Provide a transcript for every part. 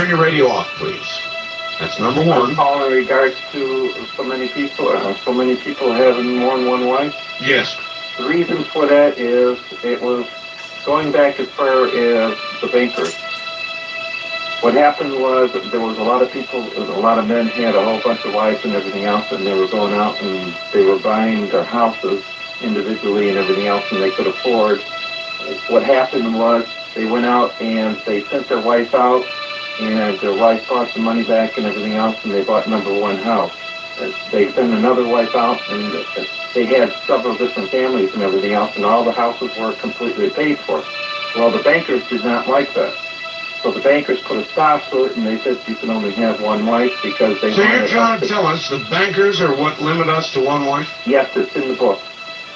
turn your radio off, please. That's number one. Paul, in regards to so many people having more than one wife? Yes. The reason for that is it was going back as far as the bankers. What happened was there was a lot of people, a lot of men had a whole bunch of wives and everything else, and they were going out and they were buying their houses individually and everything else, and they could afford. What happened was they went out and they sent their wife out, and their wife brought the money back and everything else, and they bought number one house. They sent another wife out, and they had several different families and everything else, and all the houses were completely paid for. Well, the bankers did not like that. So the bankers put a stop to it, and they said you can only have one wife because they... So you're trying to tell us the bankers are what limit us to one wife? Yes, it's in the book.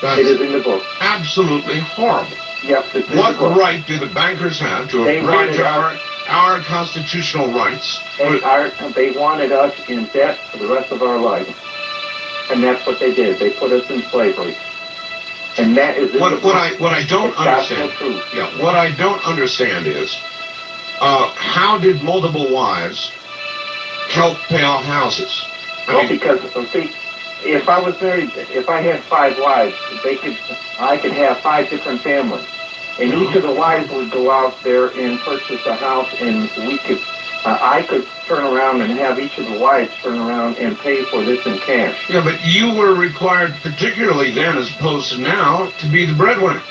That's it is in the book. Absolutely horrible. Yes, it's in the book. What right do the bankers have to abridge our constitutional rights? They wanted us in debt for the rest of our lives. And that's what they did. They put us in slavery. And that is what I don't understand. Yeah, what I don't understand is how did multiple wives help pay off houses? Because see, if I was married, if I had 5 wives, I could have 5 different families, and each of the wives would go out there and purchase a house, and I could turn around and have each of the wives turn around and pay for this in cash. Yeah, but you were required, particularly then as opposed to now, to be the breadwinner.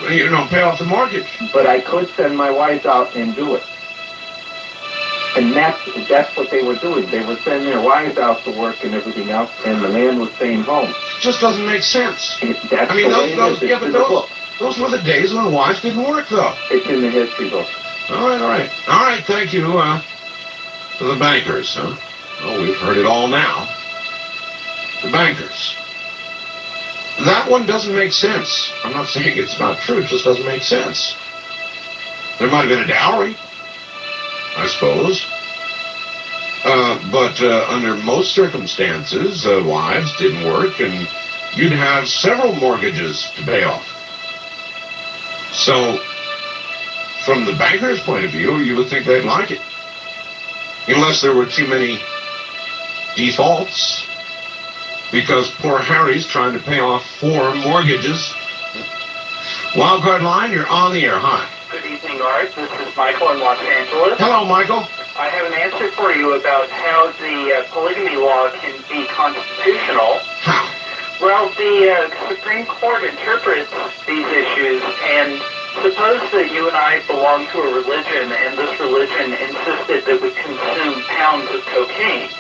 You know, pay off the mortgage. But I could send my wives out and do it. And that's what they were doing. They were sending their wives out to work and everything else, and the man was staying home. It just doesn't make sense. Those were the days when wives didn't work, though. It's in the history book. All right, thank you to the bankers, huh? Well, we've heard it all now. The bankers. That one doesn't make sense. I'm not saying it's not true, it just doesn't make sense. There might have been a dowry, I suppose. But under most circumstances, wives didn't work, and you'd have several mortgages to pay off. So, from the banker's point of view, you would think they'd like it. Unless there were too many defaults. Because poor Harry's trying to pay off 4 mortgages. Wildcard line, you're on the air. Hi. Good evening, Art. This is Michael in Los Angeles. Hello, Michael. I have an answer for you about how the polygamy law can be constitutional. How? Well, the Supreme Court interprets these issues, and suppose that you and I belong to a religion, and this religion insisted that we consume pounds of cocaine.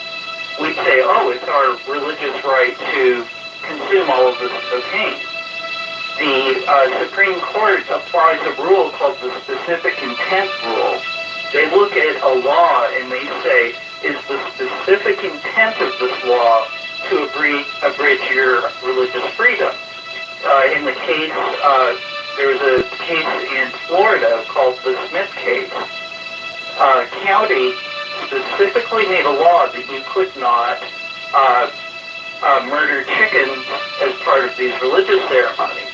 We'd say, oh, it's our religious right to consume all of this cocaine. The Supreme Court applies a rule called the specific intent rule. They look at a law and they say, is the specific intent of this law to abridge your religious freedom? In the case, there was a case in Florida called the Smith case. County specifically made a law that you could not murder chickens as part of these religious ceremonies.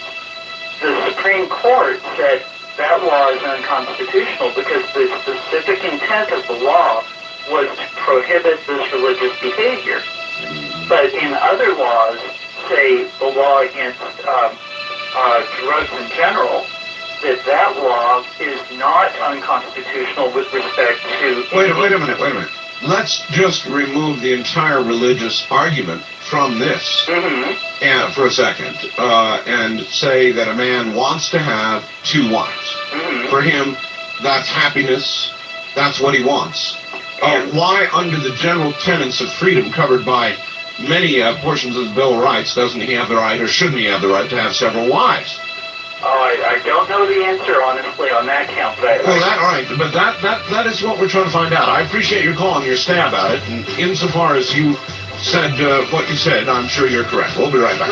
The Supreme Court said that law is unconstitutional because the specific intent of the law was to prohibit this religious behavior. But in other laws, say the law against drugs in general, that law is not unconstitutional with respect to... Wait a minute. Let's just remove the entire religious argument from this for a second and say that a man wants to have 2 wives. For him, that's happiness. That's what he wants. Why, under the general tenets of freedom covered by many portions of the Bill of Rights, doesn't he have the right, or shouldn't he have the right, to have several wives? I don't know the answer, honestly, on that count. But that is what we're trying to find out. I appreciate your call and your stab at it, and insofar as you said what you said, I'm sure you're correct. We'll be right back.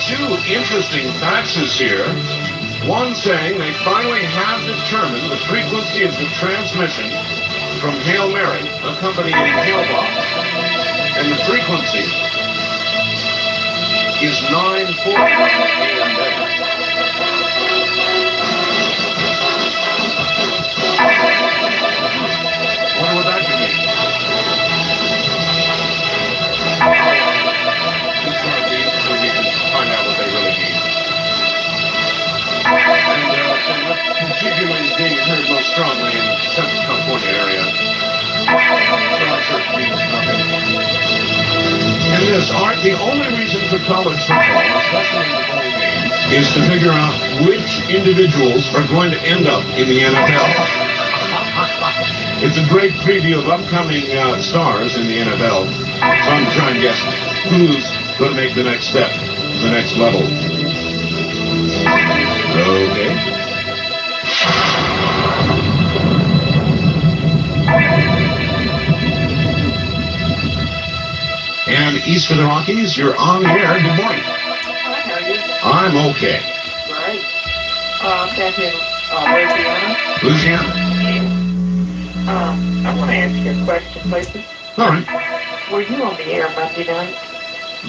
Two interesting faxes here. One saying they finally have determined the frequency of the transmission from Hail Mary, accompanying Hail Bob. And the frequency is 940 AM. Wonder what that could mean. So we can find out what they really mean. And particularly is being heard most strongly in the Central California area. Star Church means nothing. And this, Art, the only reason for college football, especially in the bowl games, is to figure out which individuals are going to end up in the NFL. It's a great preview of upcoming stars in the NFL. So I'm trying to guess who's going to make the next step, the next level. Okay. And east of the Rockies, you're on the air. Good morning. Hi, how are you? I'm okay. Right. Back in Louisiana. Louisiana? I want to ask you a question, please. All right. Were you on the air Monday night?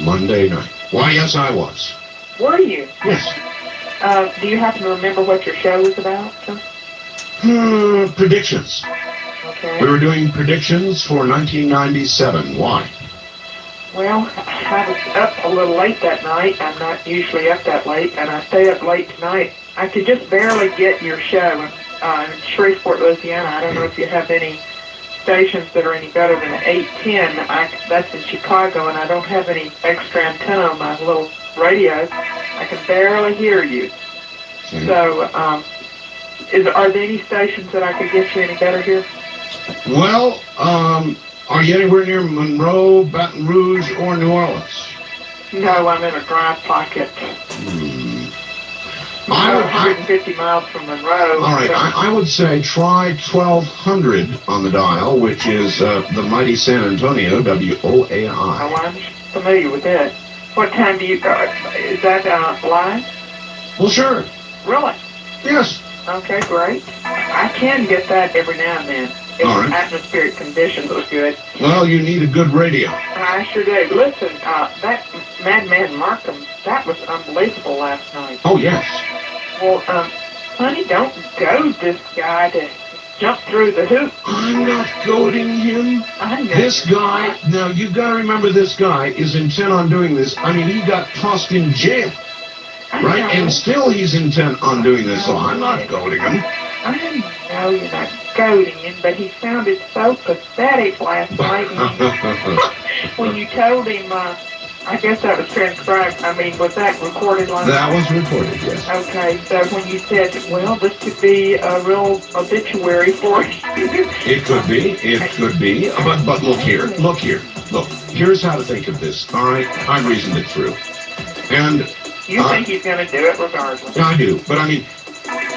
Monday night. Why, yes, I was. Were you? Yes. Do you happen to remember what your show was about? Predictions. Okay. We were doing predictions for 1997. Why? Well, I was up a little late that night. I'm not usually up that late, and I stayed up late tonight. I could just barely get your show in Shreveport, Louisiana. I don't know if you have any stations that are any better than 810. That's in Chicago, and I don't have any extra antenna on my little radio. I can barely hear you. So, are there any stations that I could get you any better here? Well, are you anywhere near Monroe, Baton Rouge, or New Orleans? No, I'm in a dry pocket. I'm 150 miles from Monroe. All right, I would say try 1200 on the dial, which is the mighty San Antonio, WOAI. Oh, I'm familiar with that. What time do you go? Is that live? Well, sure. Really? Yes. Okay, great. I can get that every now and then. If All right. atmospheric conditions are good. Well, you need a good radio. I sure do. Listen, that Madman Markham, that was unbelievable last night. Oh, yes. Well, honey, don't goad this guy to jump through the hoop. I'm not goading him. I know. This guy, now you've got to remember this guy is intent on doing this. I mean, he got tossed in jail, I right? know. And still he's intent on doing this, so I'm not goading him. I know you're not goading him, but he sounded so pathetic last night when you told him, I guess that was transcribed. I mean, was that recorded last night? That was recorded, yes. Okay, so when you said, well, this could be a real obituary for you. It could be, but look here, look, here's how to think of this, all right? I reasoned it through. And You think he's going to do it regardless. I do, but I mean,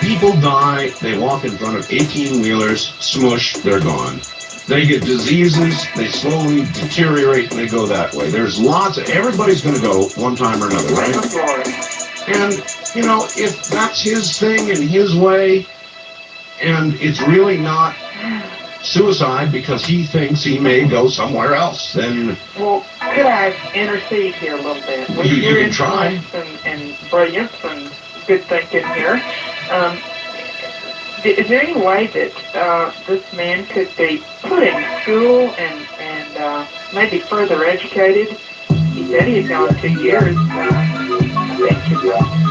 people die, they walk in front of 18-wheelers, smush, they're gone. They get diseases, they slowly deteriorate, and they go that way. There's lots of, everybody's going to go one time or another, right? And, you know, if that's his thing and his way, and it's really not suicide because he thinks he may go somewhere else, then... Well, could I intercede here a little bit? With You your can try. influence and brilliance and good thinking here. Is there any way that this man could be put in school and maybe further educated? He said he had gone 2 years, I think, to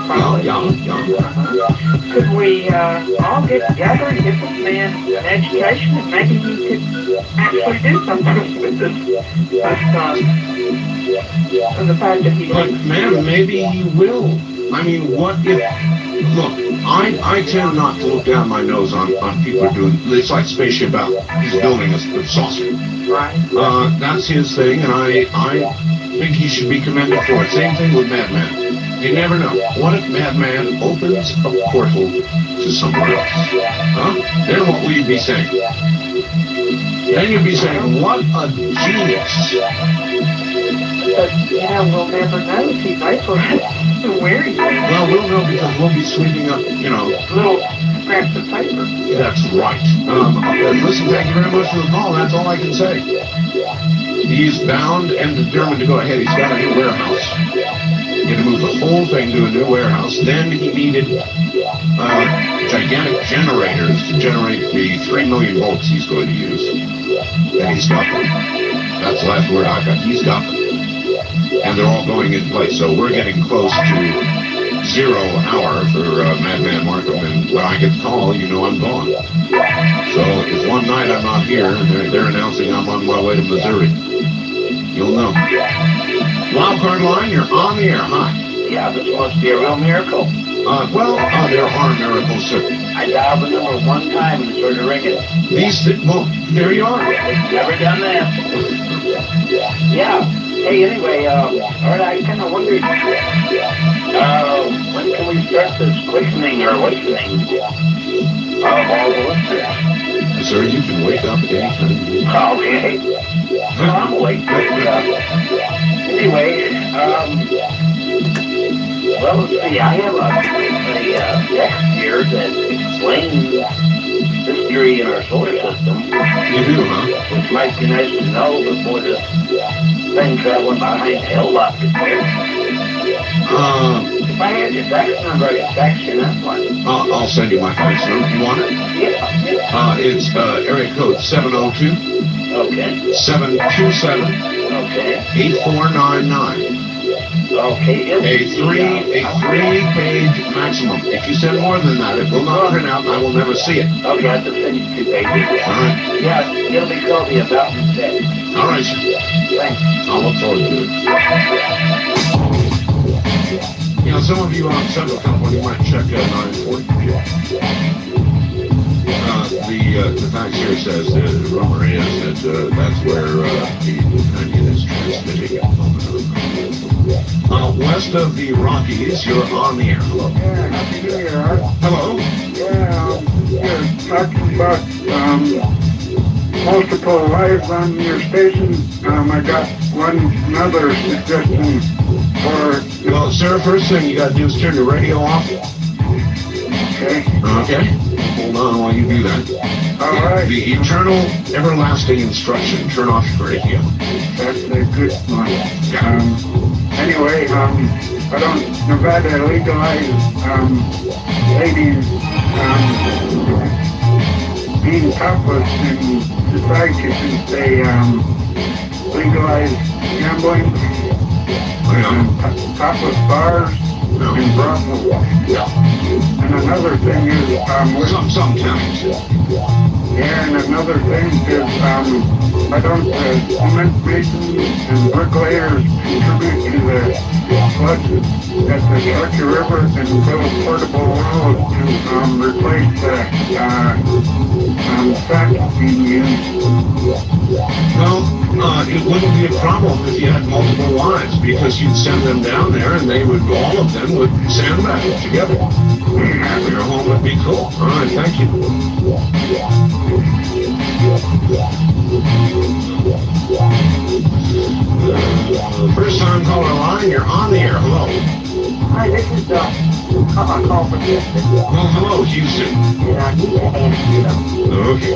college. Could we all get together and get this man an education, and maybe he could actually do something with this and the fact that he... But, ma'am, maybe he will. I mean, what if... Look, I tend not to look down my nose on people doing... It's like Spaceship Out. He's building a saucer. Right. That's his thing, and I think he should be commended for it. Same thing with Madman. You never know. What if Madman opens a portal to somewhere else? Huh? Then what will you be saying? Then you'd be saying, what a genius. But, we'll never know if he's vaporized where he is. Well, we'll know because we'll be sweeping up, little scraps of paper. That's right. Listen, thank you very much for the call. That's all I can say. He's bound and determined to go ahead. He's got a new warehouse. He's going to move the whole thing to a new warehouse. Then he needed gigantic generators to generate the 3 million volts he's going to use. And he's got them. That's the last word I got. He's got them. And they're all going in place. So we're getting close to 0 hour for Madman Markham. And when I get the call, I'm gone. So if one night I'm not here, and they're announcing I'm on my way to Missouri, you'll know. Wildcard line, you're on the air. Hi. Yeah, this must be a real miracle. There are miracles, sir. I dialed the number one time and it started ringing. There you are. Never done that. Yeah. Hey, anyway, Art, I kind of wondered, when can we start this quickening or awakening of all the listeners? Sir, you can wake up anytime. Okay. Well, I'm awake. Anyway, well, let's see, I have a text here that explains history in our solar system. You do, huh? Which might be nice to know before this thing traveling behind hell up there. If I had your fax number, I could fax you that one. I'll send you my fax number. You want it? Yeah. It's area code 702. Okay. 727. Okay. 8499. Okay. A three-page maximum. If you send more than that, it will not print out and I will never see it. Okay, I have to send you 2 pages. All right. Yeah, it'll be called the About Me Set. All right, sir. Thanks. I'll look forward to it. Some of you on Central California might check 940. The fact here says the rumor is that that's where the Union is transmitting at the moment. West of the Rockies, you're on the air. Hello. Yeah, happy New Year, Art. Hello. Yeah, you're talking about multiple lives on your station. I got another suggestion for... Well, sir, first thing you got to do is turn your radio off. Okay. Okay. Hold on while you do that. All right. The eternal, everlasting instruction, turn off your radio. That's a good one. Anyway, Nevada legalized ladies being topless in society since they legalized gambling, topless bars, and brothels. And another thing is, some counties. Yeah, and another thing is, cement masons and bricklayers contribute to the floods at the Turkey River and build portable roads to replace the tracks being used. Well, it wouldn't be a problem if you had multiple wives because you'd send them down there and all of them would sandbag it together. Your home would be cool. All right, thank you. First time caller line, you're on the air. Hello. Hi, this is a call from Houston. Well, hello, Houston. Yeah, I need to answer you. Okay.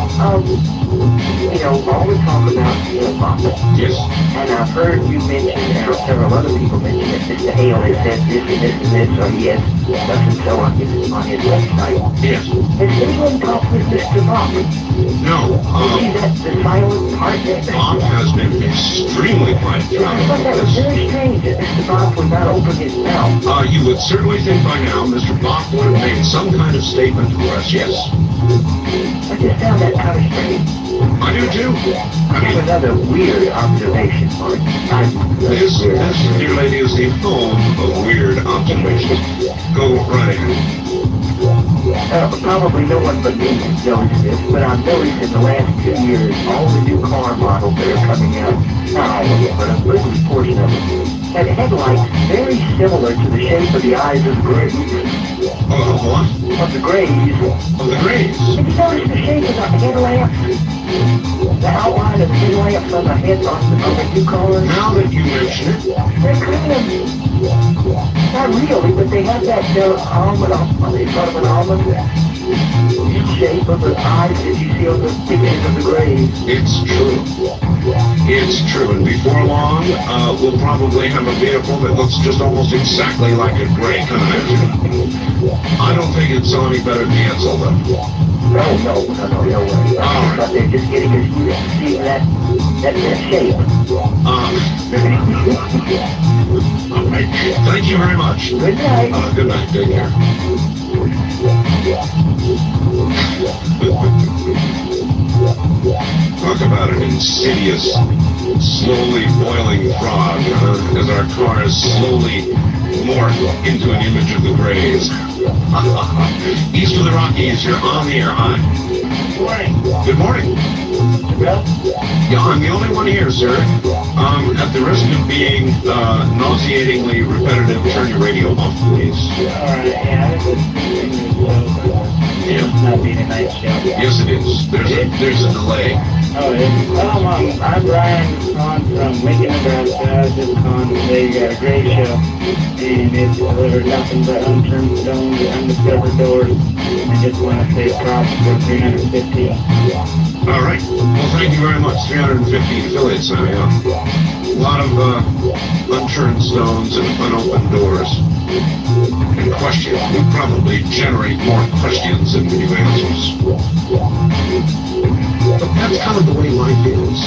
You know, all we talk about is profit. Yes. And I've heard you mention, and several other people mention that Mr. Hale has said this and this and this, or he has such and so on his website. Yes. Has anyone talked with Mr. Bob? No. Is that the silent partner? Bob has been extremely quiet Yeah, I throughout thought that was this. very strange that Mr. Bob would not open his mouth. You would certainly think by now Mr. Bach would have made some kind of statement for us, yes. I just found that kind of strange. I do too. I have another weird observation, Mark. This, dear lady, is the home of weird observations. Go right ahead. Probably no one but me has noticed this, but I've noticed in the last 2 years, all the new car models that are coming out, not all of them, but a good portion of them, had headlights very similar to the shape of the eyes of the Greys. Of what? Of the Greys. Of the Greys. Have you noticed the shape of the headlamps? The outline of the headlamps on the head on the new cars? Now that you mention it, They're kind of, not really, but they have that almond, they sort of an almond shape of the eyes that you see on the pictures of the Greys. it's true. It's true, and before long, we'll probably have a vehicle that looks just almost exactly like a gray connection. I don't think it's any better than the Edsel, though. No way. But they're just getting us used to seeing that shape. All right. Thank you very much. Good night. Good night. Take care. Talk about an insidious, slowly boiling frog as our cars slowly morph into an image of the Greys. East of the Rockies, you're on the air. Hi. Good morning. Good morning. Well, Yeah, I'm the only one here, sir. At the risk of being nauseatingly repetitive, turn your radio off, please. alright, yeah, I was listening to the show, Yeah. but not being a night show. Yes, it is. There's a delay. Oh, I'm Brian on from Lincoln, Nebraska. I was just on, they got a great show, and it delivered nothing but unturned stones and undiscovered doors. I just want to say props for 350. All right. Well, thank you very much. 350 affiliates now, yeah. A lot of unturned stones and unopened doors. And questions will probably generate more questions than we do answers. But that's kind of the way life is.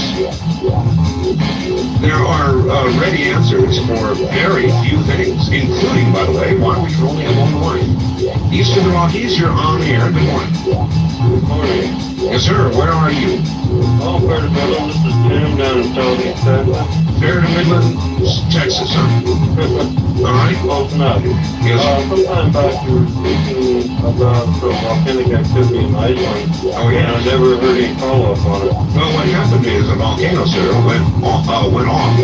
There are ready answers for very few things, including, by the way, why we can only have one wife. East of the Rockies, you're on the air. Good morning. Good morning. Yes, sir. Where are you? Oh, part of Midland. This is Tim down in Southeast Texas. Fair to Midland, Texas, huh? All right. Close enough. Yes. Sometime back you were speaking about some volcanic activity in Iceland. Oh, yeah. And I never heard any follow-up on it. Well, what happened is a volcano, sir, went off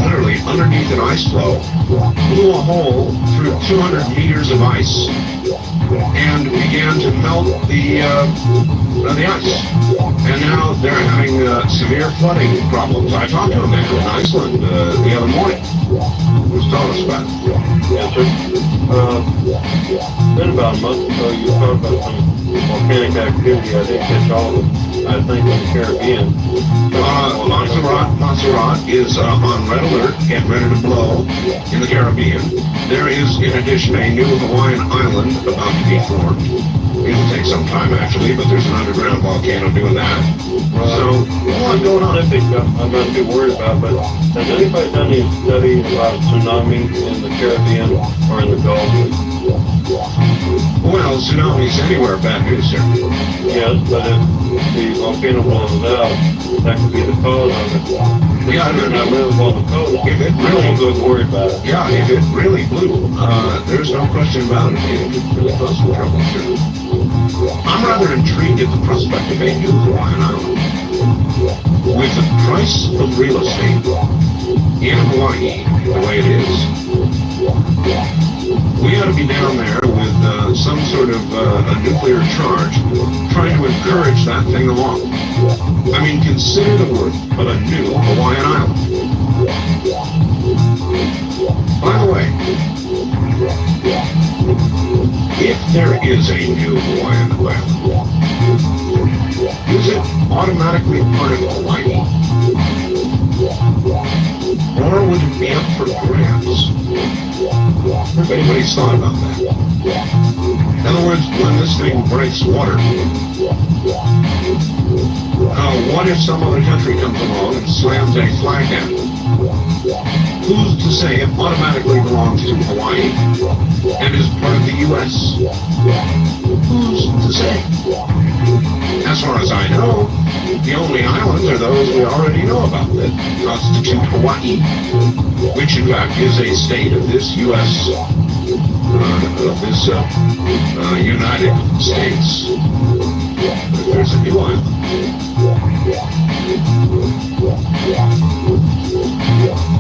literally underneath an ice flow, blew a hole through 200 meters of ice, and began to melt the ice. And now they're having severe flooding problems. I talked to a man in Iceland the other morning who was telling us about it. Yes, sir. Been about a month ago, you talked about some volcanic activity. I didn't catch all of it. I think in the Caribbean. Montserrat is on red alert, getting ready to blow in the Caribbean. There is, in addition, a new Hawaiian island about to be formed. It'll take some time, actually, but there's an underground volcano doing that. So, a lot going on. Pacific, I'm not too worried about, but has anybody done any studies about tsunami in the Caribbean or in the Gulf? Well, tsunamis anywhere, bad news, sir. Yes, but if the volcano blows out, that could be the cause of it. Yeah, If I live on the coast, if it I really, don't go worried about it. yeah, if it really blew, there's no question about it. It could really cause some trouble, sure. I'm rather intrigued at the prospect of a new Hawaiian island. With the price of real estate in Hawaii the way it is, we ought to be down there with some sort of a nuclear charge, trying to encourage that thing along. I mean, consider the worth of a new Hawaiian island. By the way, if there is a new Hawaiian island, is it automatically part of Hawaii? Or would it be up for grabs? If anybody's thought about that. In other words, when this thing breaks water, what if some other country comes along and slams a flag down? Who's to say it automatically belongs to Hawaii and is part of the U.S.? Who's to say? As far as I know, the only islands are those we already know about that constitute Hawaii, which in fact is a state of this U.S. United States. But there's a new island.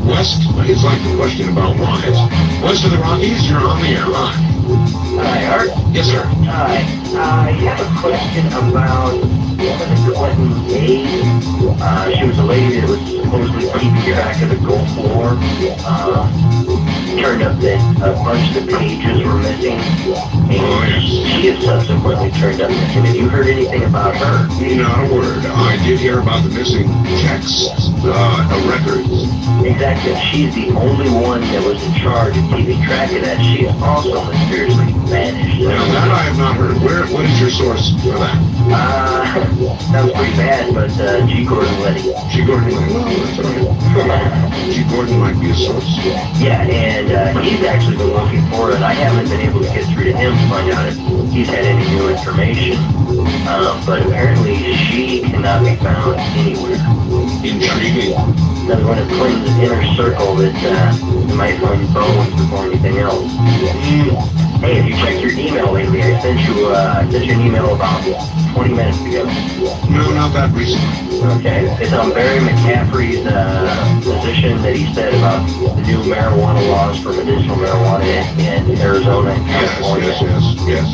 West is like the question about wives. West of the Rockies, you're on the air. Hi. Hi, Art. Yes, sir. Hi. I have a question about Clinton aide. She was a lady that was supposedly keeping track of the Gulf War. Turned up that a bunch of the pages were missing. And she has subsequently turned up missing. Have you heard anything about her? Not a word. I did hear about the missing checks, records. Exactly. She's the only one that was in charge of keeping track of that. She is also mysteriously vanished. Now that I have not heard. What is your source for that? Sounds pretty bad, but G. Gordon Liddy. G. Gordon Liddy. Well, that's all right. G. Gordon might be a source. Yeah, and he's actually been looking for it. I haven't been able to get through to him to find out if he's had any new information. But apparently she cannot be found anywhere. Intriguing. Another one of Clinton's inner circle that you might find bones before anything else. Hey, if you checked your email lately, I sent you an email about 20 minutes ago. No, not that recently. Okay. It's on Barry McCaffrey's position that he said about the new marijuana laws for medicinal marijuana in Arizona and California. Yes.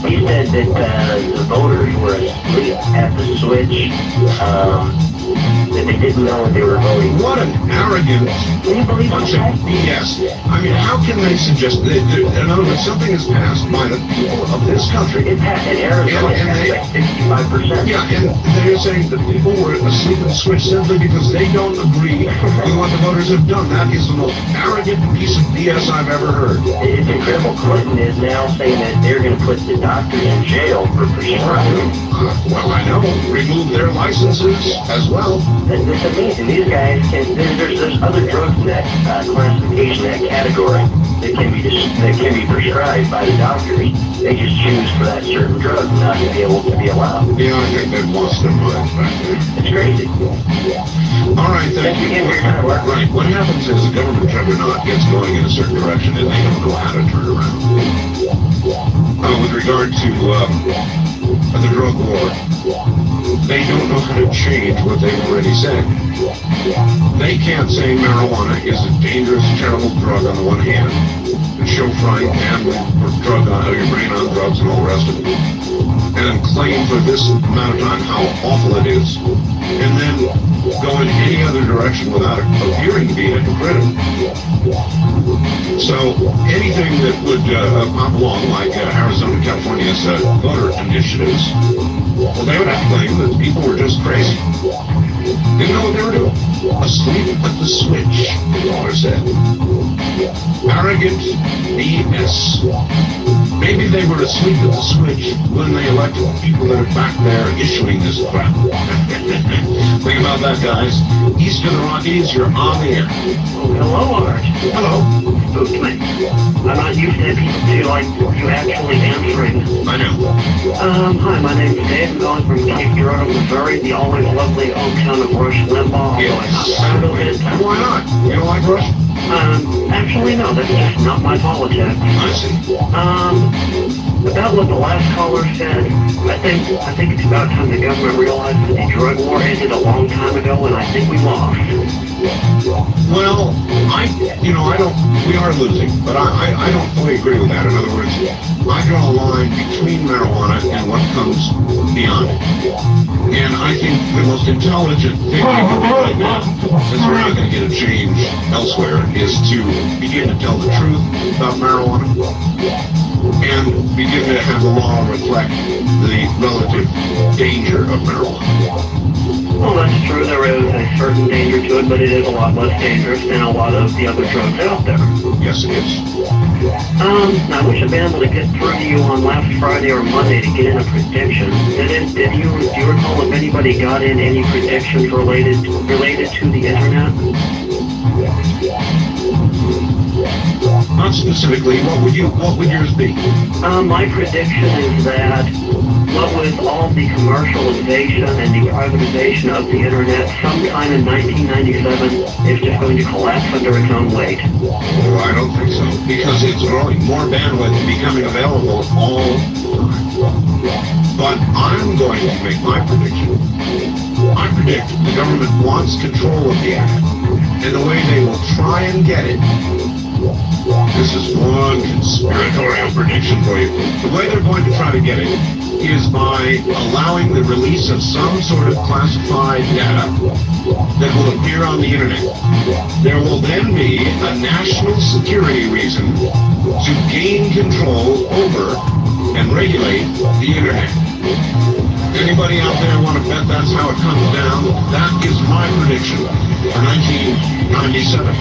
He said that the voters were asleep at the switch, that they didn't know what they were voting. What an arrogant Can you believe bunch of that? BS. I mean, how can they suggest that, in other words, something is passed by the people of this country? It passed in Arizona, And it's like 65%. Yeah, and they're saying that people were asleep at the switch simply because they don't agree with what the voters have done. That is the most arrogant piece of BS I've ever heard. It's incredible. Clinton is now saying that they're going to put the doctors in jail for prescribing. Well, I know. Remove their licenses as well. It's amazing. These guys can. There's other drugs in that classification, that category that can be prescribed by the doctors. They just choose for that certain drug not to be able to be allowed. Yeah, I think they've lost their minds back there. It's crazy. All right, thank you. Right, what happens is the government juggernaut gets going in a certain direction and they don't know how to turn around. With regard to the drug war, they don't know how to change what they've already said. They can't say marijuana is a dangerous, terrible drug on the one hand, and show frying pan with drug on your brain on drugs and all the rest of it, and then claim for this amount of time how awful it is, and then go in any other direction without appearing to be hypocritical. So anything that would pop along, like Arizona and California's voter initiatives, well, they would have to claim that people were just crazy. Didn't know what they were doing. Asleep at the switch, the caller said. Arrogant BS. Maybe they were asleep at the switch when they elected the people that are back there issuing this crap. Think about that, guys. East of the Rockies, you're on the air. Hello, Art. Hello. Spooked me. I'm not used to people to like you actually answering. I know. Hi, my name's Dave. I'm calling from Cape Girardeau, Missouri, the always lovely hometown of Rush Limbaugh. Yes. Although I'm not Why not? You don't like Rush? actually, no, that's just not my politics. I see. About what the last caller said, I think it's about time the government realized that the drug war ended a long time ago, and I think we lost. Well, we are losing, but I don't fully agree with that. In other words, I draw a line between marijuana and what comes beyond it. And I think the most intelligent thing we can do right now, since we're not going to get a change elsewhere, is to begin to tell the truth about marijuana and begin to have the law reflect the relative danger of marijuana. Well, that's true. There is a certain danger to it, but it is a lot less dangerous than a lot of the other drugs out there. Yes, it is. I wish I'd been able to get through to you on last Friday or Monday to get in a prediction. Do you recall if anybody got in any predictions related to the internet? Not specifically. What would yours be? My prediction is that what with all the commercialization and the privatization of the internet, sometime in 1997, it's just going to collapse under its own weight. Oh, I don't think so, because it's growing. More bandwidth becoming available all the time. But I'm going to make my prediction. I predict the government wants control of the act, and the way they will try and get it, this is one conspiratorial prediction for you. The way they're going to try to get it is by allowing the release of some sort of classified data that will appear on the internet. There will then be a national security reason to gain control over and regulate the internet. Anybody out there want to bet that's how it comes down? That is my prediction for 1997.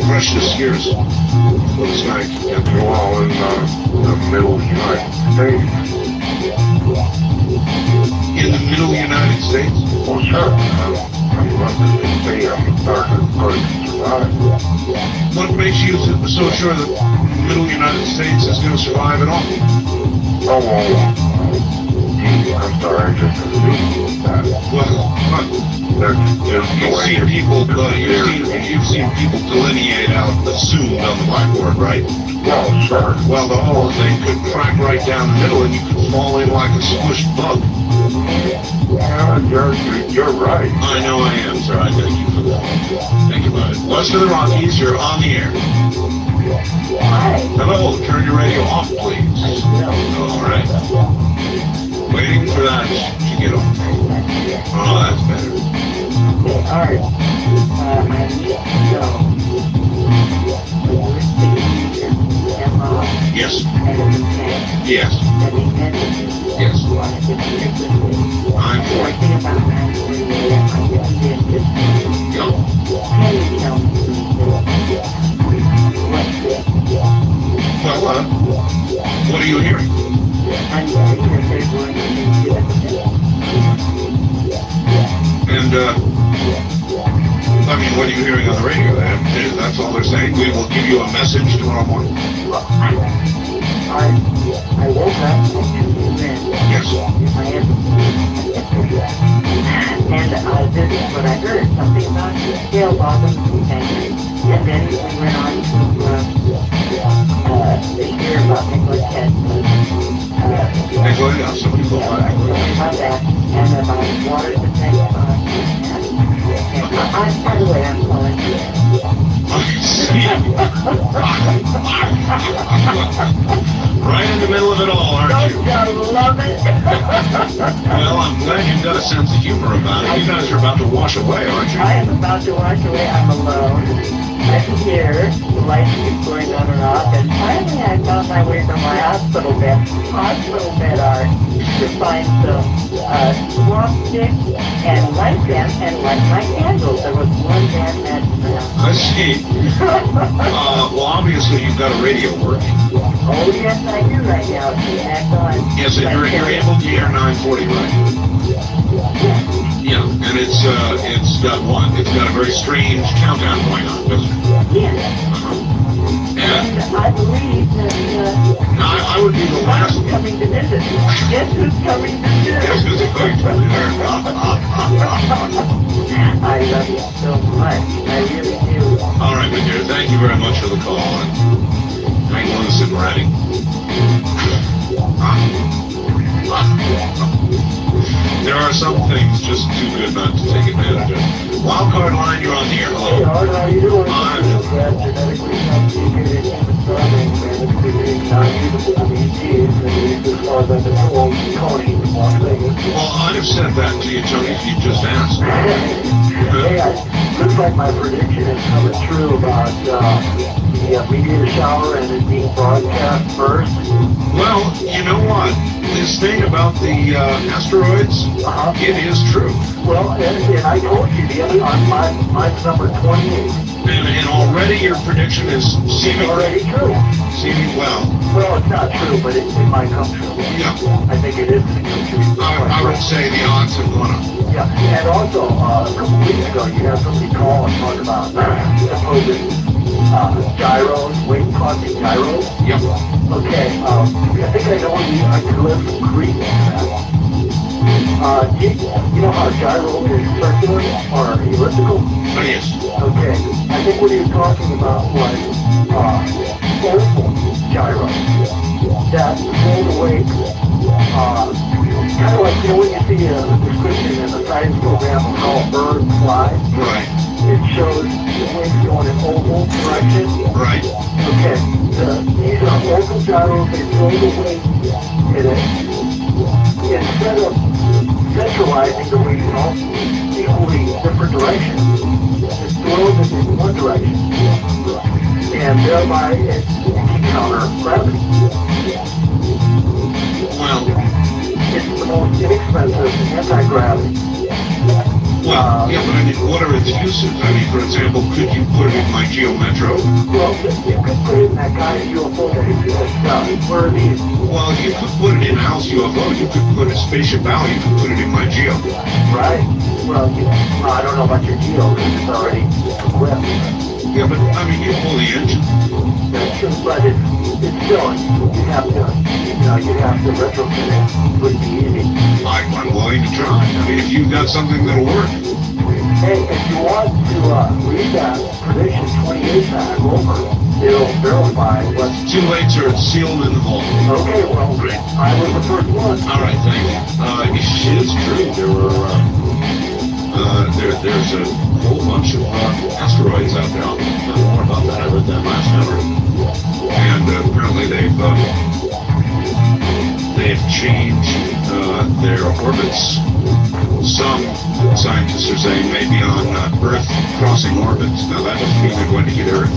Precious years. Looks like we're all in the middle United States. In the middle United States? Well, sure. I'm starting to survive. What makes you so sure that the middle United States is going to survive at all? Oh, well, I'm sorry, just to speak that. Well, you've seen people delineate out assumed on the blackboard, right? Well, sure. Well, the whole thing could crack right down the middle, and you could fall in like a squished bug. Yeah, you're right. I know I am, sir. I thank you for that. Think about it. West of the Rockies, you're on the air. Hello, turn your radio off, please. All right. Waiting for that to get off. Oh, that's better. Art, I need to know the Yes. and Yes. Yes. I'm for it. Something about 948, I really did just Yep. can you tell me what's this? Well, what are you hearing? I'm hearing that they're going to do it. And, I mean, what are you hearing on the radio? That's all they're saying. We will give you a message tomorrow morning. Well, I woke up and then Yes. my answer. And this is what I heard, something about scale bottom and then we went on to hear about Nicholas Head. Nicholas, yeah, somebody call About that. that, and about water the next time. By the way, I'm calling you. I see. Right in the middle of it all, aren't you? Don't you love it? Well, I'm glad you've got a sense of humor about it. You guys are about to wash away, aren't you? I am about to wash away. I'm alone. I can hear the lights keep going on and off, and finally I found my way from my hospital bed art, to find some swamp sticks and light them and light my candles. There was one bad match. I see. Well, obviously you've got a radio working. Oh yes, I do right now. It's back on. Yes, and you're able to hear 940, right? Yeah, and it's got what? It's got a very strange countdown going on, doesn't it? Yes. And And I believe that I would be the last. who's coming to visit. Guess who's coming to Yes, visit? it's going to be there. I love you so much. I really do. All right, my dear. Thank you very much for the call. And hang loose and ready. There are some things just too good not to take advantage of. Wildcard line, you're on the air. Hey, Hello. Art, how you doing? I'm- Genetically substituted human farming and creating non-usable species, and as far as I'm concerned, Tony from Las Vegas. Well, I'd have said that to you, Tony, if you just asked. Hey, looks like my prediction is coming true about the meteor shower and it being broadcast first. Well, you know what? This thing about the asteroids, it is true. Well, and I told you the other on mine's number 28. And already your prediction is seeming True. well. Well, it's not true, but it might come true. Yeah, I think it is going to come true. I would say the odds have gone up. Yeah, and also, a couple weeks ago, you had somebody call and talk about supposed gyros, weight-causing gyros. Yep. Okay, I think I know when I could live from Crete. You know how a gyro is circular or elliptical? Oh, yes. Okay, I think what he was talking about was oval gyro. That hold the weight, kind of like, you know, when you see a description in the science program of how a bird flies, Right. it shows the wings going in oval direction. Right. Okay, these are oval gyros, they throw the weight in it. Instead of centralizing the weight in all equally different directions, it throws it in one direction. And thereby it can counter gravity. Well, It's the most inexpensive anti-gravity. yeah, but I mean, what are its uses? I mean, for example, could you put it in my Geo Metro? Well, you could put it in that guy's UFO that where are these? Well, you could put it in a house UFO. You could put a Spaceship Valley. You could put it in my Geo. Right? Well, I don't know about your Geo, because it's already equipped. Yeah, but I mean, you pull the engine. That's true, but it's it's silly. You'd have to retrofit it. It wouldn't be easy. I'm willing to try. I mean, if you've got something that'll work. Hey, if you want to read that prediction 28 back over, it'll verify what's... Too late, sir. It's sealed in the vault. Okay, well, I was the first one. All right, thank you. It is true. There were, there's a whole bunch of asteroids out there. I'll tell you more about that. I read that last hour. And apparently they've changed their orbits. Some scientists are saying maybe on Earth crossing orbits. Now that doesn't mean they're going to hit Earth.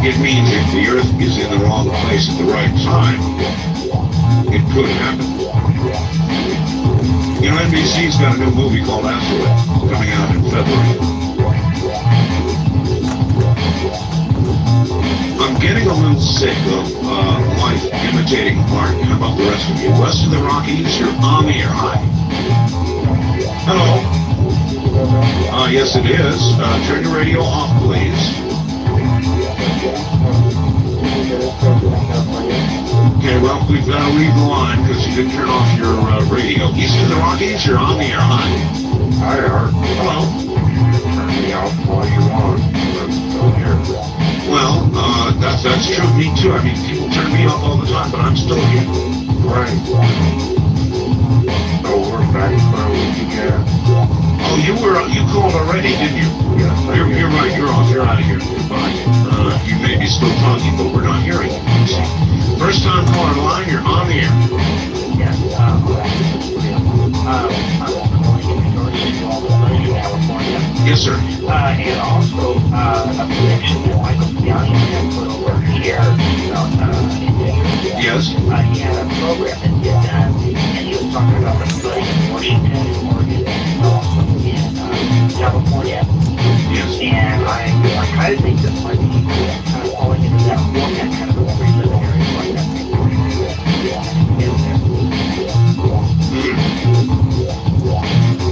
It means if the Earth is in the wrong place at the right time, it could happen. You know, NBC's got a new movie called Asteroid coming out in February. I'm getting a little sick of life imitating Mark. How about the rest of you? West of the Rockies, you're on the air. Hi. Hello. Yes, it is. Turn your radio off, please. Okay, well, we've got to leave the line because you didn't turn off your radio. East of the Rockies, you're on the air. Hi. Hi, Art. Hello. Turn me off all you want. I'm still here. Well, that's true of me too. I mean, people turn me off all the time, but I'm still here. Right. So we're back where we began. Oh, you called already, didn't you? Yes, You're right. You're off. You're out of here. Goodbye. You may be still talking, but we're not hearing you. First time caller line, you're on the air. Yes, I'm calling in California. Yes, sir. And also a prediction that Michael Bianchi had put over here, Yes. he had a program that did that, and he was talking about the flooding in Washington, Oregon, and also in California. Yes. And I kind of think this might be kind of falling into that format, kind of a free living area like that.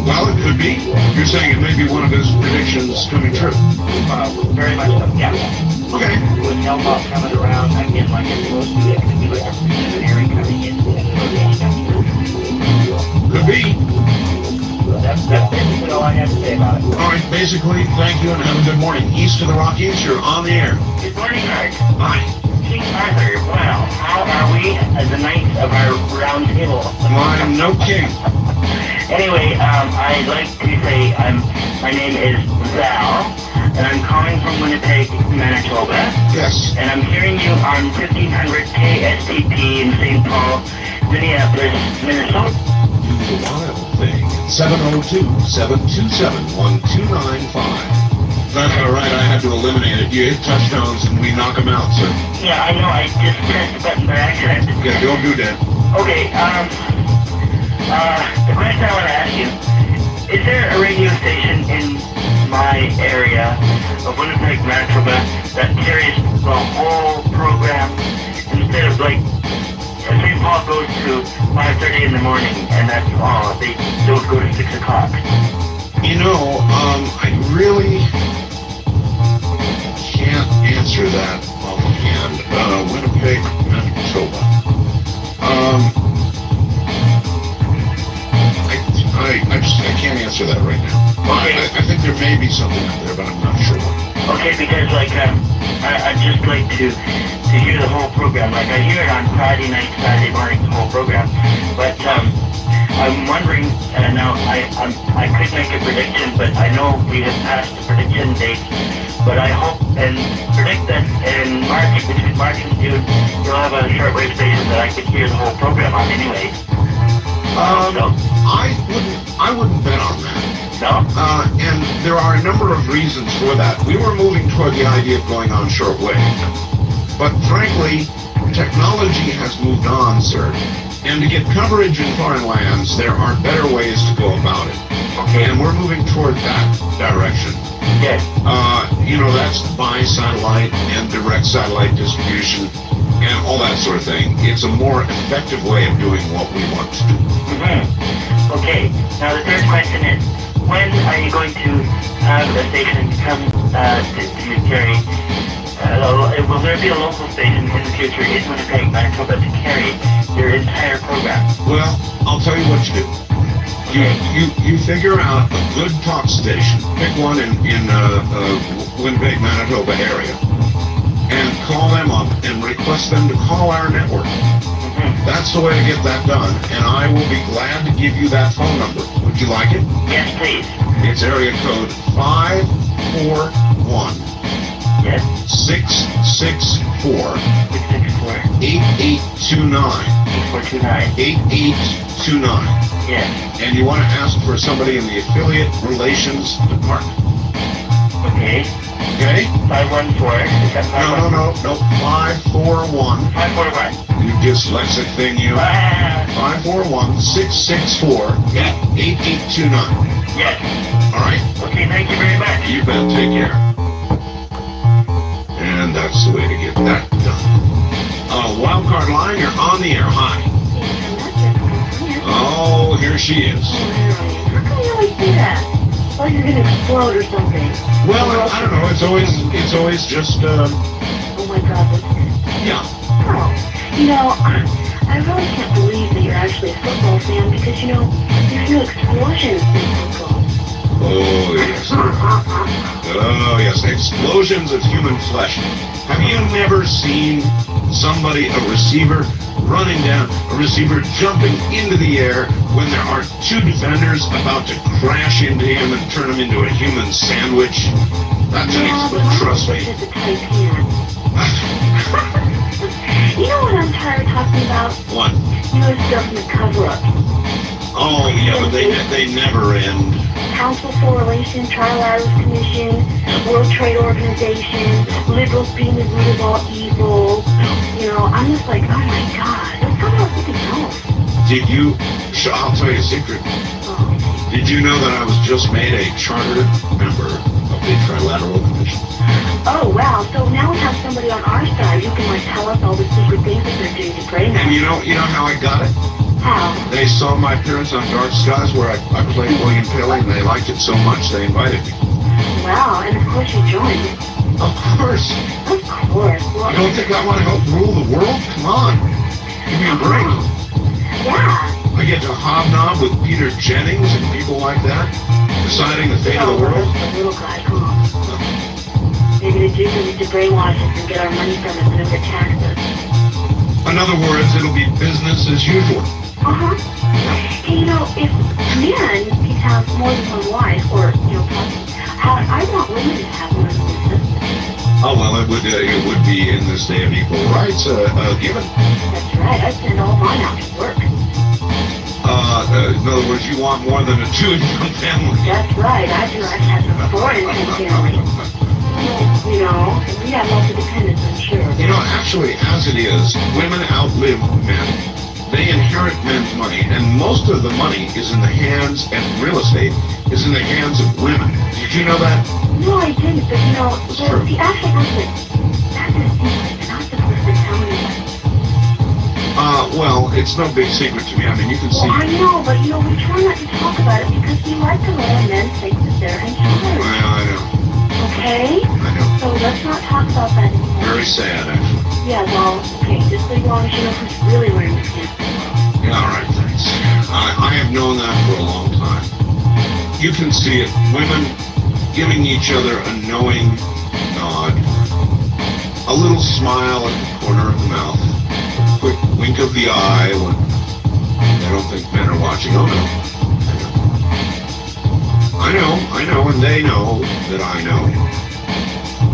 Well, it could be. You're saying it may be one of his predictions coming true. Very much so, yeah. Okay. With Hellbob coming around, again, like it's supposed to be, it could be like a preliminary coming in. Could be. That's basically all I have to say about it. All right. Basically, thank you and have a good morning. East of the Rockies, you're on the air. Good morning, Art. Hi. King Arthur, wow, how are we as the knights of our round table? I'm no king. Anyway, I'd like to say my name is Val, and I'm calling from Winnipeg, Manitoba. Yes. And I'm hearing you on 1500 KSTP in St. Paul, Minneapolis, Minnesota. Do the wild thing. 702-727-1295. That's all right. I had to eliminate it. You hit touchdowns and we knock them out, sir. Yeah, I know. I just pressed the button by accident. Yeah, don't do that. Okay, the question I want to ask you, is there a radio station in my area of Winnipeg, Manitoba that carries the whole program instead of like St. Paul goes to 5:30 in the morning and that's all, they don't go to 6 o'clock? You know, I really can't answer that offhand. Winnipeg, Manitoba. I can't answer that right now. Okay. I think there may be something out there, but I'm not sure. Okay, because like I'd just like to hear the whole program. Like I hear it on Friday night, Saturday morning, the whole program. But I'm wondering, now I could make a prediction, but I know we have passed the prediction date. But I hope and predict that in March, between March and June, you'll have a shortwave station that I could hear the whole program on anyway. So, I wouldn't bet on that. no? And there are a number of reasons for that. We were moving toward the idea of going on shortwave. But frankly, technology has moved on, sir. And to get coverage in foreign lands, there are better ways to go about it. Okay. And we're moving toward that direction. Yes. You know, that's by satellite and direct satellite distribution and all that sort of thing. It's a more effective way of doing what we want to do. Mm-hmm. Okay. Now the third question is, when are you going to have a station come to carry Will there be a local station in the future in Winnipeg, Manitoba to carry your entire program? Well, I'll tell you what you do. You figure out a good talk station. Pick one in Winnipeg, Manitoba area, and call them up and request them to call our network. That's the way to get that done, and I will be glad to give you that phone number. Would you like it? Yes, please. It's area code 541. Yes. 664 664 8829. 8429. 8829. Yes. And you want to ask for somebody in the affiliate relations department. Okay. Okay? 514. Is that 514? No. 541. 541. You dyslexic thing, you. 541-664-8829. Yes. All right? Okay, thank you very much. You bet. Take care. And that's the way to get that done. Wildcard line, you're on the air. Hi. Oh, here she is. How come you always say that? Like you're gonna explode or something. Well, I don't know. It's always just, Oh my God, this is... yeah. Oh, you know, I really can't believe that you're actually a football fan because, you know, there's no explosions in football. Oh, yes. Oh, yes. Explosions of human flesh. Have you never seen somebody, a receiver, running down, a receiver jumping into the air when there are two defenders about to crash into him and turn him into a human sandwich? That's an explosion. Trust me. It's a tight hand. You know what I'm tired of talking about? What? U.S. government cover-up. Oh, yeah, but they never end. Council for Relations, Trilateral Commission, World Trade Organization, liberals being the root of all evil. You know, I'm just like, oh my God, let's talk about something else. Did you, I'll tell you a secret. Oh. Did you know that I was just made a chartered member of the Trilateral Commission? Oh, wow, so now we have somebody on our side who can like tell us all the secret things that they're doing to brain us. And you know how I got it? How? They saw my appearance on Dark Skies where I played William Paley, and they liked it so much they invited me. Wow, and of course you joined. Of course. Of course. Well, You don't think I want to help rule the world? Come on. Give me a break. yeah. I get to hobnob with Peter Jennings and people like that, deciding the fate of the world. The little guy, huh? They're going to do things to brainwash us and get our money from us and then tax us. In other words, it'll be business as usual. Uh-huh. Hey, you know, if men could have more than one wife, or, you know, I want women to have more than one husband. Oh, well, it would be in this day of equal rights given. That's right. I send all mine out to work. In other words, you want more than a two-income family. That's right. I do. I have a four-income family. You know, and we have lots of dependents, I'm sure. You know, actually, as it is, women outlive men. They inherit men's money, and most of the money is in the hands, and real estate is in the hands of women. Did you know that? No, I didn't, but you know, It's true. the actual husband, that's a secret. You're not supposed to tell anybody. Well, it's no big secret to me. I mean, you can see. Well, I know, but you know, we try not to talk about it because we like to let our men think that they're in charge. Well, I know. Okay? I know. So let's not talk about that anymore. Very sad, actually. Yeah, well, okay, just so long as you know who's really wearing the pants. Yeah, all right, thanks. I have known that for a long time. You can see it. Women giving each other a knowing nod, a little smile at the corner of the mouth, a quick wink of the eye when they don't think men are watching. Oh, no. I know, and they know that I know.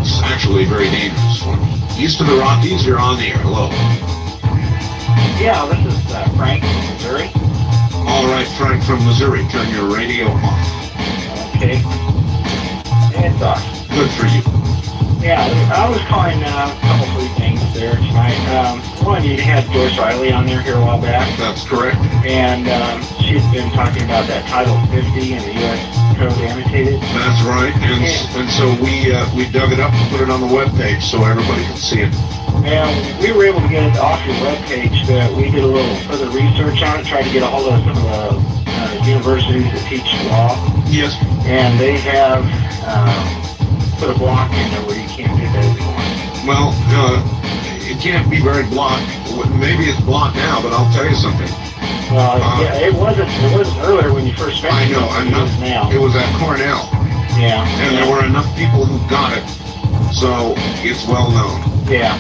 It's actually very dangerous for me. East of the Rockies, you're on the air. Hello. Yeah, this is Frank from Missouri. All right, Frank from Missouri, turn your radio off. Okay. It's off. Good for you. Yeah, I was calling a couple three things there tonight. One, you had Joyce Riley on there here a while back, That's correct. and she's been talking about that Title 50 and the U.S. Code annotated. That's right, and so we dug it up and put it on the webpage so everybody can see it. And we were able to get it off your webpage. That we did a little further research on it, tried to get a hold of some of the universities that teach law, Yes. and they have put a block in there where you can't do that anymore. Well, it can't be very blocked. Maybe it's blocked now, but I'll tell you something. Well, yeah, it wasn't earlier when you first I mentioned know, it. enough. It is now. It was at Cornell, Yeah. and there were enough people who got it, so it's well known. Yeah,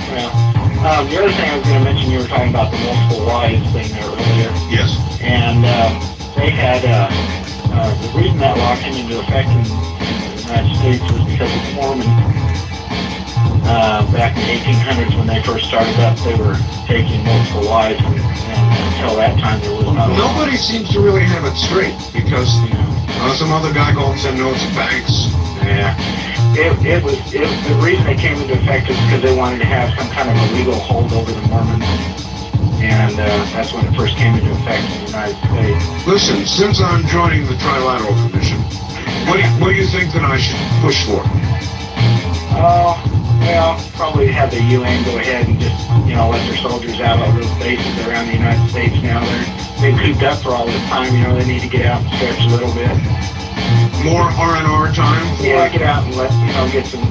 well, the other thing I was going to mention, you were talking about the multiple wives thing there earlier, Yes. and they had, the reason that law came into effect in the United States was because of the Mormons. Back in the 1800s when they first started up, they were taking multiple wives, and until that time there was not a law. Nobody seems to really have it straight, because some other guy called and said, no, it's banks. Yeah. The reason it came into effect is because they wanted to have some kind of a legal hold over the Mormons, and that's when it first came into effect in the United States. Listen, since I'm joining the Trilateral Commission, what do you think that I should push for? Well, probably have the UN go ahead and just, let their soldiers out of those bases around the United States now. They've cooped up for all this time, they need to get out and stretch a little bit. More R&R time? Yeah, get out and get some,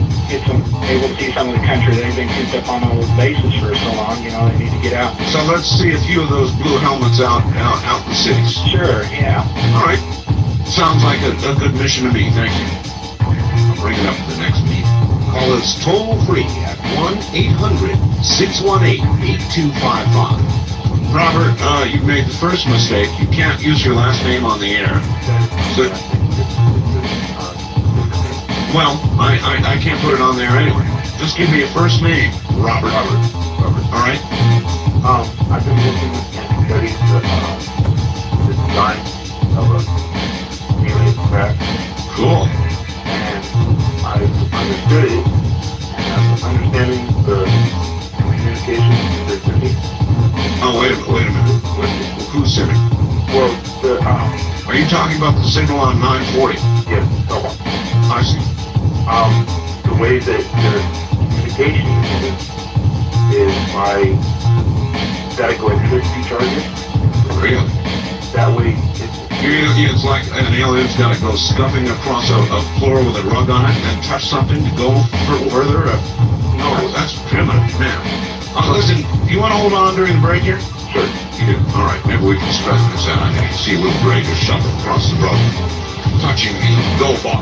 able to see some of the country. They've been cooped up on all those bases for so long, they need to get out. So let's see a few of those blue helmets out in the cities. Sure, yeah. All right. Sounds like a good mission to me. Thank you. I'll bring it up at the next meeting. Call us toll-free at 1-800-618-8255. Robert, you made the first mistake. You can't use your last name on the air. So, well, I can't put it on there anyway. Just give me a first name. Robert. Robert. All right? I've been looking and studying the design of a alien craft. Cool. And I've understood it, and I'm understanding the communication they're sending. Oh, wait a minute. Who's sending? Well, Are you talking about the signal on 940? yes, so I see. the way that their communication is by static electricity charges. Really? That way, It's like an alien's got to go scuffing across a floor with a rug on it and then touch something to go further. No, that's primitive, man. Listen, you want to hold on during the break here? Sure. You do? All right, maybe we can stretch this out. I can see a little breaker shuffle across the rug, touching the go bar.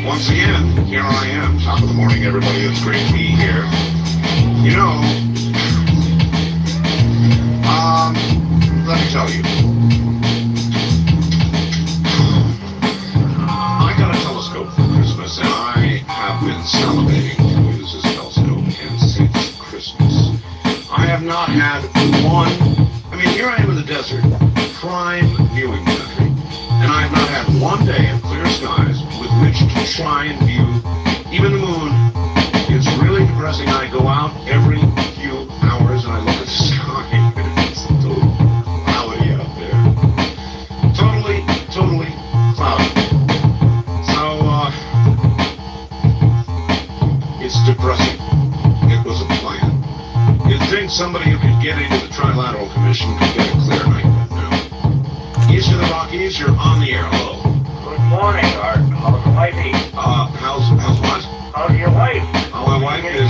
Once again, here I am, top of the morning, everybody. It's great to be here. Let me tell you. I got a telescope for Christmas, and I have been salivating to use this telescope, and since Christmas, I have not had one. Here I am in the desert, prime viewing country, and I have not had one day of clear skies with which to try and view even the moon. It's really depressing. I go out every few hours and I look at the sky, and it's totally cloudy out there. Totally cloudy. So, it's depressing. It was a plan. You'd think somebody who could get into the Trilateral Commission could get a clear night, but no. East of the Rockies, you're on the air. Hello. Good morning, Art. How's the wifey? How's what? How's your wife? My wife is,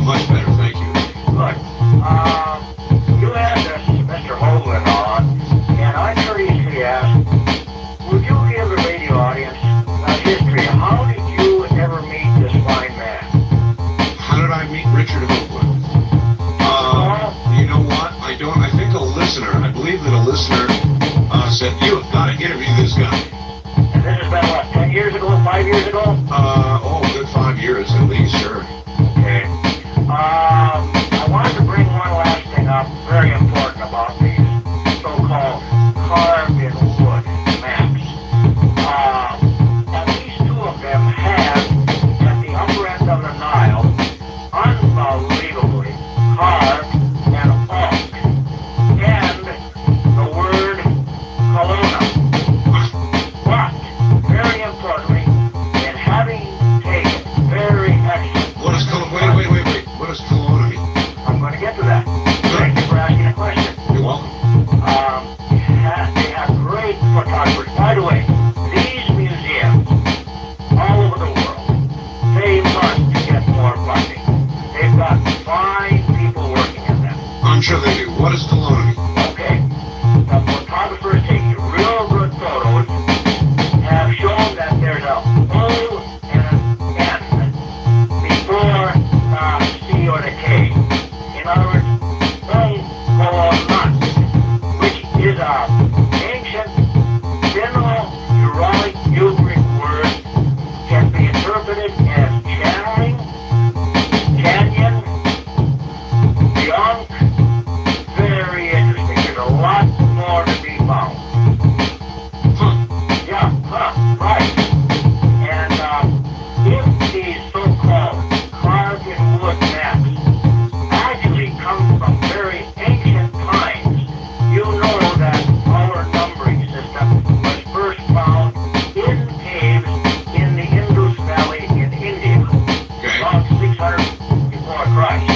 much better, thank you. Good. You had this Mr. Hoagland on, and I curiously asked, would you give the radio audience a history? How did you ever meet this fine man? How did I meet Richard Hoagland? You know what? I think I believe that a listener said, you have got to interview this guy. And this has been, what, 10 years ago, 5 years ago? Good 5 years at least, sure. Okay. I wanted to bring one last thing up, very important about these so-called carved in wood maps. At least 2 of them have, at the upper end of the Nile, unbelievably carved an oak and the word Kelowna. But, very importantly, in having taken very excellent... What is Kelowna? Wait. What does Kelowna mean? I'm going to get to that. Thank you for asking a question. You're welcome. They have great photographers. By the way, these museums all over the world, they must get more funding. They've got fine people working in them. I'm sure they do. What does Kelowna mean? Okay. The photographers taking real good photos have shown that there's a O and an N before the C or the K. In other words, Kelowna, which is a ancient Finno-Uralic Ugric word, can be interpreted as channeling, canyon, yonk. Very interesting. There's a lot more to be found. Yeah, right. And if these so-called carved in wood maps actually come from very ancient times, you know that our numbering system was first found in caves in the Indus Valley in India, around 600 before Christ.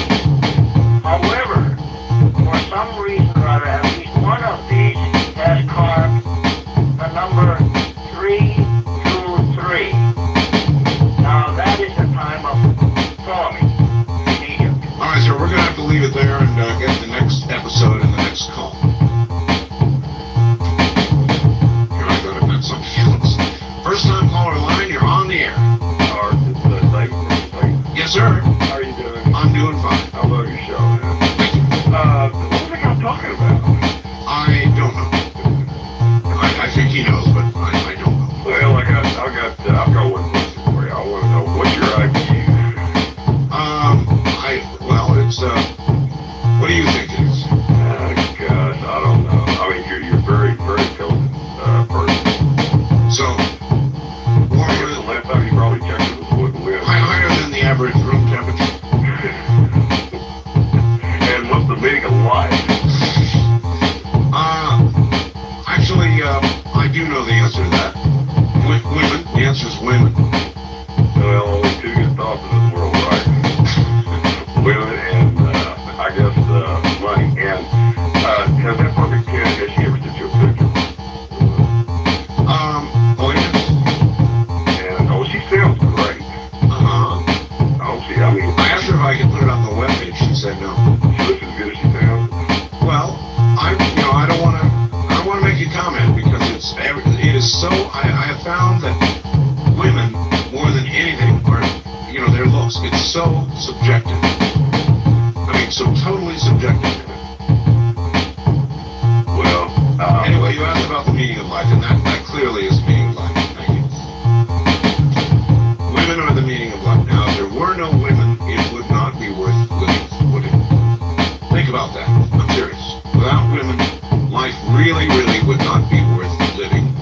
However, for some reason or other, at least one of these has carved the number 323. Now that is the time of Ptolemy in Egypt. All right, sir, we're going to have to leave it there and get the next episode in the next call. Here, I thought it meant something else. First time caller line, you're on the air. Art, it's Dave. Yes, sir. How are you doing? I'm doing fine. I love your show, man. What was I talking about? I don't know. I think he knows, but I don't know. Well, I've got one question for you. I want to know what's your IQ? It's what do you think it is? Gosh, I don't know. I mean, you're very, very intelligent person. So, The last time you probably checked it was wouldn't live. higher than the average room temperature. And what's the meaning of life? Actually, I do know the answer to that. Women. The answer is women. Well, only 2 get thoughts in this world, right? Women and, I guess, money. And, has that perfect kid, has she ever sent you a picture? Oh, yes. And, she sounds great. I mean, I asked her if I could put it on the webpage. She said no. she looks as good as she sounds. Well, I don't want to make a comment because it is so. I have found that women, more than anything, are their looks. It's so subjective. I mean, so totally subjective. Well, anyway, you asked about the meaning of life, and that clearly is the meaning of life. Thank you. Women are the meaning of life. Now, if there were no women, it would not be worth living, would it? Think about that. I'm serious. Without women, life really, really would not be worth living.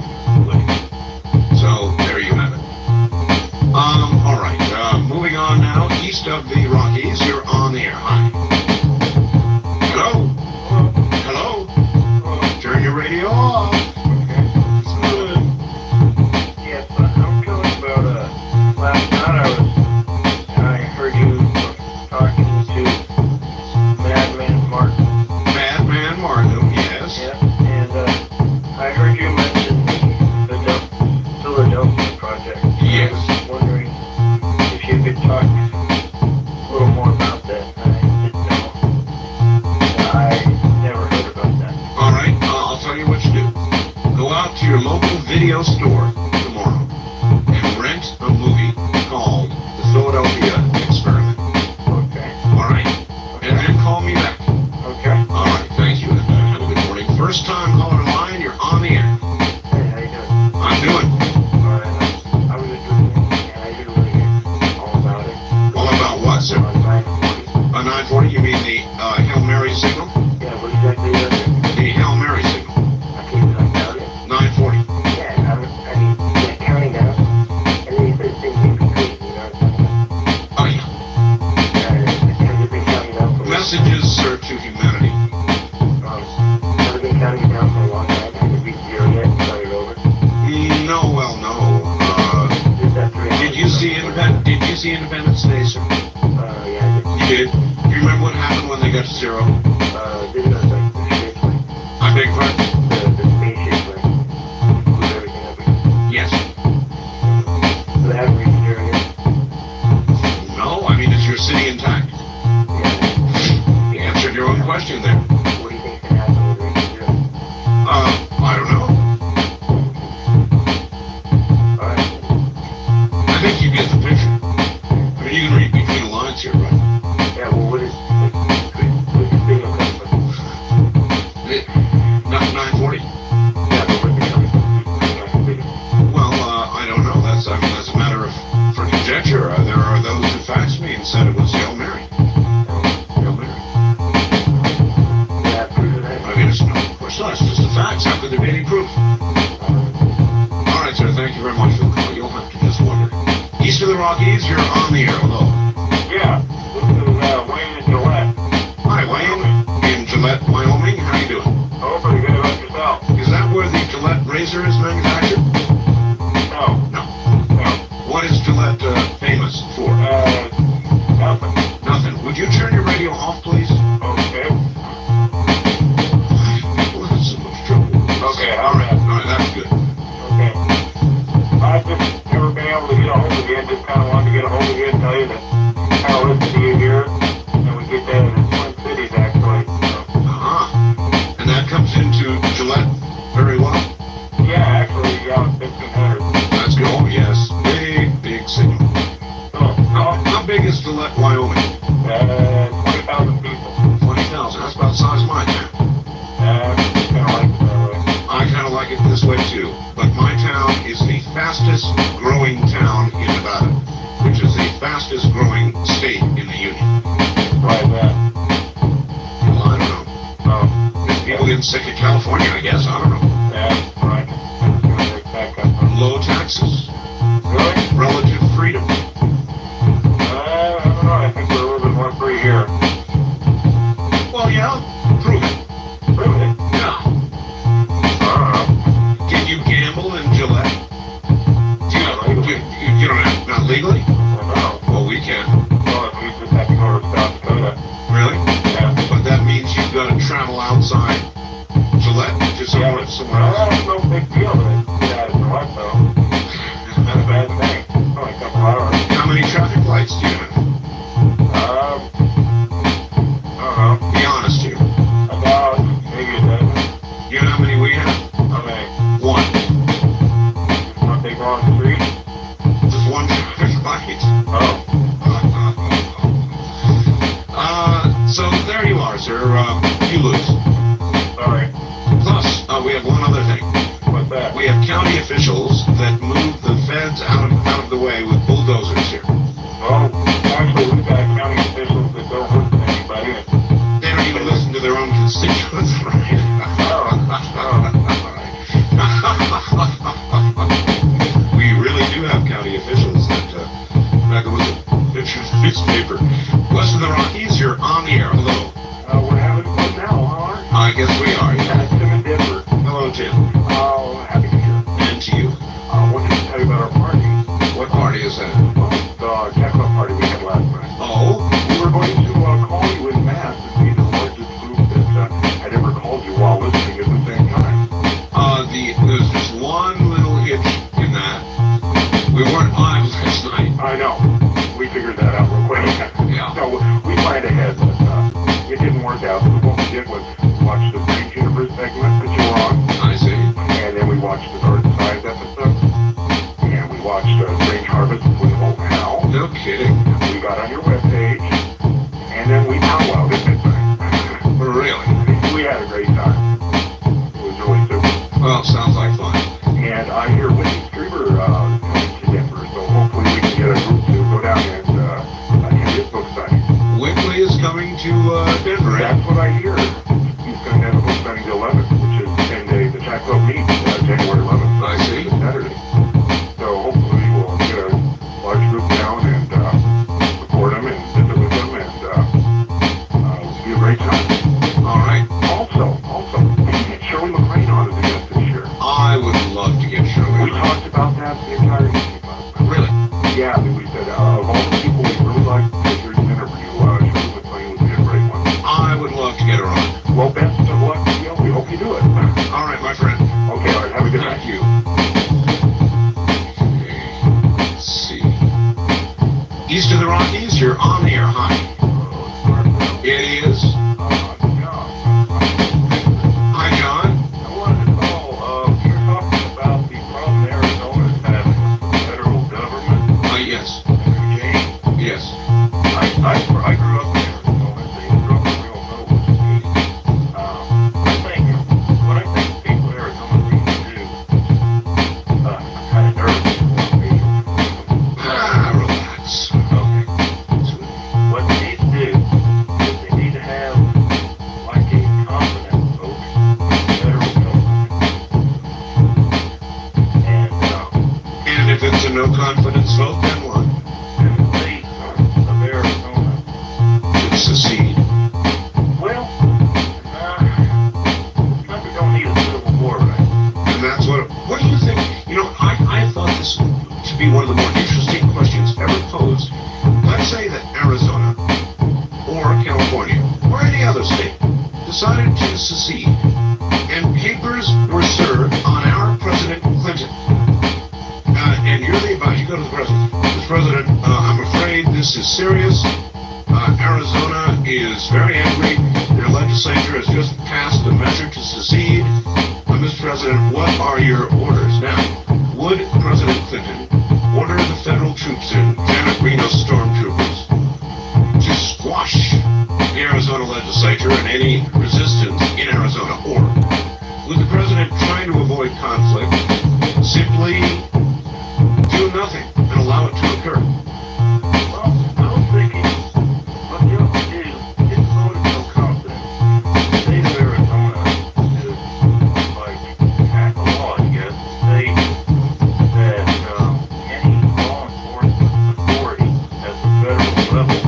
So, there you have it. All right. Moving on now, east of the Rockies, you're on the air. Hi. Hello? Hello? Turn your radio off. Good. Yes, I'm calling about, last night I heard you talking to video store tomorrow and rent a movie called The Philadelphia Experiment. Okay. All right? And then call me back. Okay. All right, thank you, and have a good morning. First time caller line, you're on the air. Hey, how you doing? I'm doing. All right. I was interested, and I didn't really get all about it. All about what, sir? On 940. A 940, you mean the Hail Mary signal? Yeah, what exactly is it? The Hail Mary signal. I can't even about it. 940. Yeah, I mean, yeah, counting down. And then you said things may be good, you know what I'm talking about? Oh, yeah. Have you been counting down for Messages, sir, to humanity. Have you been counting down for a long time? Have you reached zero yet? Start it over? No, well, no. Is that 3 hours? Did you see Independence Day, sir? Yeah, I did. You did? Do you remember what happened when they got to zero? Didn't know like the shapes, like I beg your pardon? the spaceship, like include everything that we. Yes. So they haven't reached zero yet. No, I mean, is your city intact? Yeah. You answered your own question there. What do you think's gonna happen when we reach zero? I don't know. All right. I think you get the picture. I mean, you can read between the lines here, right? Yeah. Well, what is like? What's the signal coming from? Not 940? Yeah, but where's it coming from? Well, I don't know. That's a matter of for conjecture. There are those who faxed me and said it was Hail Mary. Hail Mary. Yeah, proof of that. I mean, it's no, of course not. It's just a fax. How could there be any proof? All right, sir. Thank you very much for the call. You'll have to just wonder. East of the Rockies, you're on the air. Hello. Yeah. This is Wayne and Gillette. Hi, Wayne. In Gillette, Wyoming. How you doing? Oh, pretty good about yourself. Is that where the Gillette razor is manufactured? No. No. No. What is Gillette famous for? Nothing. Nothing. Would you turn your radio off, please? Okay. People have so much trouble with this. Okay, All right. All right, that's good. Okay. I've just never been able to get a hold of you. I just kind of wanted to get a hold of you and tell you that I listen to you here, and we get that in Twin Cities, actually. So. Uh-huh. And that comes into Gillette very well? Yeah, actually, yeah, 1,500. That's good. Oh, yes. Big signal. Oh, How big is Gillette, Wyoming? 20,000 people. 20,000. That's about the size of my town. Kind of like it that way. I kind of like it this way, too. But my town is the fastest growing town in Nevada, which is the fastest growing state in the Union. Why is that? Well, I don't know. Oh, If people getting sick of California, I guess. I don't know. yeah, right. That's where that comes from. Low taxes. Really? Relative freedom. I don't know. I think we're a little bit more free here. Well, yeah. Prove it. Really? Yeah. I don't know. Can you gamble in Gillette? You don't have, not legally? Well, no. Well, we can. Well, we just have to go to South Dakota. Really? Yeah. But that means you've got to travel outside Gillette to somewhere else. It's no big deal to get out of Gillette, though. It's not a bad thing. It's only a couple hours. How many traffic lights do you have? I don't know. Be honest here. About maybe a dozen. You know how many we have? How many? One. One big long street? Just one traffic light. Oh. So there you are, sir. You lose. Sorry. Plus, we have one other thing. What's that? We have county officials that move the feds out of the way with bulldozers here. Well, actually, we've got county officials that don't listen to anybody. They don't even listen to their own constituents, right? We really do have county officials that back with a picture of the newspaper. West of the Rockies, you're on the air. Hello. We're having fun now, huh? I guess we are. Yeah. Tim in Denver. Hello, Tim. Happy New Year. And to you. Wanted to tell you about our party. What party is that? The Jackpot party we had last night. Oh? We were going to call you in mass and be the largest group that had ever called you while listening at the same time. There's just one little hitch in that. We weren't live last night. I know. We figured that out real quick. Yeah. So we planned ahead, but it didn't work out. So what we did was watch the pre-Juniper segment that you were on, I see. and then we watched the Dark Side episode, and we watched Strange Harvest with Old Hal. No kidding. We got on your webpage, and then we powwowed at midnight. Really? We had a great time. It was really super. Well, sounds like fun. And I hear Whitney Strieber coming to Denver, so hopefully we can get a group to go down and attend his book signing. Whitley is coming to Denver. That's what I hear. He's going to have a book signing the 11th, which is 10 days. The Chat Club meets January 11th. I see. Saturday. So hopefully we'll get a large group down and support them and visit with them, and it'll be a great time. All right. Also, we can get Shirley MacLaine on as a guest this year. I would love to get Shirley. We talked about that the entire evening last night. Really? Yeah, we said of all the people we really like to hear you interview, Shirley MacLaine would be a great one. I would love to get her on. Well, best of luck to you. We hope you do it. All right, my friend. Okay, all right. Have a good night. Thank you. Okay. Let's see. East of the Rockies, you're on the air. Hi. It is. Hi, John. I wanted to call. You're talking about the problem Arizona's having with the federal government. Yes. Jane, Yes. I grew up in Arizona. So you grew up in real know what's the case. What I think people in Arizona need to do. I'm kind of nervous. Relax. Okay. What they need to do is they need to have like a confidence vote in the federal government. And if it's a no confidence vote, then what? And the state of Arizona Should secede. well, country don't need a civil war, right? And that's what do you think? You know, I thought this to be one of the more interesting questions ever posed. Let's say that Arizona or California or any other state decided to secede, and papers were served on our President Clinton. And you're the advisor, you go to the president. Mr. President, I'm afraid this is serious. Arizona is very angry. Their legislature has just passed a measure to secede. Mr. President, what are your orders? Now, would President Clinton order the federal troops in, Janet Reno's stormtroopers, to squash the Arizona legislature and any resistance in Arizona? Or would the president, trying to avoid conflict, simply do nothing and allow it to occur? Well, I was thinking what you have to do is vote of no confidence. The state of Arizona is like act the law, I guess, state that any law enforcement authority at the federal level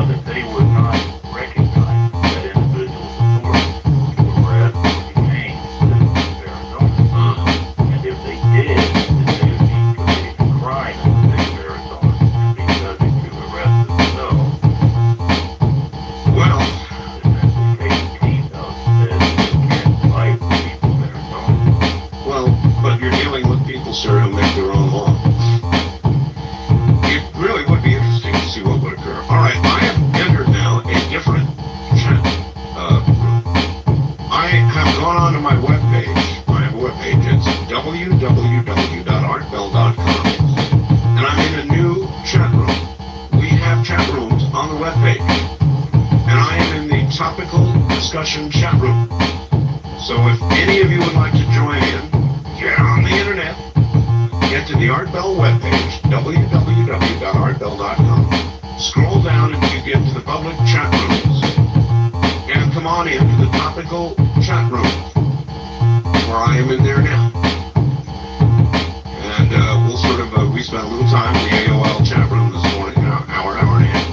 that they would not recognize that individual's authority to arrest or detain citizens of Arizona. And if they did, then they would be committing a crime in the state of Arizona and be subject to arrest themselves. Well, well, but you're dealing with people, sir, who make their own law. It really would be interesting to see what would occur. All right, I have entered now a different chat room. I have gone on to my webpage. I have a webpage. It's www.artbell.com. And I'm in a new chat room. We have chat rooms on the webpage. And I am in the topical discussion chat room. So if any of you would like to join in, get on the internet, get to the Art Bell webpage, www.artbell.com. Scroll down and you get to the public chat rooms. And come on into the topical chat room, where I am in there now. And we'll sort of, we spent a little time in the AOL chat room this morning, an hour and a half.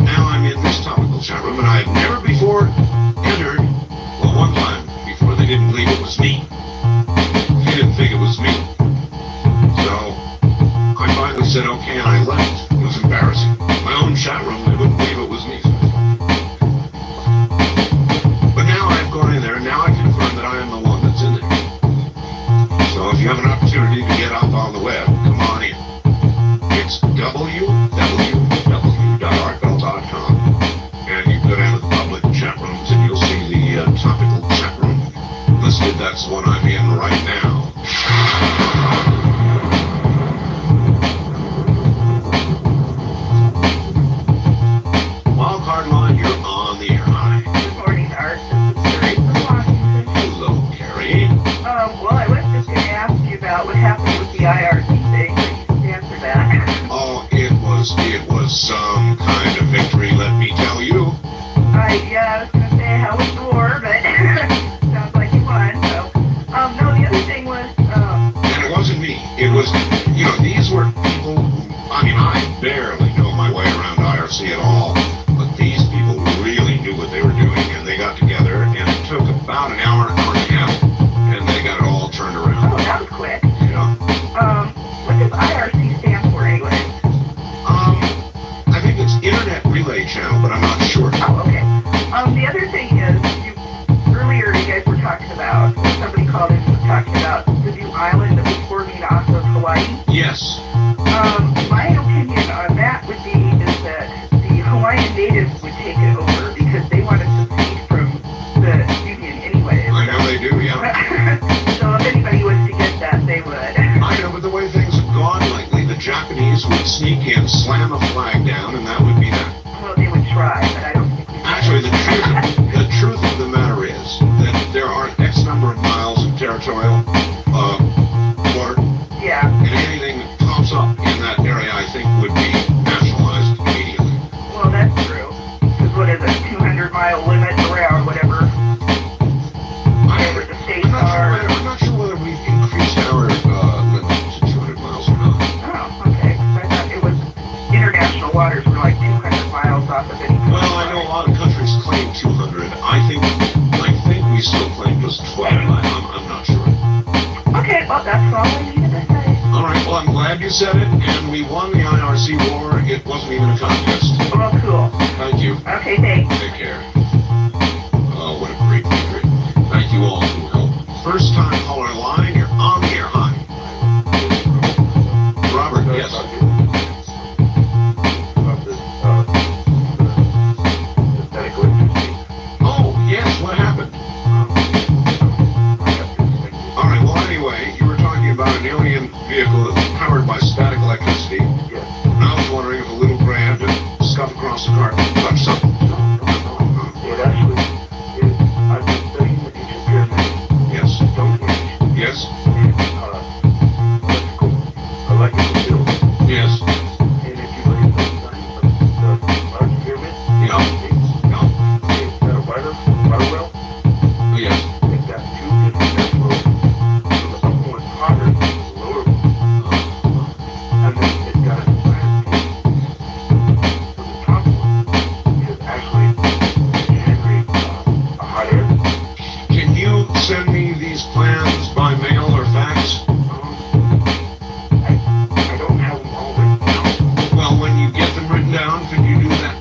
Now I'm in this topical chat room, and I have never before entered, well, one time before they didn't believe it was me. He didn't think it was me. So I finally said okay, and I left. It was embarrassing. My own chat room, they wouldn't believe it was me. But now I've gone in there, and now I confirm that I am the one that's in there. So if you have an opportunity to get up on the web, come on in. It's www.artbell.com, and you go down to the public right. Yeah, I was going to say how was the war, but sounds like you won. So, no, the other thing was, And it wasn't me. It was, these were people who, I barely know my way around IRC at all, but these people really knew what they were doing, and they got together, and it took about an hour and a half, and they got it all turned around. oh, that was quick. Yeah. What does IRC stand for anyway? I think it's Internet Relay Channel, but I'm not sure. Oh, okay. The other thing is, earlier you guys were talking about, somebody called in and was talking about the new island that was forming off of Hawaii. Yes. My opinion on that would be is that the Hawaiian natives would take it over because they want to secede from the Union anyway. I know they do, yeah. So if anybody was to get that, they would. I know, but the way things have gone lately, the Japanese would sneak in, slam a flag down, and that would be that. Well, they would try, but I don't think we would. Actually, the truth of the matter is that there are X number of miles of territorial water, Yeah. and anything that pops up in that area, I think, would be nationalized immediately. Well, that's true. Because what is it, 200-mile limit around whatever the states are? I'm not sure whether we've increased our limit to 200 miles or not. Oh, okay. I thought it was international waters were like 200 miles off of any. Well, I know a lot of countries claim 200. I think we still claim just 12. I'm not sure. Okay, well, that's all I needed to say. All right, well, I'm glad you said it, and we won the IRC war. It wasn't even a contest. Well, cool. Thank you. Okay, thanks. Take care. Oh, what a great victory. Thank you all who helped. First time caller line, you're on the air. Hi. Robert, yes. Oh, yes, what happened? All right, well, anyway, you were talking about an alien vehicle that was powered by static electricity. Yes. And I was wondering if a little gray had to scuff across the carpet and touch something. It actually is. I've been studying the ancient pyramids. Yes. Stonehenge. Yes. And electrical fields. Yes. And if you look at the design of the large pyramid, Yeah. it's got a water well. Yes. It's got two different networks. So the upper one's hotter than the lower one. And then it's got a glass tank. So the top one is actually generate a hot air. Can you send me these plans by mail or fax? I don't have them all written down. Well, when you get them written down, could you do that?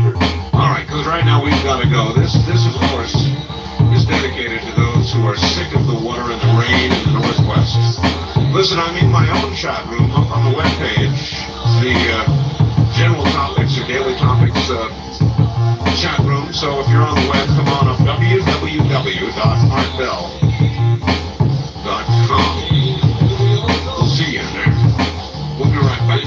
Sure. All right, because right now we've got to go. This of course, is dedicated to those who are sick of the water and the rain in the Northwest. Listen, I'm in my own chat room up on the webpage, the general topics or daily topics chat room. So if you're on the web, come on up, www.markbell.com. We'll see you in there. We'll be right back.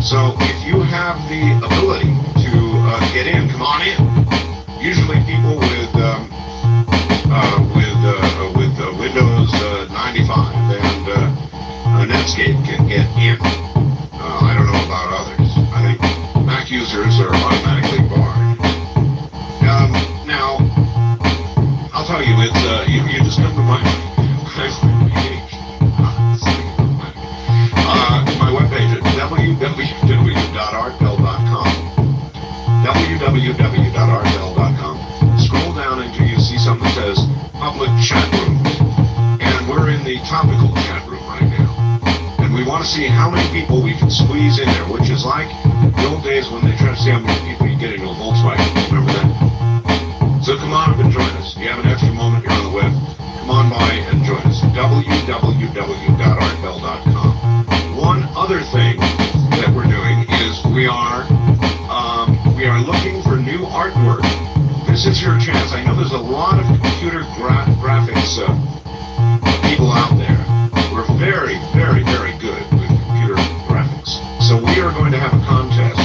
So if you have the ability to get in, come on in. Usually people with Windows 95 and Netscape can get in. I don't know about others. I think Mac users are automatically barred. Now, I'll tell you, it's you just come to my webpage at www.artbell.com. www.artbell.com. Scroll down until you see something that says public chat room, and we're in the topical chat room right now. And we want to see how many people we can squeeze in there, which is like the old days when they try to see how many people you get into a Volkswagen. Remember that? So come on up and join us. If you have an extra moment here on the web, come on by and join us. www.artbell.com. One other thing that we're doing is we are looking for new artwork. This is your chance. I know there's a lot of computer graphics people out there. We're very, very, very good with computer graphics. So we are going to have a contest.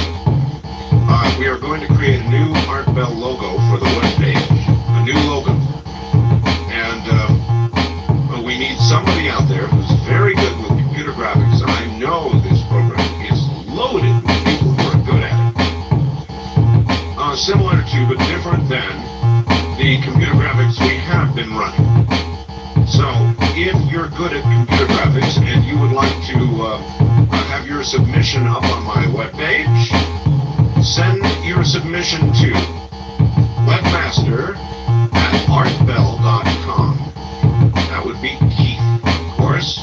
We are going to create a new Art Bell logo for the webpage, a new logo. And we need somebody out there who's very good with computer graphics. And I know this program is loaded with people who are good at it. Similar to, but different than, the computer graphics we have been running. So, if you're good at computer graphics and you would like to have your submission up on my webpage, send your submission to webmaster@artbell.com. That would be Keith, of course.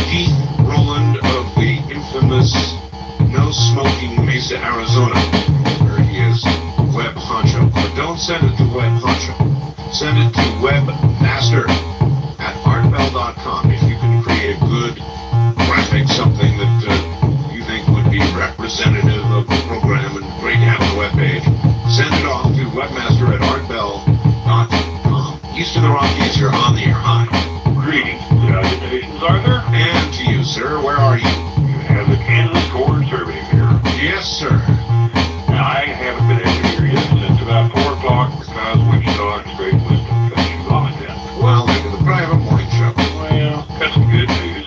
Keith Rowland of the infamous No Smoking Mesa, Arizona, where he is Web Honcho. But don't send it to Web Honcho. Send it to webmaster@artbell.com. If you can create a good graphic, something that you think would be representative of the program and great to have on the webpage, send it off to webmaster@artbell.com. East of the Rockies, you're on the air. Hi. Greetings, salutations, Arthur. And to you, sir. Where are you? You have the Kansas Conservative here. Yes, sir. Now, I haven't been able to hear you since about 4 o'clock because Wichita and Great Wisdom cut you off then. Well, they could probably have a morning show. Well, got some good news.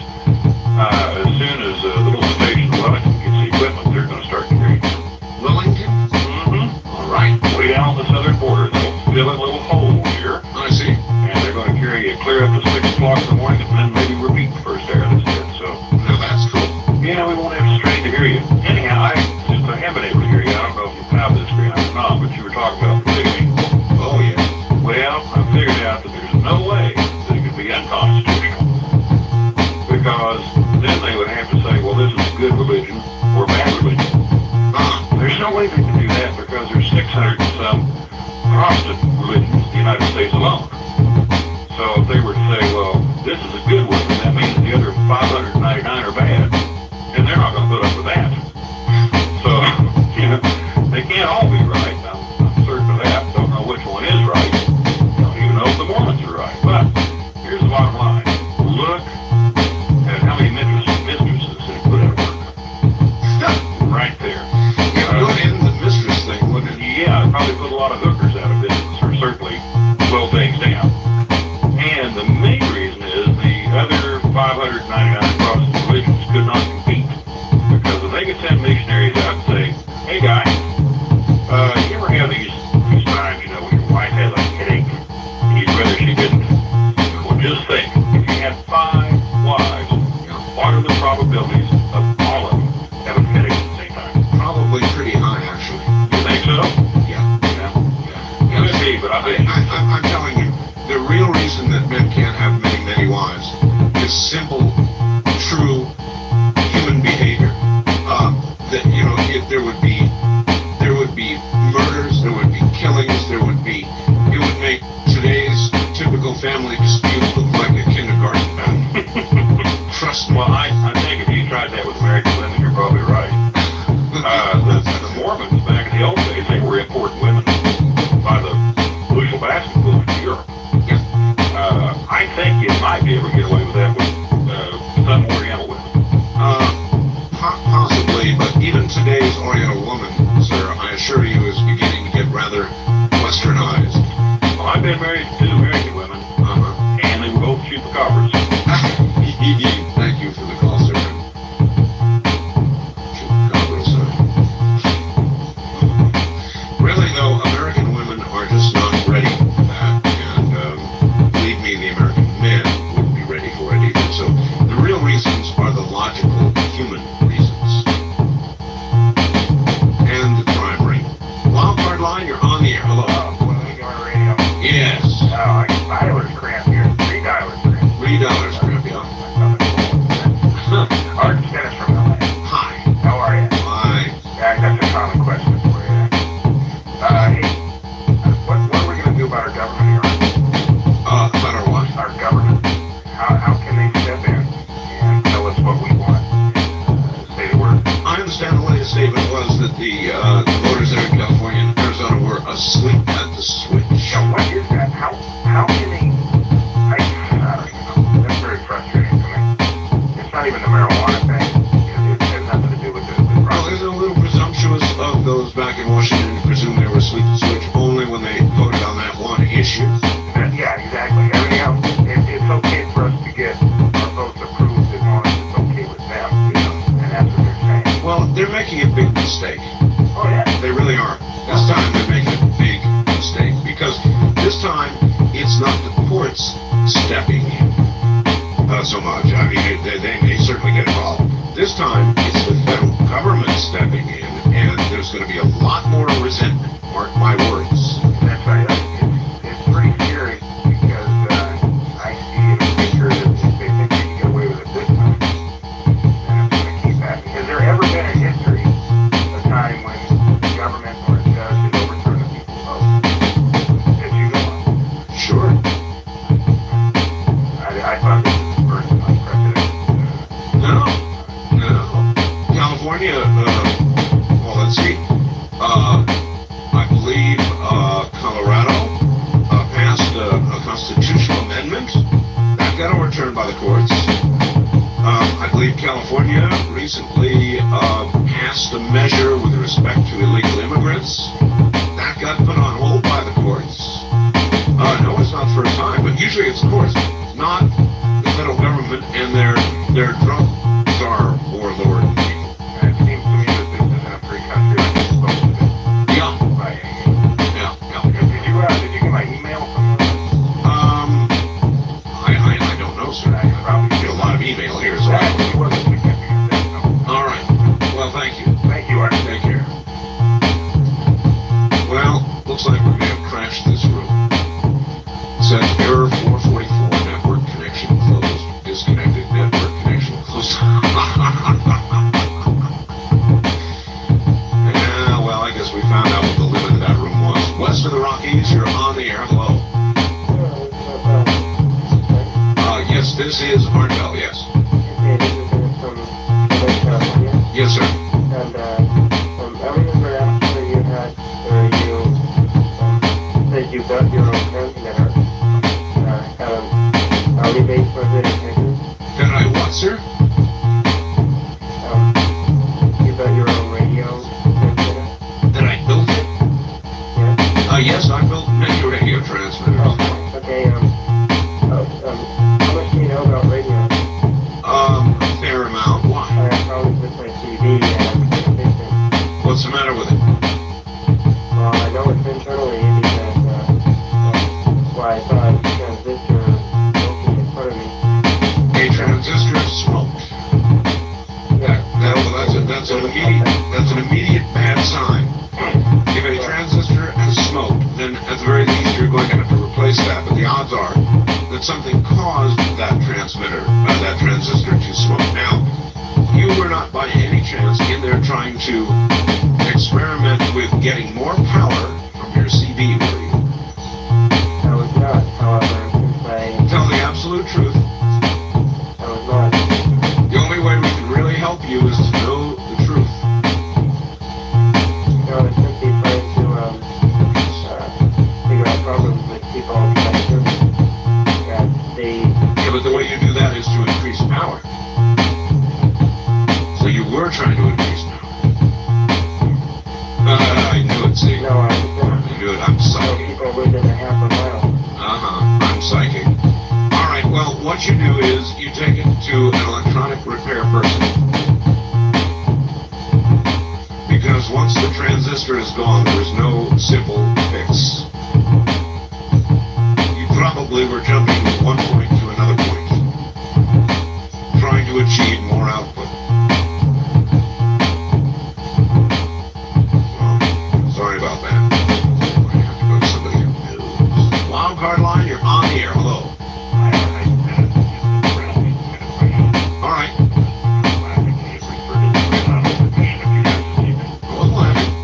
As soon as the little station in Wellington gets the equipment, they're going to start carrying it. Wellington? Mm-hmm. All right. Way down on the southern border, they'll fill in a little hole here, I see. and they're going to carry it clear up to 6 o'clock in the morning and then maybe repeat the first hour they said. So, Now that's cool. yeah, we won't have to strain to hear you. Anyhow, since I have been able to hear you, I don't know if you have this screen or not, but you were talking about polygamy. Oh, yeah. Well, I figured out that there's no way that it could be unconstitutional. Because then they would have to say, well, this is a good religion or bad religion. There's no way they can do that because there's 600 and some Protestant religions in the United States alone. So if they were to say, well, this is a good one, then that means the other 599 are bad, and they're not going to put up with that. So, they can't all be right. I'm certain of that. Don't know which one is right. Don't even know if the Mormons are right. But here's the bottom line. Look at how many mistresses they put out of work. Right there. Yeah, good in the mistress thing, wouldn't it? Yeah, it probably put a lot of hookers out of business, or certainly slow things down. And the main reason is the other 599 Protestant religions could not compete. Because if they could send missionaries out and say, hey guys, you ever have these times, when your wife has a headache and you'd rather she didn't? Well, just think, if you had 5 wives, what are the probabilities of all of them having a headache at the same time? Probably pretty high, actually. You think so? Yeah. Could be, but I'm telling you, the real reason that men can't have many, many wives is simple, true human behavior. That there would be murders, there would be killings, it would make today's typical family dispute look like a kindergarten battle. Trust me. Well, I think if you tried that with American women, you're probably right. The Mormons back in the old days, they were importing women by the bushel basketful from Europe. Yeah. I think you might be able to get away with that with some Oriental women. Possibly, but even today's Oriental woman, sir, I assure you, is beginning to get rather westernized. Well, I've been married to 2 American women, and they were both chupacabras. Thank you for the call, sir. Chupacabras, sir. common question for you. Hey, what are we going to do about our government here? About our what? Our government. How can they step in and tell us what we want and say the word? I understand the latest statement was that the voters there in California and Arizona were asleep at the switch. Now, what is that? How can they? I don't even know. That's very frustrating to me. It's not even the marijuana thing. It has nothing to do with the Well, process. isn't it a little presumptuous of those back in Washington to presume they were asleep at the switch only when they voted on that one issue? Yeah, exactly. Everything else, it's okay for us to get our votes approved as long as it's okay with them, and that's what they're saying. Well, they're making a big mistake. Oh, yeah. They really are. This time they're making a big mistake because this time it's not the courts stepping in so much. I mean, they certainly get involved. This time it's the federal government stepping in, and there's going to be a lot more resentment. Mark my words. That's right. It's pretty scary because I see in the picture that they think they can get away with it this time. And it's going to keep happening. Has there ever been in history a time when the government or a judge has overturned the people's vote? Did you know of? Sure. I thought this was the first unprecedented. No. California, well, let's see. I believe Colorado passed a constitutional amendment. That got overturned by the courts. I believe California recently passed a measure with respect to illegal immigrants. That got put on hold by the courts. No, it's not the first time, but usually it's the courts, not the federal government and their drug czar warlord people. And it seems to me that this isn't a free country like it's supposed to be. Yeah. By any means. Yeah. Did you get my email from I don't know, sir. I probably get a lot of email here, so It wasn't significant. No. all right. Well, thank you. Thank you, Art. Take care. Well, looks like we may have crashed this room. It says error 444, network connection closed. Disconnected, network connection closed. Yeah, well, I guess we found out what the limit of that room was. West of the Rockies, you're on the air. Hello. Yes, this is Martel, yes. Yes, sir. And I remember after you had, or you said you got your own transmitter, at an hourly base for the Texas. Did I what, sir? You got your own radio transmitter? Did I build it? Yes. Yes, I built many radio transmitters. Okay, how much do you know about radio? A fair amount. Why? I probably with my TV and I'm kind of thinking, What's the matter with it? well, I know it's internally because, well, I saw a transistor working in front of me. A transistor smoked. That's an immediate bad sign. If a transistor has smoked, then at the very least you're going to have to replace that. But the odds are that something caused that transistor to smoke. Now, you were not by any chance in there trying to experiment with getting more power from your CD, were you? I was not, however, since I Tell the absolute truth. was not. The only way we can really help you is to know the truth. I was simply trying to figure out problems with people trying to Yeah, but the way you do that is to increase power. So you were trying to increase power. I knew it, see. No, I I knew it. I'm psychic. people within a half a mile. I'm psychic. All right, well, what you do is you take it to an electronic repair person. Because once the transistor is gone, there's no simple fix. You probably were jumping from one point to another point, trying to achieve more output. Well, sorry about that. I have to go to somebody who knows. Wild card line, you're on the air. Hello. All right. I wasn't laughing.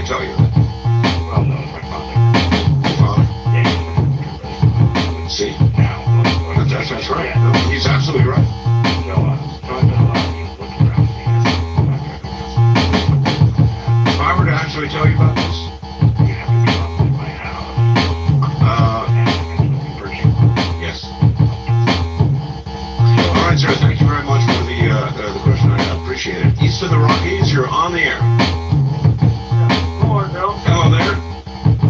tell you that? Well, no, my father. Your father? Yeah. See? Now, That's right. No, he's absolutely right. So, I've done a lot of things looking around me. If I were to actually tell you about this, You have to come up to my house. yes. All right, sir. Thank you very much for the question. I appreciate it. East of the Rockies, you're on the air. Lord, Bill. Hello there.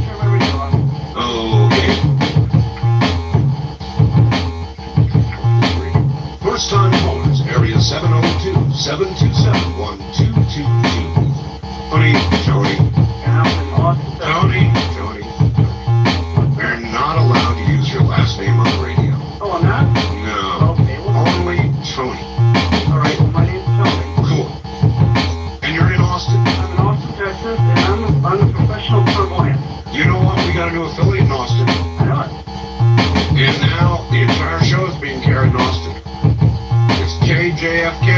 Sure, where we going? Okay. First time callers, area 702-727-1222. Tony. And I'm in Austin, Texas. Tony. You're not allowed to use your last name on the radio. Oh, I'm not? No. Okay, well, Only Tony. all right, well, my name's Tony. Cool. And you're in Austin. I'm in Austin, Texas, and I'm a professional clairvoyant. You know what? We got a new affiliate in Austin. I know it. And now the entire show is being carried in Austin. It's KJFK.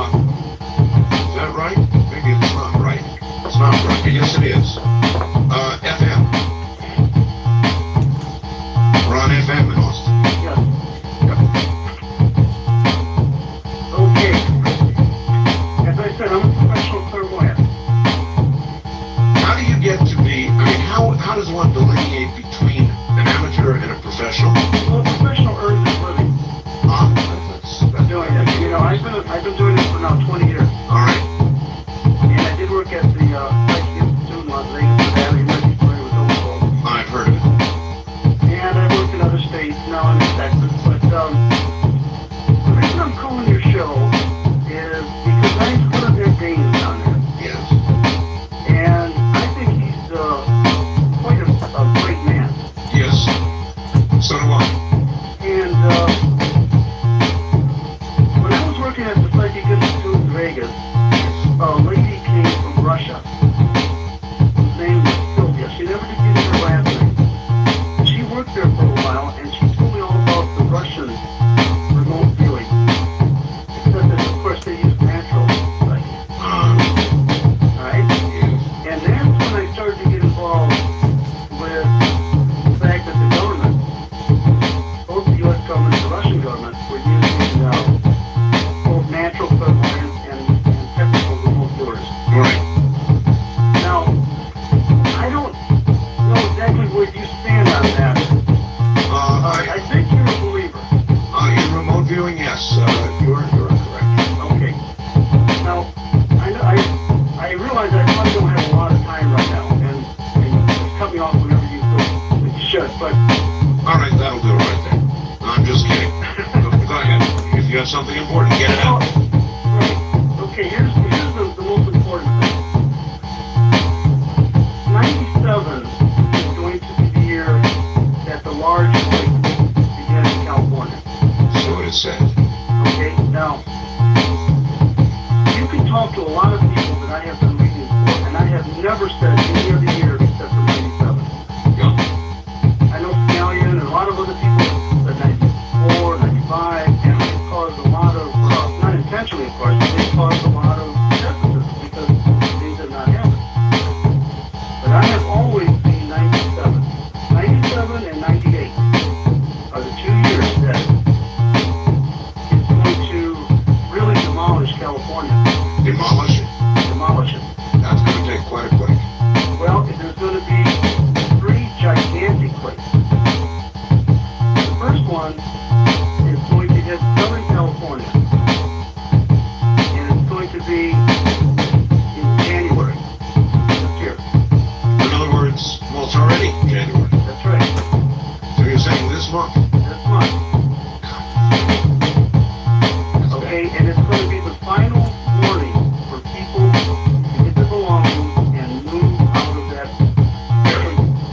Is that right? Maybe it's not right. It's not right. Yes, it is. FM. We're on FM in Austin. Yes. Yep. Okay. As I said, I'm a professional clairvoyant. How do you get to be, I mean, how does one delineate between an amateur and a professional? Well, a professional earns his living That's doing it. You know, I've been doing this for now 20 years. all right. And I did work at the Psychic Institute in Las Vegas, Nevada, and my story was oversold. I've heard of it. And I worked in other states, now I'm in Texas. But the reason I'm calling your show is because I heard their Dane down there. Yes. And I think he's quite a great man. Yes. So do I. And when I was working at the Psychic Institute in Vegas, a lady came from Russia. Whose name was Sylvia. She never did give me her last name. She worked there for a while, and she told me all about the Russian remote viewing. Except that, of course, they use natural psychic. Right? Yes. And that's when I started to get involved with the fact that the government, both the U.S. government and the Russian government, were using both natural clairvoyance and technical remote viewers. Right. Now, I don't know exactly where you stand on that. I think you're a believer. In remote viewing, yes. You're correct. Okay. Now, I realize I probably don't have a lot of time right now, and just cut me off whenever you should, but All right, that'll do it right there. No, I'm just kidding. Go ahead. If you have something important, get it out. right. Okay, here's the most important thing. 97 is going to be the year that the large quake began in California. So it is said. Okay, now, you can talk to a lot of people that I have been reading for, and I have never said any other year except for 97. Yeah. I know Scallion and a lot of other people said 94, 95, and they caused a lot of, not intentionally of course, but they caused a lot of skepticism because things did not happen. But I have always seen 97. 97 and 98 are the 2 years that it's going to really demolish California. Demolish it. Demolish it. That's going to take quite a quake. Well, there's going to be 3 gigantic quakes. The first one is going to hit Southern California. And it's going to be in January this year. In other words, well, it's already January. That's right. So you're saying this month? This month. Okay, and it's going to be the final warning for people to get their belongings and move out of that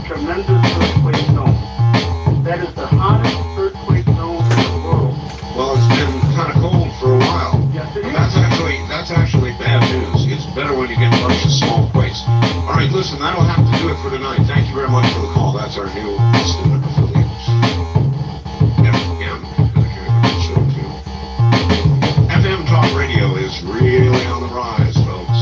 tremendous earthquake zone. That is the hottest earthquake zone in the world. Well, it's been kind of cold for a while. Yes, it is. That's actually bad news. It's better when you get a bunch of small quakes. All right, listen, that'll have to do it for tonight. Thank you very much for the call. That's our new Austin affiliate. FM, show too. FM talk radio is really on the rise, folks.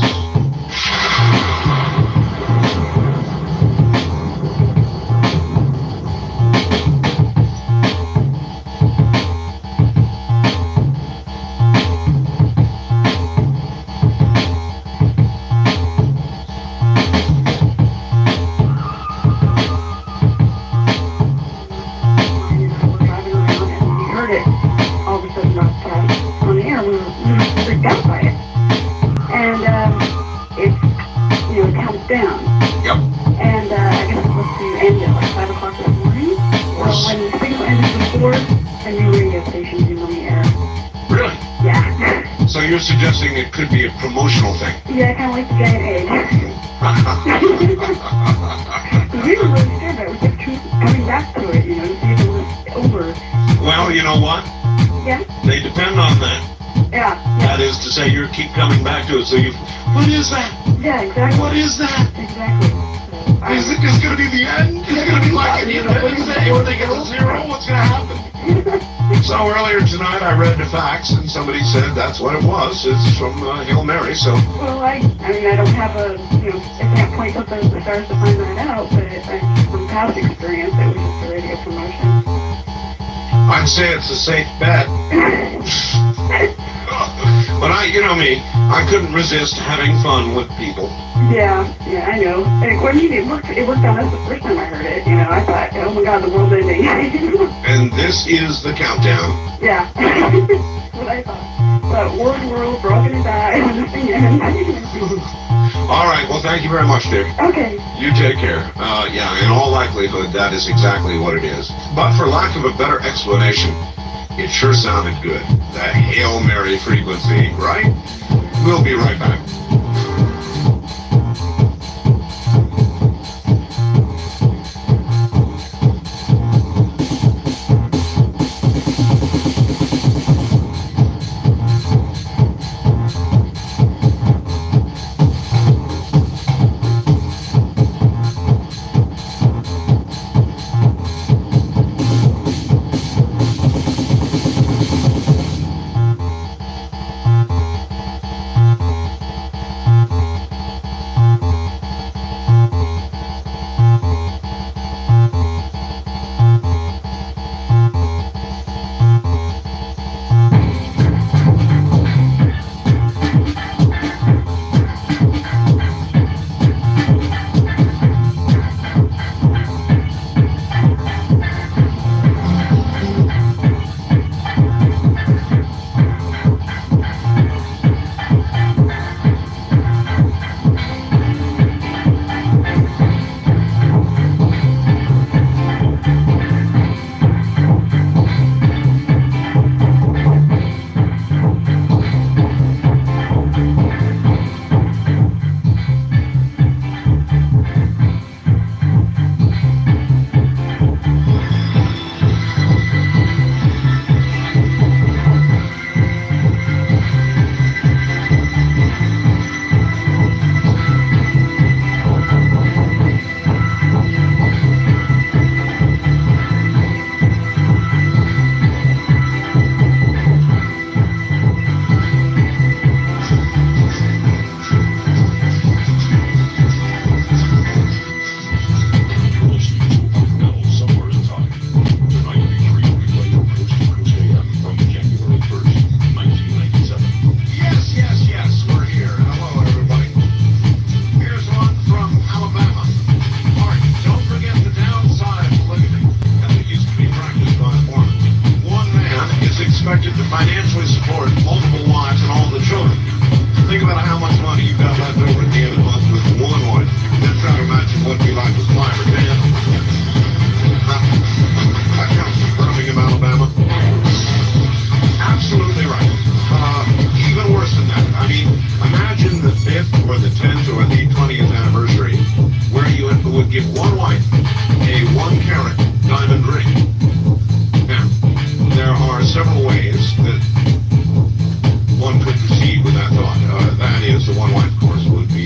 you're suggesting it could be a promotional thing. Yeah, kind of like the giant egg. We were really scared that we kept coming back to it, you know, to see if it was over. Well, you know what? Yeah? They depend on that. Yeah. That is to say, you keep coming back to it, so you... What is that? Yeah, exactly. What is that? Exactly. Is it just going to be the end? Is it going to be like an Independence Day when they get to zero? What's going to happen? So earlier tonight I read the facts and somebody said that's what it was. It's from Hail Mary, so... Well, I mean, I don't have a, you know, I can't point something to the stars to find that out, but from past experience, it was just a radio promotion. I'd say it's a safe bet. But you know me, I couldn't resist having fun with people. Yeah, I know. And I mean, it worked on us the first time I heard it, you know. I thought, oh my God, the world's ending. And this is the countdown. Yeah, that's what I thought. But we're all gonna die when this thing ends. All right, well, thank you very much, dear. Okay. You take care. Yeah, in all likelihood, that is exactly what it is. But for lack of a better explanation, it sure sounded good. That Hail Mary frequency, right? We'll be right back. expected to financially support multiple wives and all the children. Think about how much money you've got left over at the end of the month with one wife. Then try to imagine what it'd be like with 5 or 10. That comes from Birmingham, Alabama. Absolutely right. Even worse than that. I mean, imagine the 5th or the 10th or the 20th anniversary where you would give one wife a 1-carat diamond ring. Now, there are several ways that one could proceed with that thought. That is, the one wife, of course, would be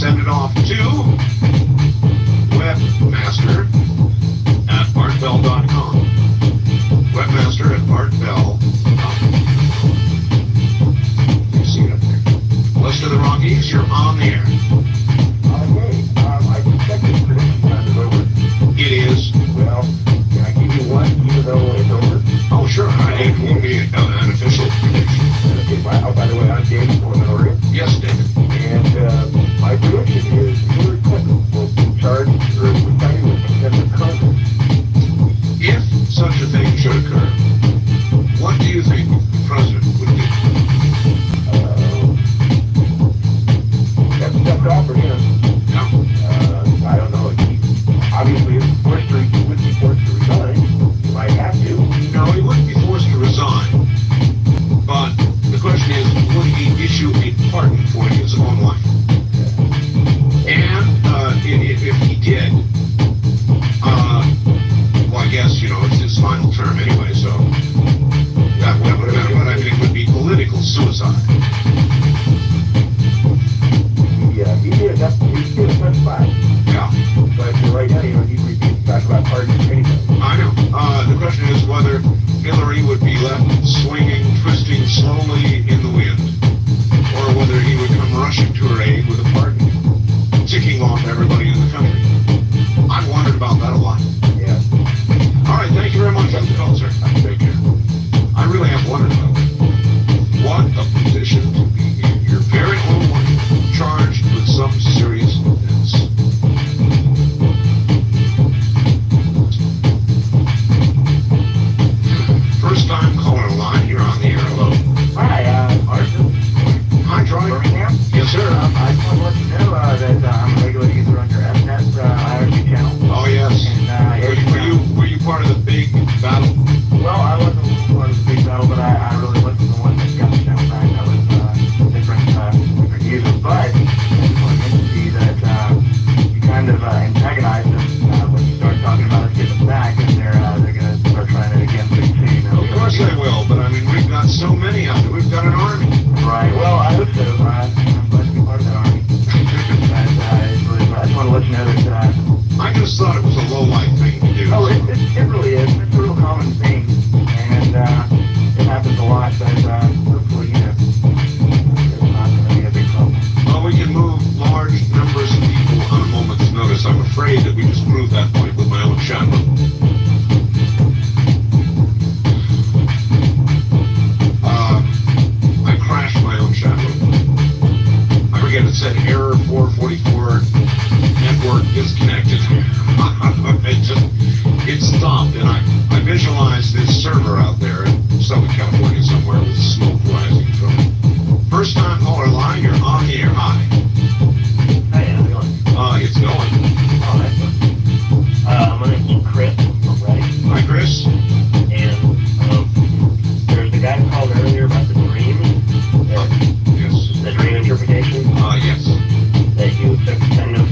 send it off to webmaster@artbell.com. Webmaster@artbell.com. You see it up there. West of the Rockies, you're on the air. Okay, I suspect this prediction time is over. It is. Well, can I give you one even though it's over? Oh, sure. It will be an official prediction. Okay, by the way, I'm David Portman. Yes, David. And my prediction is Hillary Clinton will be charged or indicted with contempt of Congress. If such a thing should occur, what do you think the president would do? That's stepped off for him. No. I don't know. Obviously, if forced to, he would be forced to resign. He might have to. No, he wouldn't be forced to resign. But the question is, would he issue a pardon for his own life? And if he did, well, I guess, it's his final term anyway, so that would but I mean, it would be political suicide. Yeah, he did specify. Yeah. But right now, he refused to talk about pardons or anything. I know. The question is whether Hillary would be left swinging, twisting slowly in the wind, or whether he would come rushing to her aid with a pardon, ticking off everybody in the country. I've wondered about that a lot. Yeah. All right, thank you very much for the call, sir. Take care. I really have wondered about it. What a position to be in. Your very own one, charged with some serious offense. First time caller line, you're on the air. Hello. Hi, Arthur. Hi, Troy. Birmingham. Yes, sir. I just want to let you know that I'm a regular user on your SNET IRC channel. Oh, yes. And Were you part of the big battle? well, I wasn't a little part of the big battle, but I really wasn't the one that got the channel back. That was different users. But I just want to mention to you that you kind of antagonized them when you started talking about us getting back, and they're going to start trying it again pretty soon. Of course they will, but I mean, we've got so many out there. We've got an army. Right. Well, I hope so. I'm glad to be part of that army. I just want to let you know that. I just thought it was a low-life thing to do. Oh, it really is. It's a real common thing, and it happens a lot. But hopefully, it's not going to be a big problem. Well, we can move large numbers of people on a moment's notice. I'm afraid that we just proved that point with my own shadow. I crashed my own shadow. I forget, it said error 444, network disconnected. It stopped, and I visualized this server out there in Southern California somewhere with smoke rising from it. First time caller line, you're on the air. Hi. Hey, how's it going? It's going. Oh, excellent. My name's Chris from Reddit, Hi, Chris. and there's the guy who called earlier about the dream, Yes. the dream interpretation, Yes. that you took kind of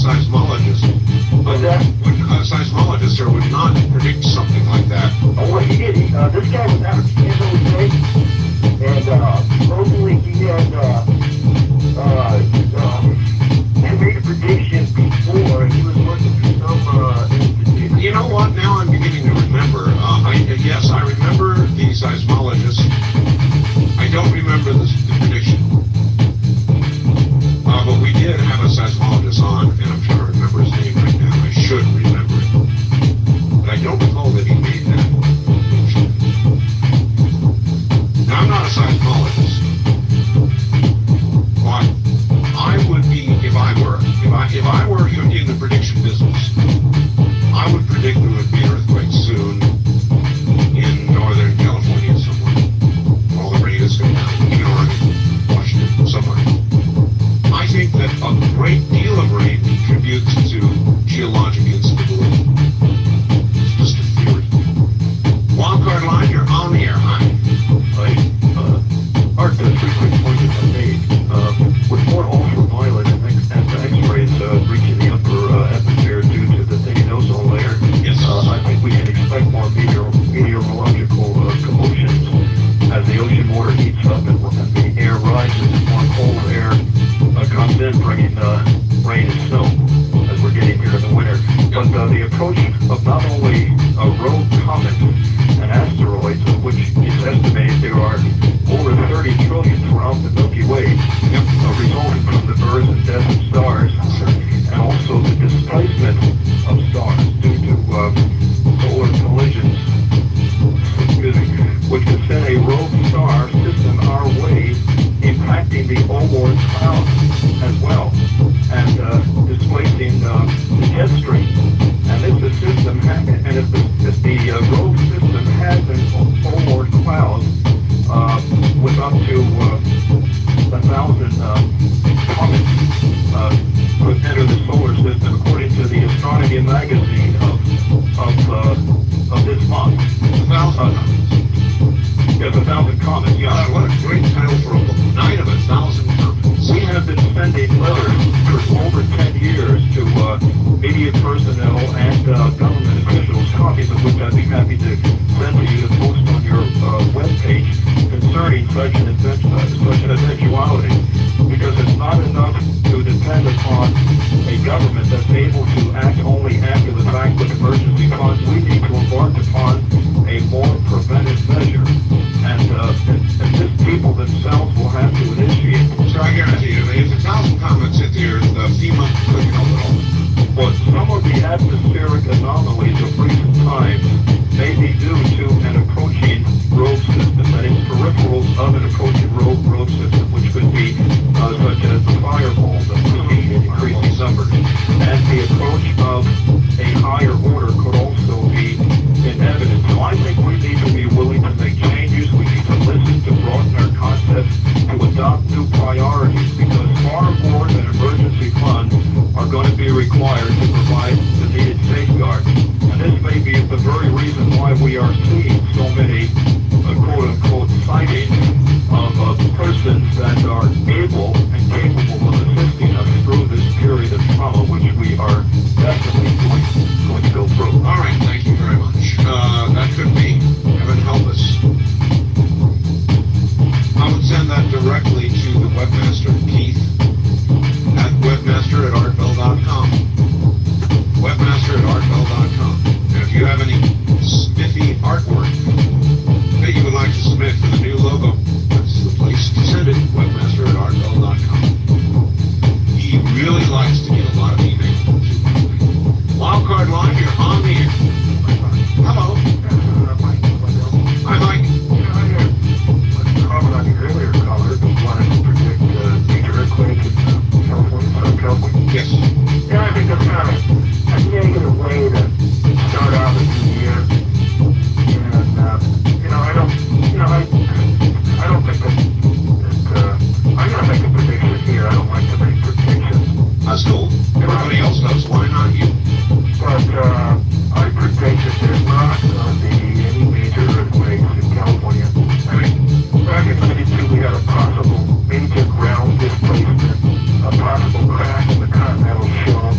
seismologist. But that, A seismologist or would not predict something like that. oh, what he did, this guy was out of San Jose, and supposedly he had made a prediction before. He was working for some institute. You know what? Now I'm beginning to remember. Yes, I remember the seismologist. I don't remember the prediction. But we did have a seismologist on, and I'm trying to remember his name right now. I should remember it. But I don't recall that he made that prediction. Now, I'm not a seismologist. But I would be, if I were in the prediction business, I would predict there would be an earthquake soon in Northern California somewhere. All the rain is coming down, even Oregon, Washington, somewhere. I think that a great deal of rain contributes to geologic instability. It's just a theory. Wildcard line, you're on the air. Hi. Right. Art, 3 quick points if I may. With more ultraviolet and X-rays reaching the upper atmosphere due to the thin ozone layer, Yes. I think we can expect more meteorological commotions as the ocean water heats up and the air rises and more cold air comes in, bringing rain and snow as we're getting here in the winter. But the approach of not only rogue comets and asteroids, of which it's estimated there are over 30 trillion throughout the Milky Way, resulting from the birth and death of stars, and also the displacement of stars due to solar collisions, which could send a rogue star system our way, impacting the Oort cloud as well, and displacing the jet stream. And if the system, if the rogue system has an Oort cloud with up to 1,000 comets could enter the solar system, according to the Astronomy magazine of this month. 1,000. Yes, 1,000 comets. Yeah. What a great title for a book. Night of 1,000 Comets. We have been sending letters for over 10 years to media personnel and government officials, copies of which I'd be happy to send to you to post on your webpage concerning such an eventuality, because it's not enough to depend upon a government that's able to act only after the fact with emergency funds. We need to embark upon a more preventive measure, and this people themselves will have to initiate. So I guarantee you, if 1,000 comets hit the Earth, FEMA couldn't help at all. But some of the atmospheric anomalies of recent times may be due to an approaching rogue system, that is, peripherals of an approaching rogue system, which could be such as the fireball that we're seeing in increasing numbers. And the approach of a higher order could also be in evidence. So I think we need to be willing to make changes. We need to listen, to broaden our concepts, to adopt new priorities, because far more than emergency funds are going to be required to provide the needed safeguards. And this may be the very reason why we are seeing so many quote-unquote sightings of persons that are able and capable of assisting us through this period of trauma, which we are definitely going to go through. All right, thank you very much. That could be. Heaven help us. I would send that directly to the webmaster, Keith, at webmaster@artbell.com. Webmaster@artbell.com. And if you have any spiffy artwork that you would like to submit for the new logo, that's the place to send it, webmaster@artbell.com. He really likes to get a lot of emails. Wildcard line, you're on the air. Hello. Hi, Mike. Comment on the earlier caller who wanted to predict major earthquake in California, Southern California. Yes. Yeah, I think that's kind of a negative way to start out the new year. And I don't think that I'm gonna make a prediction here. I don't like to make predictions. That's cool. Everybody else knows. Why not you? But I predict that there's not going to be any major earthquakes in California. I mean, back in 92 we had a possible major ground displacement, a possible crack in the continental shelf,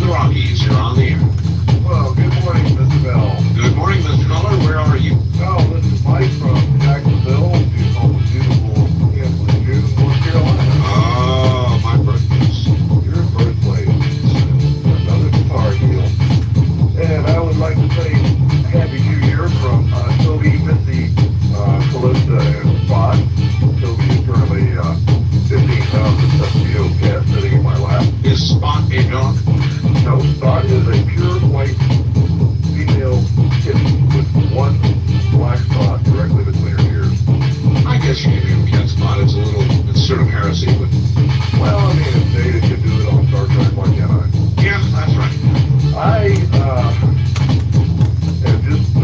the Rockies. You're on the air. Well, good morning, Mr. Bell. Good morning, Mr. Caller. Where are you? Oh, this is Mike from Jacksonville, beautiful Hampton, June, North Carolina. Oh, my birthplace. Your birthplace. Another guitar deal. And I would like to say Happy New Year from Toby, Missy, Calista, and Spot. Toby is currently 15,000 tuxedo cat sitting in my lap. Is Spot a dog? No, Spot is a pure white female kitten with one black spot directly between her ears. I guess you can name Cat Spot. It's sort of heresy, but... Well, I mean, if Data can do it on Star Trek, why can't I? Yeah, that's right. I have just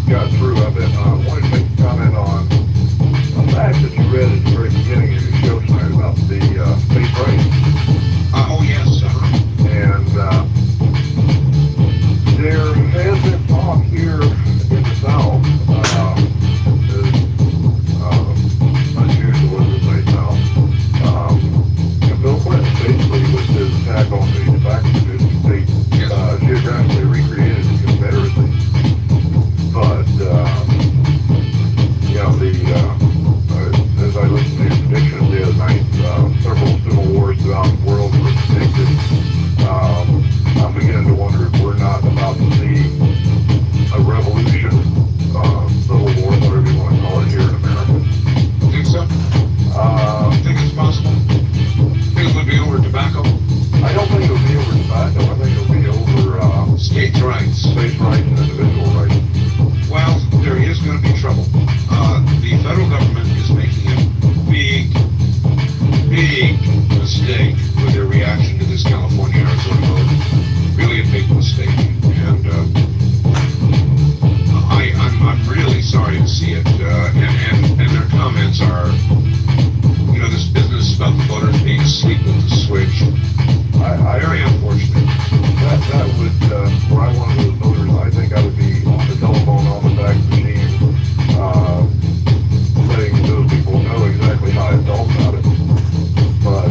got through. I've been wanted to make a comment on a fact that you read at the very beginning of your show tonight about the space race. Oh, yes. And there has been talk here in the South, as unusual as it may sound, and Bill Clinton basically with his attack on the tobacco producing states geographically recreated the Confederacy. But, as I listened to his predictions the other night, several civil wars throughout the world were predicted. I'm beginning to wonder if we're not about to see a revolution, civil war, whatever you want to call it, here in America. Think so? Think it's possible? Think it would be over tobacco? I don't think it'll be over tobacco. I think it'll be over states' rights. States' rights and individual rights. Well, there is going to be trouble. The federal government is making a big mistake with their reaction to this California-Arizona vote. Really a big mistake. And I'm really sorry to see it. And their comments are, this business about the voters being asleep with the switch. Very unfortunate. That would, were I one of those voters, I think I would be on the telephone, on the fax machine, letting those people know exactly how I felt about it. But,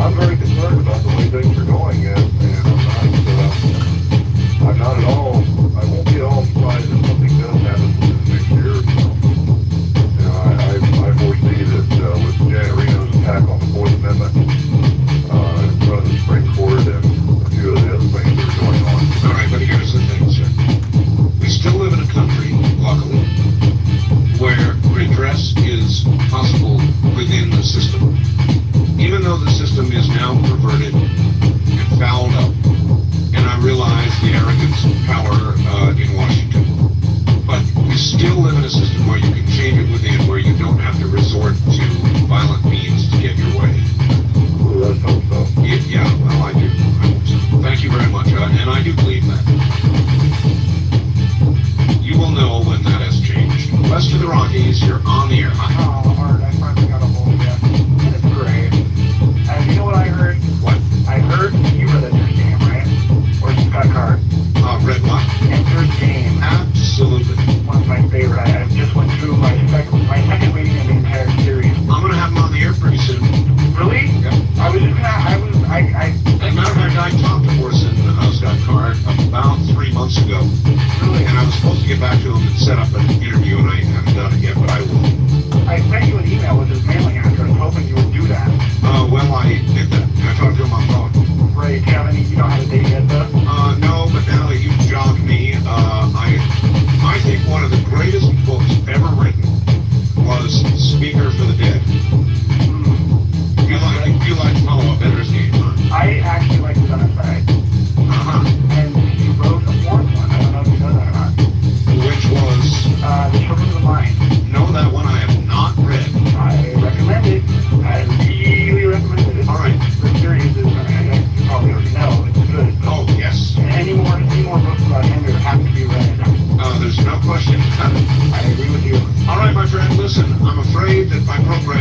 I'm very concerned about the way things are going, and I'm not at all, I won't be at all surprised if something does happen within the next year or so. I foresee that with Janet Reno's attack on the Fourth Amendment, in front of the Supreme Court and a few of the other things that are going on. All right, but here's the thing, sir. We still live in a country, luckily, where redress is possible within the system. Even though the system is now perverted and fouled up, and I realize the arrogance and power in Washington, but we still live in a system where you can change it within, where you don't have to resort to violent means to get your way. Ooh, let's hope so. Yeah, well, I do. I hope so. Thank you very much, and I do believe that. You will know when that has changed. West of the Rockies, you're on the air. Hi. Oh, Art, I finally got a hold of you. And it's great. And you know what I heard? What? I heard you read Ender's Game, right? Or Scott Card. Read what? Ender's Game. Absolutely. One of my favorite. I just went through my second reading of the entire series. I'm going to have him on the air pretty soon. Really? Yep. As a matter of fact, I talked to Orson Scott Card about 3 months ago. Really? And I was supposed to get back to him and set up an interview, and I haven't done it yet, but I will. I sent you an email with his mailing address, hoping you would do that. Well, I did that. I talked to him on phone. Great. Do you have any, you don't have a date yet, though? No, but now that you've jogged me, I think one of the greatest books ever written was Speaker for the Dead. You like to follow up Ender's Game, huh? I actually like the Genocide. And he wrote a fourth one. I don't know if you know that or not. Which was? The Children of the Mind. No, that one I have not read. I recommend it. I really recommend it. All right. The series is, you probably already know, it's good. Oh, yes. Any more books about Ender have to be read. There's no question about it. I agree with you. All right, my friend, listen, I'm afraid that my program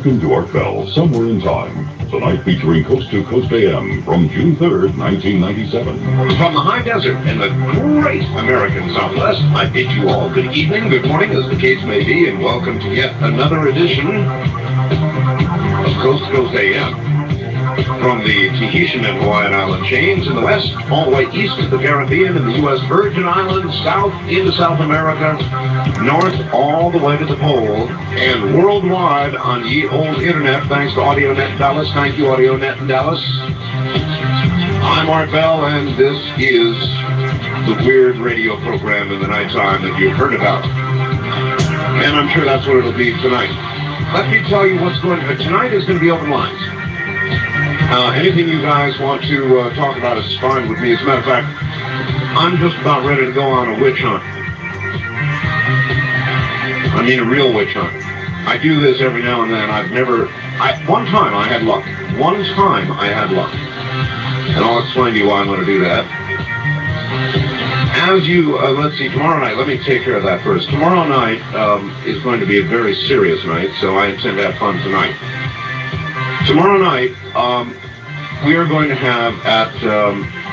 Welcome to Art Bell, Somewhere in Time. Tonight featuring Coast to Coast AM from June 3rd, 1997. From the high desert and the great American Southwest, I bid you all good evening, good morning, as the case may be, and welcome to yet another edition of Coast to Coast AM. From the Tahitian and Hawaiian Island chains in the west, all the way east to the Caribbean and the U.S. Virgin Islands, south into South America, north all the way to the pole, and worldwide on ye old internet, thanks to AudioNet Dallas. Thank you, AudioNet in Dallas. I'm Art Bell, and this is the weird radio program in the nighttime that you've heard about. And I'm sure that's what it'll be tonight. Let me tell you what's going on. Tonight is going to be open lines. Anything you guys want to talk about is fine with me. As a matter of fact, I'm just about ready to go on a witch hunt. I mean a real witch hunt. I do this every now and then. One time I had luck. And I'll explain to you why I'm going to do that. As you, let's see, tomorrow night, let me take care of that first. Tomorrow night is going to be a very serious night, so I intend to have fun tonight. Tomorrow night, we are going to have at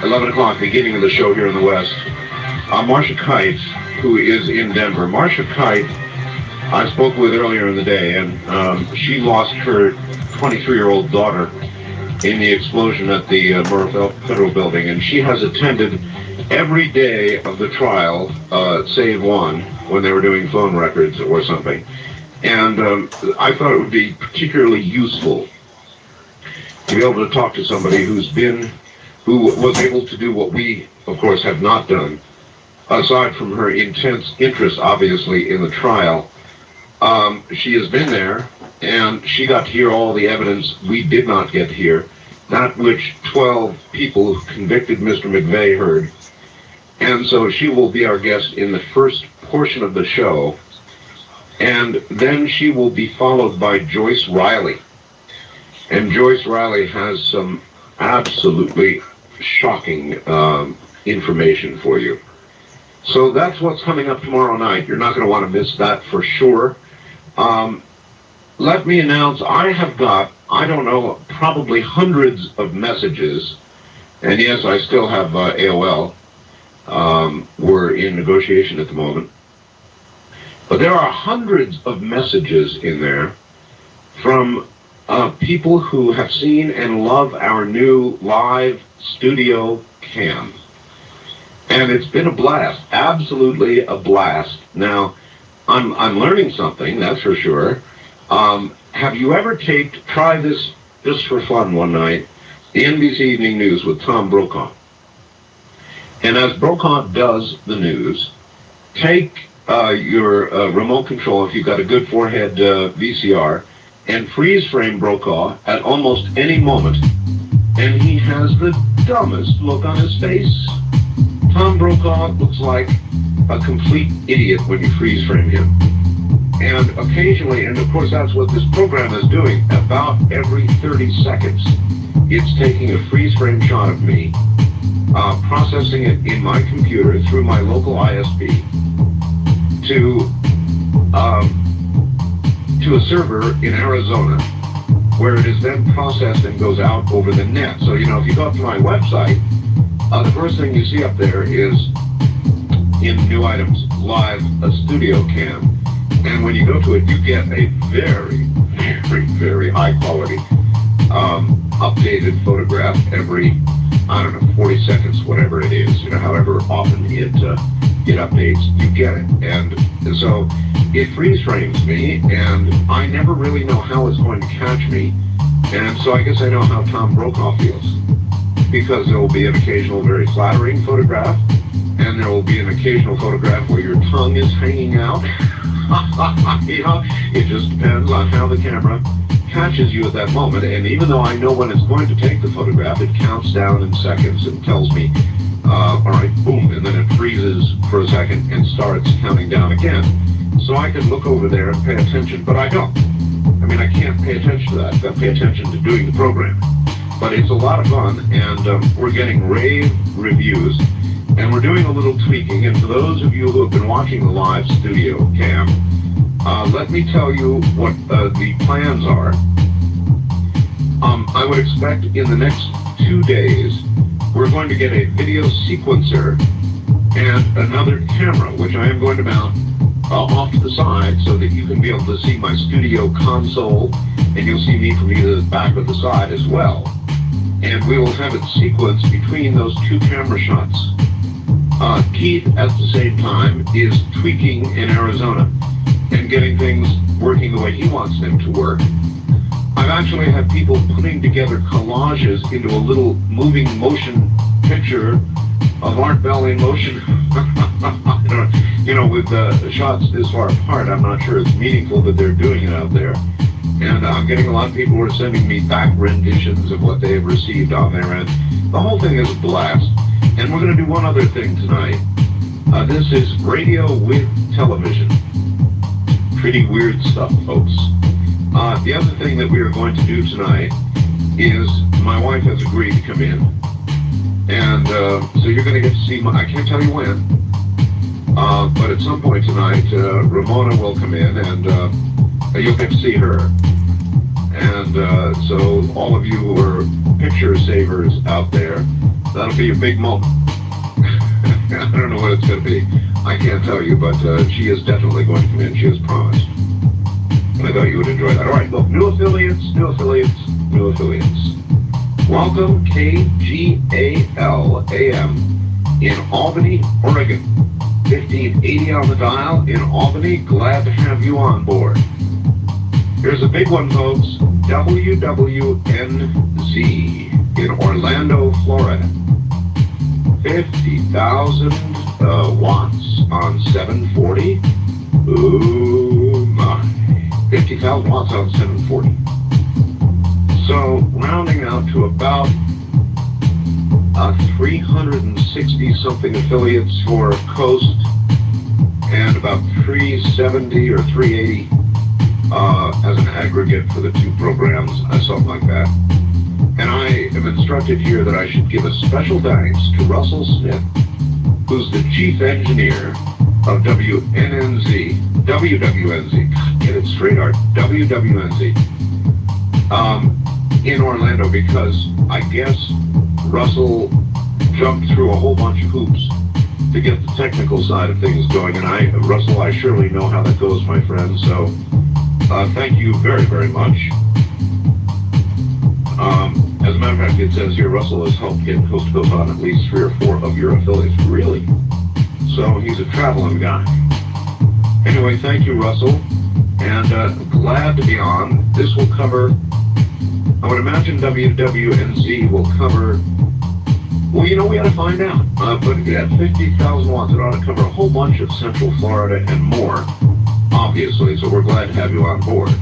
11 o'clock, beginning of the show here in the West, Marcia Kite, who is in Denver. Marcia Kite, I spoke with earlier in the day, and she lost her 23-year-old daughter in the explosion at the Murrah Federal Building, and she has attended every day of the trial, save one, when they were doing phone records or something. And I thought it would be particularly useful to be able to talk to somebody who was able to do what we, of course, have not done, aside from her intense interest, obviously, in the trial. She has been there, and she got to hear all the evidence we did not get to hear, that which 12 people who convicted Mr. McVeigh heard. And so she will be our guest in the first portion of the show, and then she will be followed by Joyce Riley. And Joyce Riley has some absolutely shocking information for you. So that's what's coming up tomorrow night. You're not going to want to miss that for sure. Let me announce, I have got, I don't know, probably hundreds of messages. And yes, I still have AOL. We're in negotiation at the moment. But there are hundreds of messages in there from people who have seen and love our new live studio cam. And it's been a blast, absolutely a blast. Now, I'm learning something, that's for sure. Have you ever try this just for fun one night, the NBC Evening News with Tom Brokaw? And as Brokaw does the news, take your remote control, if you've got a good forehead VCR, and freeze frame Brokaw at almost any moment, and he has the dumbest look on his face. Tom Brokaw looks like a complete idiot when you freeze frame him. And occasionally, and of course that's what this program is doing, about every 30 seconds, it's taking a freeze frame shot of me, processing it in my computer through my local ISP to a server in Arizona, where it is then processed and goes out over the net. So, you know, if you go up to my website, the first thing you see up there is, in new items, live a studio cam. And when you go to it, you get a very, very, very high quality updated photograph every, I don't know, 40 seconds, whatever it is, you know, however often it updates, you get it. And so it freeze frames me, and I never really know how it's going to catch me. And so I guess I know how Tom Brokaw feels, because there will be an occasional very flattering photograph, and there will be an occasional photograph where your tongue is hanging out. You know, it just depends on how the camera catches you at that moment. And even though I know when it's going to take the photograph, it counts down in seconds and tells me, all right, boom, and then it freezes for a second and starts counting down again. So I can look over there and pay attention, but I don't. I mean, I can't pay attention to that. I've got to pay attention to doing the program. But it's a lot of fun, and we're getting rave reviews, and we're doing a little tweaking. And for those of you who have been watching the live studio cam, let me tell you what the plans are. I would expect in the next 2 days, we're going to get a video sequencer and another camera, which I am going to mount off to the side so that you can be able to see my studio console, and you'll see me from either the back or the side as well. And we will have it sequenced between those 2 camera shots. Keith, at the same time, is tweaking in Arizona and getting things working the way he wants them to work. I've actually had people putting together collages into a little moving motion picture of Art Bell in motion. You know, with shots this far apart, I'm not sure it's meaningful that they're doing it out there. And I'm getting a lot of people who are sending me back renditions of what they have received on their end. The whole thing is a blast. And we're going to do one other thing tonight. This is radio with television. Pretty weird stuff, folks. The other thing that we are going to do tonight is my wife has agreed to come in. And so you're going to get to see I can't tell you when, but at some point tonight, Ramona will come in and you'll get to see her. And so all of you who are picture savers out there, that'll be a big moment. I don't know what it's going to be. I can't tell you, but she is definitely going to come in. She has promised. And I thought you would enjoy that. All right, look, new affiliates. Welcome, KGAL AM in Albany, Oregon. 1580 on the dial in Albany. Glad to have you on board. Here's a big one, folks. WWNZ in Orlando, Florida. 50,000 watts on 740. Ooh, my. 50,000 watts on 740. So, rounding out to about 360-something affiliates for Coast and about 370 or 380 as an aggregate for the 2 programs, something like that. And I am instructed here that I should give a special thanks to Russell Smith, who's the chief engineer of WWNZ, get it straight, Art, WWNZ, in Orlando, because I guess Russell jumped through a whole bunch of hoops to get the technical side of things going, and Russell, I surely know how that goes, my friend, so thank you very, very much. As a matter of fact, it says here, Russell has helped get Coast to Coast on at least 3 or 4 of your affiliates. Really? So he's a traveling guy. Anyway, thank you, Russell, and glad to be on. This will cover, I would imagine WWNZ will cover, well, you know, we got to find out. But at 50,000 watts, it ought to cover a whole bunch of Central Florida and more, obviously, so we're glad to have you on board.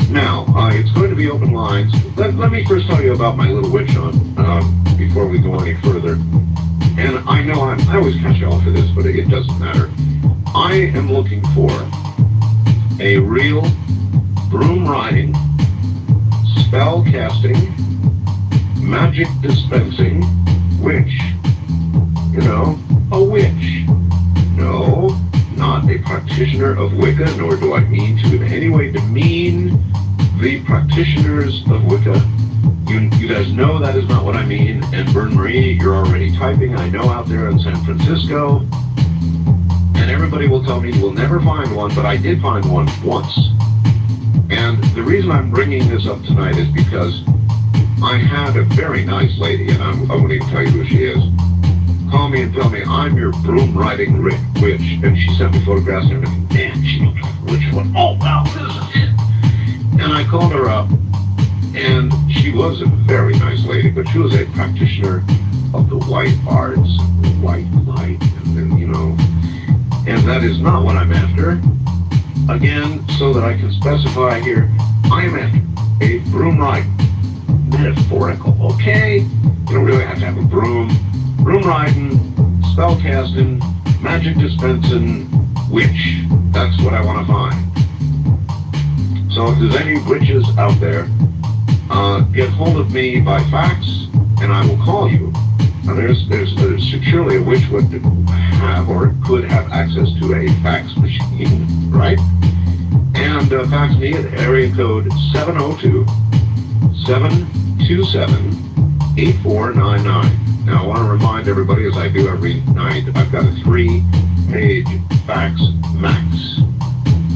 Now, it's going to be open lines. Let me first tell you about my little witch hunt before we go any further. And I know I always catch y'all for this, but it doesn't matter. I am looking for a real broom riding, spell casting, magic dispensing witch. You know, a witch. No, not a practitioner of Wicca, nor do I mean to in any way demean the practitioners of Wicca. You guys know that is not what I mean, and Bern Marie, you're already typing, I know, out there in San Francisco, and everybody will tell me you will never find one, but I did find one once. And the reason I'm bringing this up tonight is because I had a very nice lady, and I won't even tell you who she is, call me and tell me, I'm your broom riding witch, and she sent me photographs and everything. Man, she looked like a witch. Went, oh wow, this is it. And I called her up, and she was a very nice lady, but she was a practitioner of the white arts, white light, and then, you know, and that is not what I'm after. Again, so that I can specify here, I am after a broom riding, metaphorical, okay? You don't really have to have a broom. Broom riding, spell casting, magic dispensing, witch. That's what I want to find. So if there's any witches out there, get hold of me by fax, and I will call you. Now there's surely a witch would have or could have access to a fax machine, right? fax me at area code 702-727-8499. Now, I want to remind everybody, as I do every night, I've got a 3-page fax max.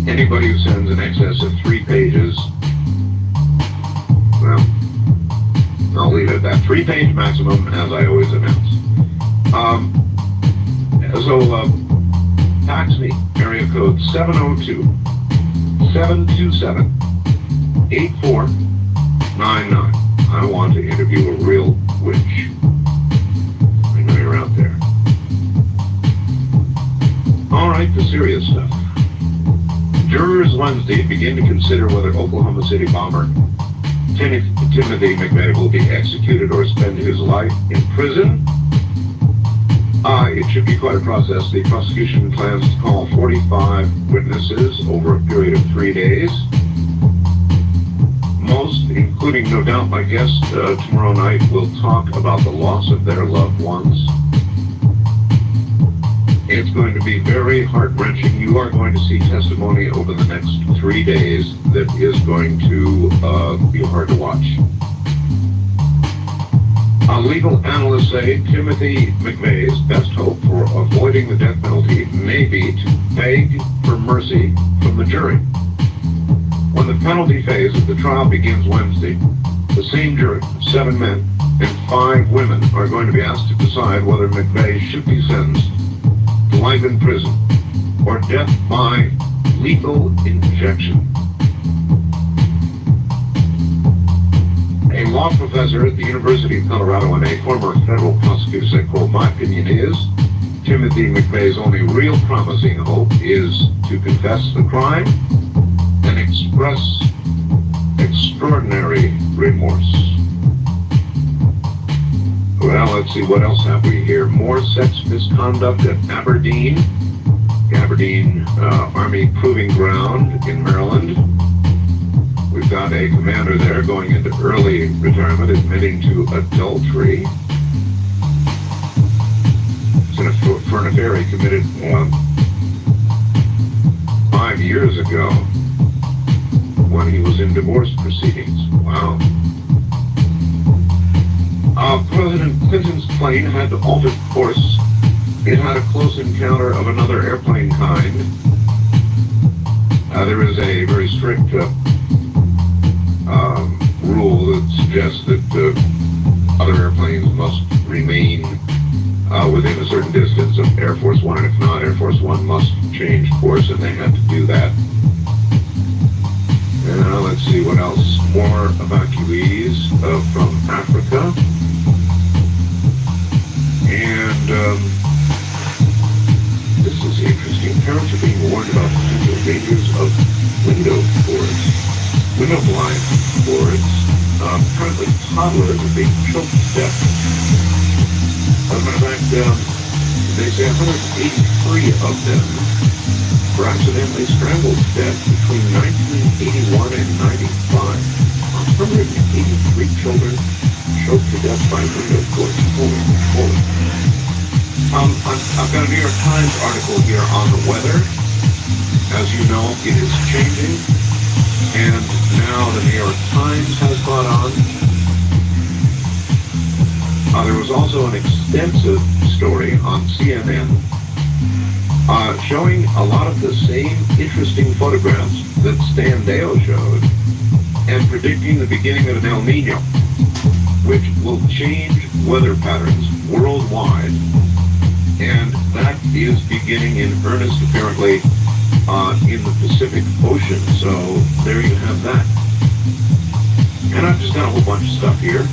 Anybody who sends in excess of 3 pages, well, I'll leave it at that. 3-page maximum, as I always announce. Fax me, area code 702-727-8499. I want to interview a real witch. I know you're out there. All right, the serious stuff. Jurors Wednesday begin to consider whether Oklahoma City bomber Timothy McVeigh will be executed or spend his life in prison. It should be quite a process. The prosecution plans to call 45 witnesses over a period of 3 days. Most, including no doubt my guest tomorrow night, will talk about the loss of their loved ones. It's going to be very heart-wrenching. You are going to see testimony over the next 3 days that is going to be hard to watch. Legal analysts say Timothy McVeigh's best hope for avoiding the death penalty may be to beg for mercy from the jury. When the penalty phase of the trial begins Wednesday, the same jury, 7 men and 5 women, are going to be asked to decide whether McVeigh should be sentenced to life in prison or death by lethal injection. A law professor at the University of Colorado and a former federal prosecutor said, quote, "My opinion is Timothy McVeigh's only real promising hope is to confess the crime and express extraordinary remorse." Well, let's see, what else have we here? More sex misconduct at Aberdeen Army Proving Ground in Maryland. We've got a commander there going into early retirement, admitting to adultery. For an affair he committed 5 years ago when he was in divorce proceedings. Wow. President Clinton's plane had to alter course. It had a close encounter of another airplane kind. There is a very strict rule that suggests that other airplanes must remain within a certain distance of Air Force One, and if not, Air Force One must change course, and they had to do that. And let's see what else. More evacuees from Africa. And this is interesting. Parents are being warned about potential dangers of window blind boards. Currently, toddlers are being choked to death. As a matter of fact, they say 183 of them were accidentally strangled to death between 1981 and 95. 183 children choked to death by window boards. Holy. I've got a New York Times article here on the weather. As you know, it is changing. And now the New York Times has caught on. There was also an extensive story on CNN showing a lot of the same interesting photographs that Stan Dale showed and predicting the beginning of an El Nino, which will change weather patterns worldwide. And that is beginning in earnest, apparently, in the Pacific Ocean. So there you have that. And I've just got a whole bunch of stuff here.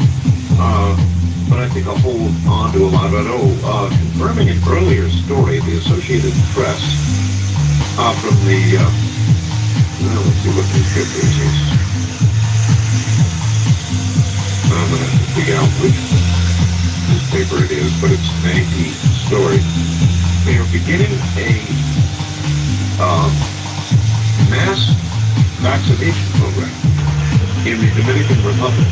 But I think I'll hold on to a lot of it. Confirming an earlier story, the Associated Press, from the, let's see what newspaper this is. I'm going to have to figure out which newspaper it is, but it's an AP story. They are beginning a mass vaccination program in the Dominican Republic.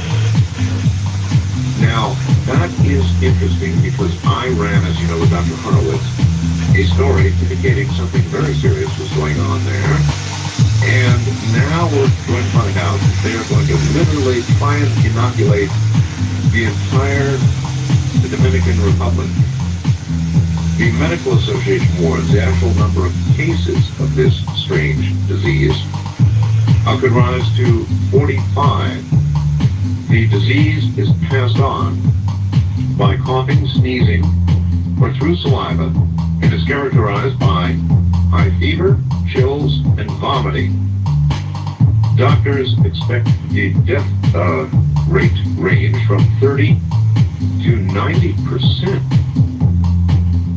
Now, that is interesting because I ran, as you know, with Dr. Horowitz, a story indicating something very serious was going on there. And now They are going to literally try and inoculate the Dominican Republic. The Medical Association warns the actual number of cases of this strange disease could rise to 45. The disease is passed on by coughing, sneezing, or through saliva, and is characterized by high fever, chills, and vomiting. Doctors expect the death rate range from 30 to 90%.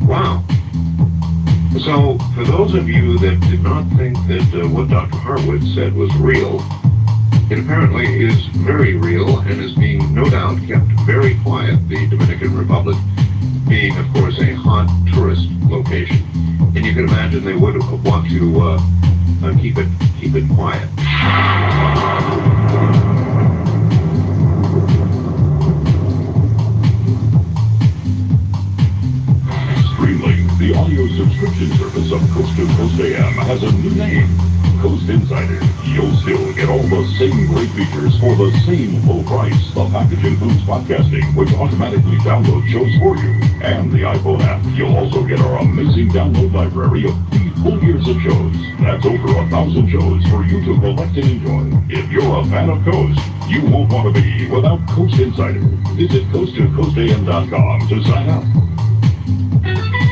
Wow. So, for those of you that did not think that what Dr. Harwood said was real, it apparently is very real and is being, no doubt, kept very quiet, the Dominican Republic being, of course, a hot tourist location. And you can imagine they would want to keep it quiet. Streamlink, the audio subscription service of Coast to Coast AM, has a new name, Coast Insider. You'll still get all the same great features for the same low price. The package includes podcasting, which automatically downloads shows for you, and the iPhone app. You'll also get our amazing download library of 3 full years of shows. That's over 1,000 shows for you to collect and enjoy. If you're a fan of Coast, you won't want to be without Coast Insider. Visit coast2coastam.com to sign up.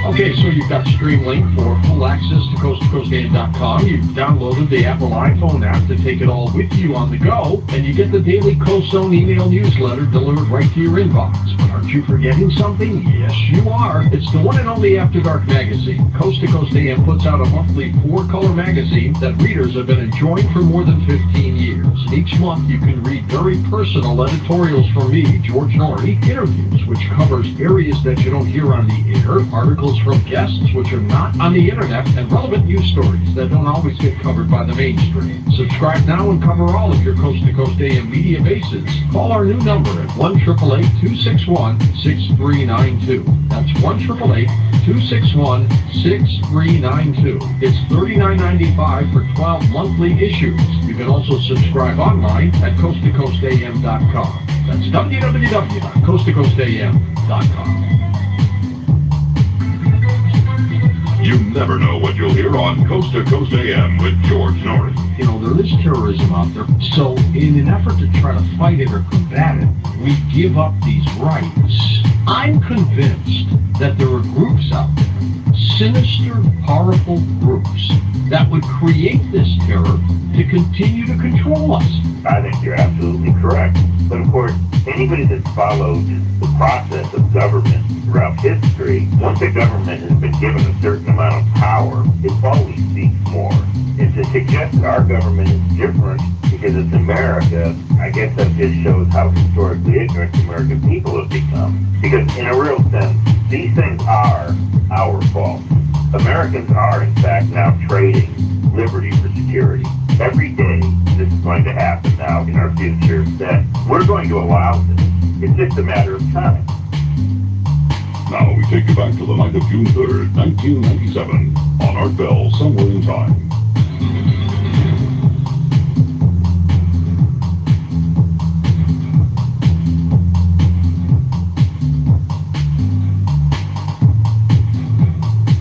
Okay, so you've got Streamlink for full access to coast2coastam.com. You've downloaded the Apple iPhone app to take it all with you on the go, and you get the daily Coast Zone email newsletter delivered right to your inbox. But aren't you forgetting something? Yes, you are. It's the one and only After Dark magazine. Coast to Coast AM puts out a monthly 4-color magazine that readers have been enjoying for more than 15 years. And each month you can read very personal editorials from me, George Norrie, interviews, which covers areas that you don't hear on the air, articles from guests which are not on the internet, and relevant news stories that don't always get covered by the mainstream. Subscribe now and cover all of your Coast to Coast AM media bases. Call our new number at 1-888-261-6392. That's 1-888-261-6392. It's $39.95 for 12 monthly issues. You can also subscribe online at coast2coastam.com. That's www.coast2coastam.com. You never know what you'll hear on Coast to Coast AM with George Norrie. You know, there is terrorism out there. So in an effort to try to fight it or combat it, we give up these rights. I'm convinced that there are groups out there, sinister, powerful groups, that would create this terror to continue to control us. I think you're absolutely correct. But of course, anybody that's followed the process of government throughout history, once a government has been given a certain amount of power, it always seeks more. And to suggest that our government is different because it's America, I guess that just shows how historically ignorant the American people have become. Because in a real sense, these things are our fault. Americans are, in fact, now trading liberty for security. Every day, this is going to happen now in our future, that we're going to allow this. It's just a matter of time. Now we take you back to the night of June 3rd, 1997, on Art Bell, Somewhere in Time.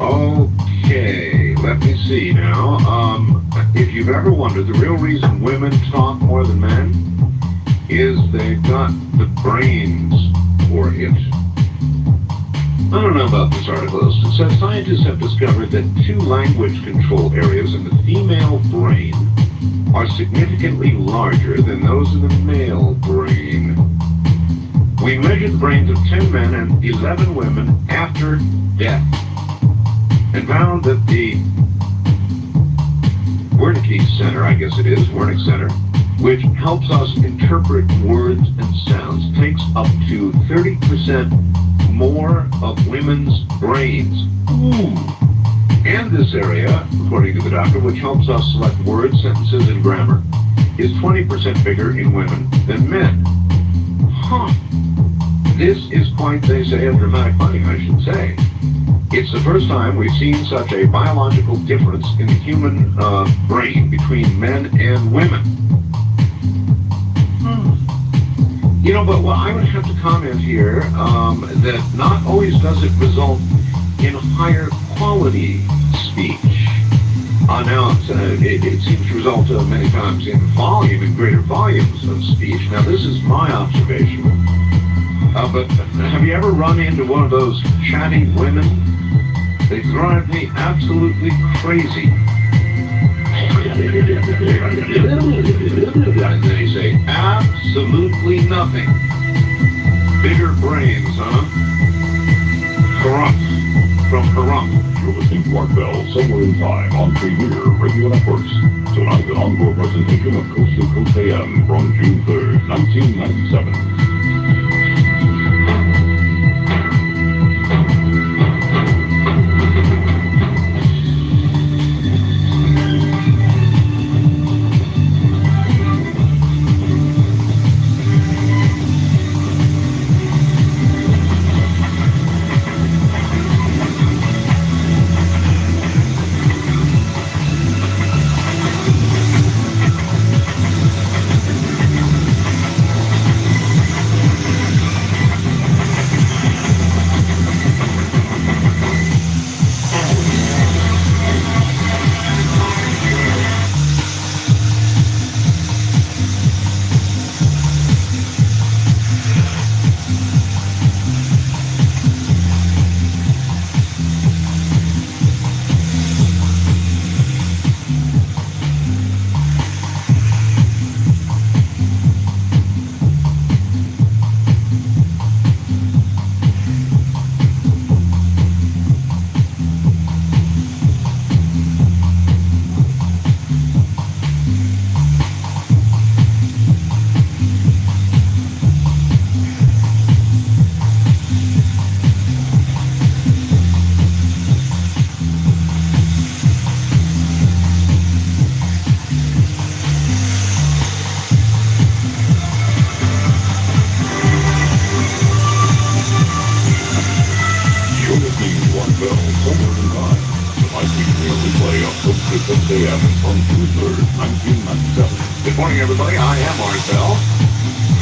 Okay, let me see now. If you've ever wondered, the real reason women talk more than men is they've got the brains for it. I don't know about this article. It says scientists have discovered that 2 language control areas in the female brain are significantly larger than those in the male brain. We measured the brains of 10 men and 11 women after death and found that the Wernicke Center, I guess it is, Wernicke Center, which helps us interpret words and sounds, takes up to 30% more of women's brains. Ooh. And this area, according to the doctor, which helps us select words, sentences, and grammar, is 20% bigger in women than men. Huh. This is quite, they say, a dramatic finding, I should say. It's the first time we've seen such a biological difference in the human brain between men and women. But what I would have to comment here that not always does it result in higher quality speech. Now, it seems to result many times in volume, in greater volumes of speech. Now, this is my observation. But have you ever run into one of those chatty women? They drive me absolutely crazy. And they say absolutely nothing. Bigger brains, huh? Corrupt. From Corrupt. You're listening to Art Bell, Somewhere in Time on Premier Radio Networks. Tonight, an encore presentation of Coast to Coast AM from June 3rd, 1997. Good morning, everybody. I am Art Bell.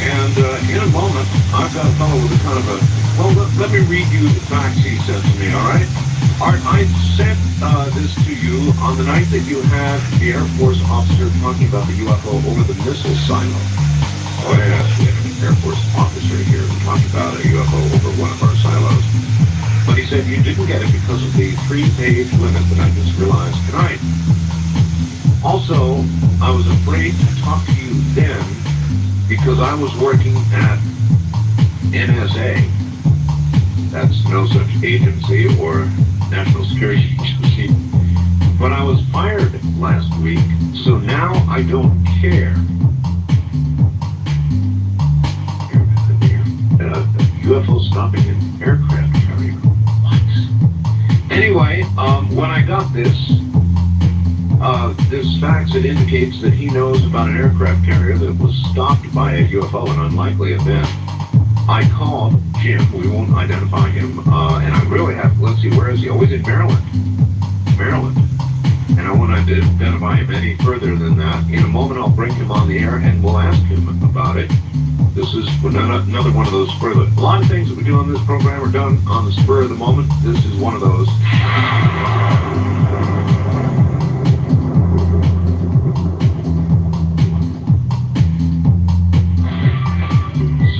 And in a moment, I've got a fellow with a kind of a... Well, let me read you the facts he sent to me, all right? Art, I sent this to you on the night that you had the Air Force officer talking about the UFO over the missile silo. Oh, yes, we had an Air Force officer here who talked about a UFO over one of our silos. But he said you didn't get it because of the 3-page limit that I just realized tonight. Also, I was afraid to talk to you then because I was working at NSA. That's no such agency or national security agency. But I was fired last week, so now I don't care. UFO stopping an aircraft carrier. What? Anyway, when I got this fax, it indicates that he knows about an aircraft carrier that was stopped by a UFO, an unlikely event. I called Jim, we won't identify him, and I really have, let's see, where is he? Oh, he's in Maryland. Maryland. And I won't identify him any further than that. In a moment, I'll bring him on the air and we'll ask him about it. This is another one of those spur of the... A lot of things that we do on this program are done on the spur of the moment. This is one of those.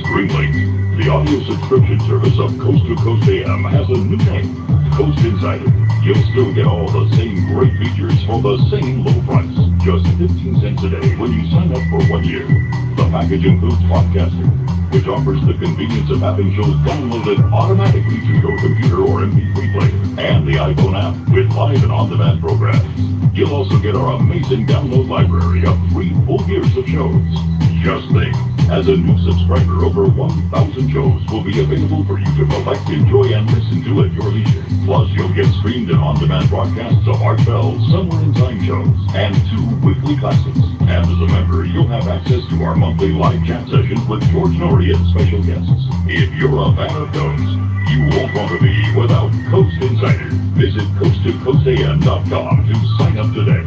Streamlink, the audio subscription service of Coast to Coast AM, has a new name, Coast Insider. You'll still get all the same great features for the same low price, just 15 cents a day when you sign up for 1 year. The package includes Podcasting, which offers the convenience of having shows downloaded automatically to your computer or MP3 player, and the iPhone app with live and on-demand programs. You'll also get our amazing download library of 3 full years of shows. Just think, as a new subscriber, over 1,000 shows will be available for you to collect, enjoy, and listen to at your leisure. Plus, you'll get streamed and on-demand broadcasts of Art Bell's Somewhere in Time shows and 2 weekly classics. And as a member, you'll have access to our monthly live chat sessions with George Norrie and special guests. If you're a fan of those, you won't want to be without Coast Insider. Visit coasttocoastam.com to sign up today.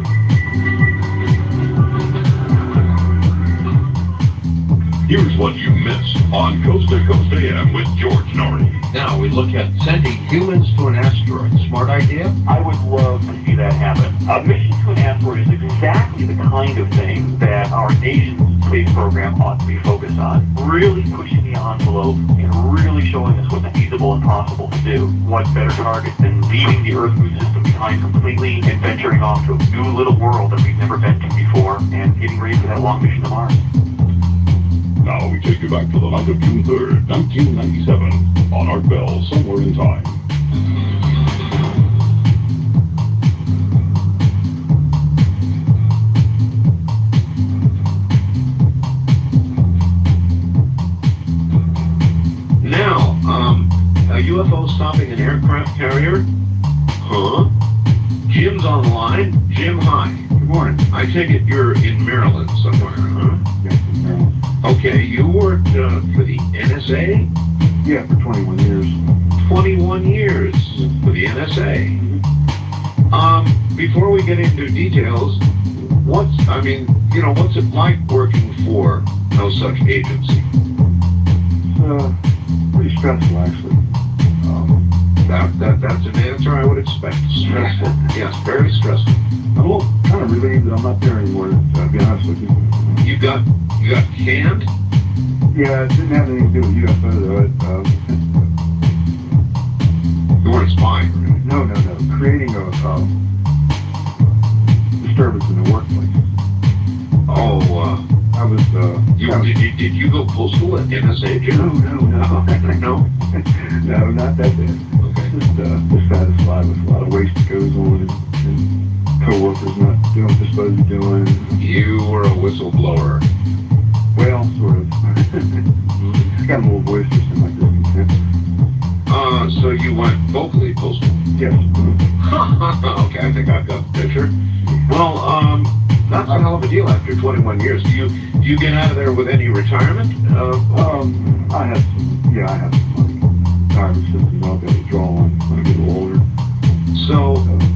Here's what you missed on Coast to Coast AM with George Norrie. Now we look at sending humans to an asteroid. Smart idea? I would love to see that happen. A mission to an asteroid is exactly the kind of thing that our nation's space program ought to be focused on. Really pushing the envelope and really showing us what's feasible and possible to do. What better target than leaving the Earth moon system behind completely and venturing off to a new little world that we've never been to before and getting ready for that long mission to Mars. Now we take you back to the night of June 3rd, 1997, on Art Bell, Somewhere in Time. Now, a UFO stopping an aircraft carrier? Huh? Jim's on the line. Jim, hi. Good morning. I take it you're in Maryland somewhere, huh? Yes, in Maryland. Okay, you worked for the NSA? Yeah, for 21 years. 21 years for the NSA. Before we get into details, what's it like working for no such agency? It's pretty stressful, actually. That's an answer I would expect. Stressful. Yes, very stressful. I'm a little kind of relieved that I'm not there anymore, to be honest with you. You got canned? Yeah, it didn't have anything to do with UFO, though. You weren't spying, really? No. Creating a disturbance in the workplace. I was, Did you go postal at NSA, Jim? No. No? No, not that bad. Okay. Just dissatisfied with a lot of waste that goes on and co-workers not doing what they're supposed to be doing. You were a whistleblower. Well, sort of. It's got a little voice or something like this. So you went vocally postal? Yes. Okay, I think I've got the picture. Well, that's a hell of a deal after 21 years. Do you get out of there with any retirement? I have some money. Retirement system I'll be able to draw on when I get a little older. So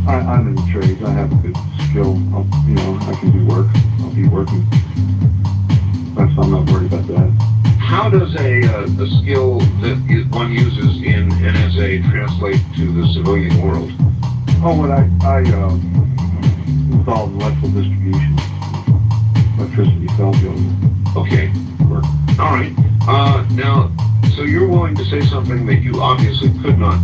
I'm in the trades. I have a good skill. I can do work. I'll be working. I'm not worried about that. How does a skill that one uses in NSA translate to the civilian world? Oh, what I installed electrical distribution, electricity cell building. Okay. Work. All right. Now, so you're willing to say something that you obviously could not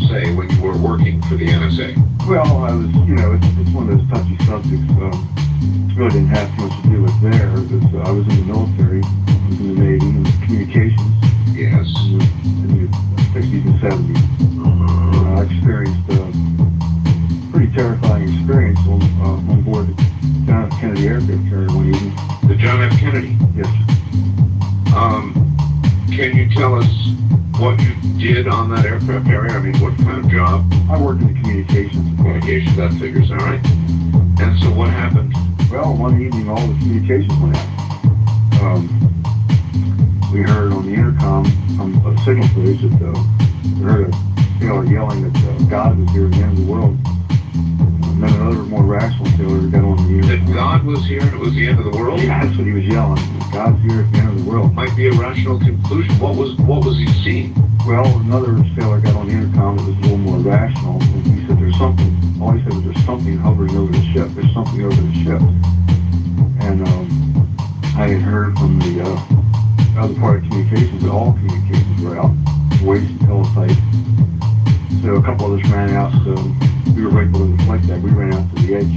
say when you were working for the NSA? Well, I was, it's one of those touchy subjects. Really didn't have too much to do with there. I was in the military, I was in the Navy, and communications. Yes. In the 60s and 70s. I experienced a pretty terrifying experience on board the John F. Kennedy aircraft carrier one evening. The John F. Kennedy? Yes. Can you tell us what you did on that aircraft carrier? I mean, what kind of job? I worked in the communications. Communications, that figures, all right. And so what happened? Well, one evening all the communications went out. We heard on the intercom from a signal police that we heard a sailor yelling that God was here at the end of the world. And then another more rational sailor got on the intercom. That God was here and it was the end of the world? Yeah, that's what he was yelling. God's here at the end of the world. Might be a rational conclusion. What was he seeing? Well, another sailor got on the intercom that was a little more rational, and he said there's something, all he said was there's something hovering over the ship, there's something over the ship. And I had heard from the other part of communications that all communications were out, voice and teletype. So a couple of us ran out, so we were right below the flight deck, we ran out to the edge.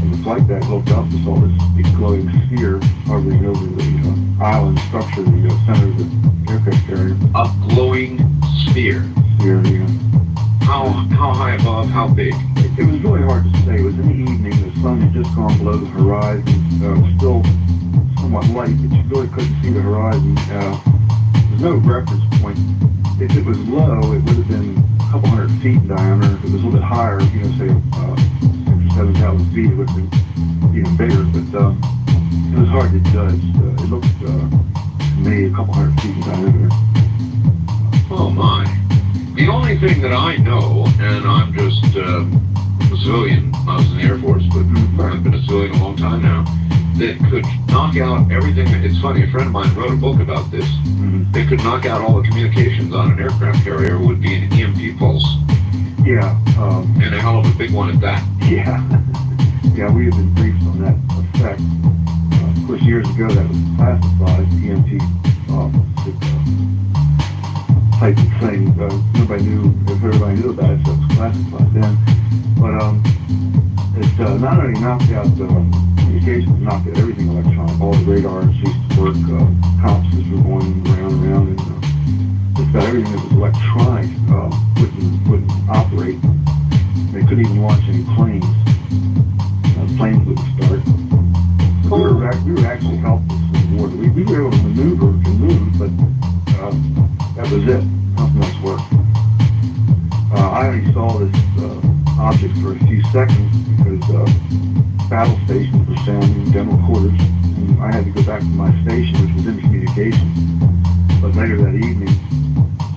And the flight deck looked up and saw this big glowing sphere hovering over the island structure, the center of the aircraft carrier. A glowing sphere? Sphere, yeah. How high above, how big? It was really hard to say. It was in the evening, the sun had just gone below the horizon. It was still somewhat light, but you really couldn't see the horizon. There's no reference point. If it was low, it would have been a couple hundred feet in diameter. If it was a little bit higher, say 6,000 or 7,000 feet, it would have been even bigger. But it was hard to judge. It looked to me a couple hundred feet in diameter. Oh my. The only thing that I know, and I'm just a civilian, I was in the Air Force, but I've been a civilian a long time now, that could knock out everything. It's funny, a friend of mine wrote a book about this. They could knock out all the communications on an aircraft carrier would be an EMP pulse. Yeah. And a hell of a big one at that. Yeah. Yeah, we have been briefed on that effect. Of course, years ago that was classified, EMT type of thing. Nobody knew, if everybody knew about it, so it was classified then. But it not only knocked out communications, knocked out everything electronic. All the radar ceased to work, compasses were going around, and just about everything that was electronic wouldn't operate. They couldn't even launch any planes. Planes wouldn't start. So we were actually helpless in the water. We were able to maneuver and move, but that was it. Nothing else worked. I only saw this object for a few seconds because battle stations were sounding, general quarters, and I had to go back to my station, which was in communications. But later that evening,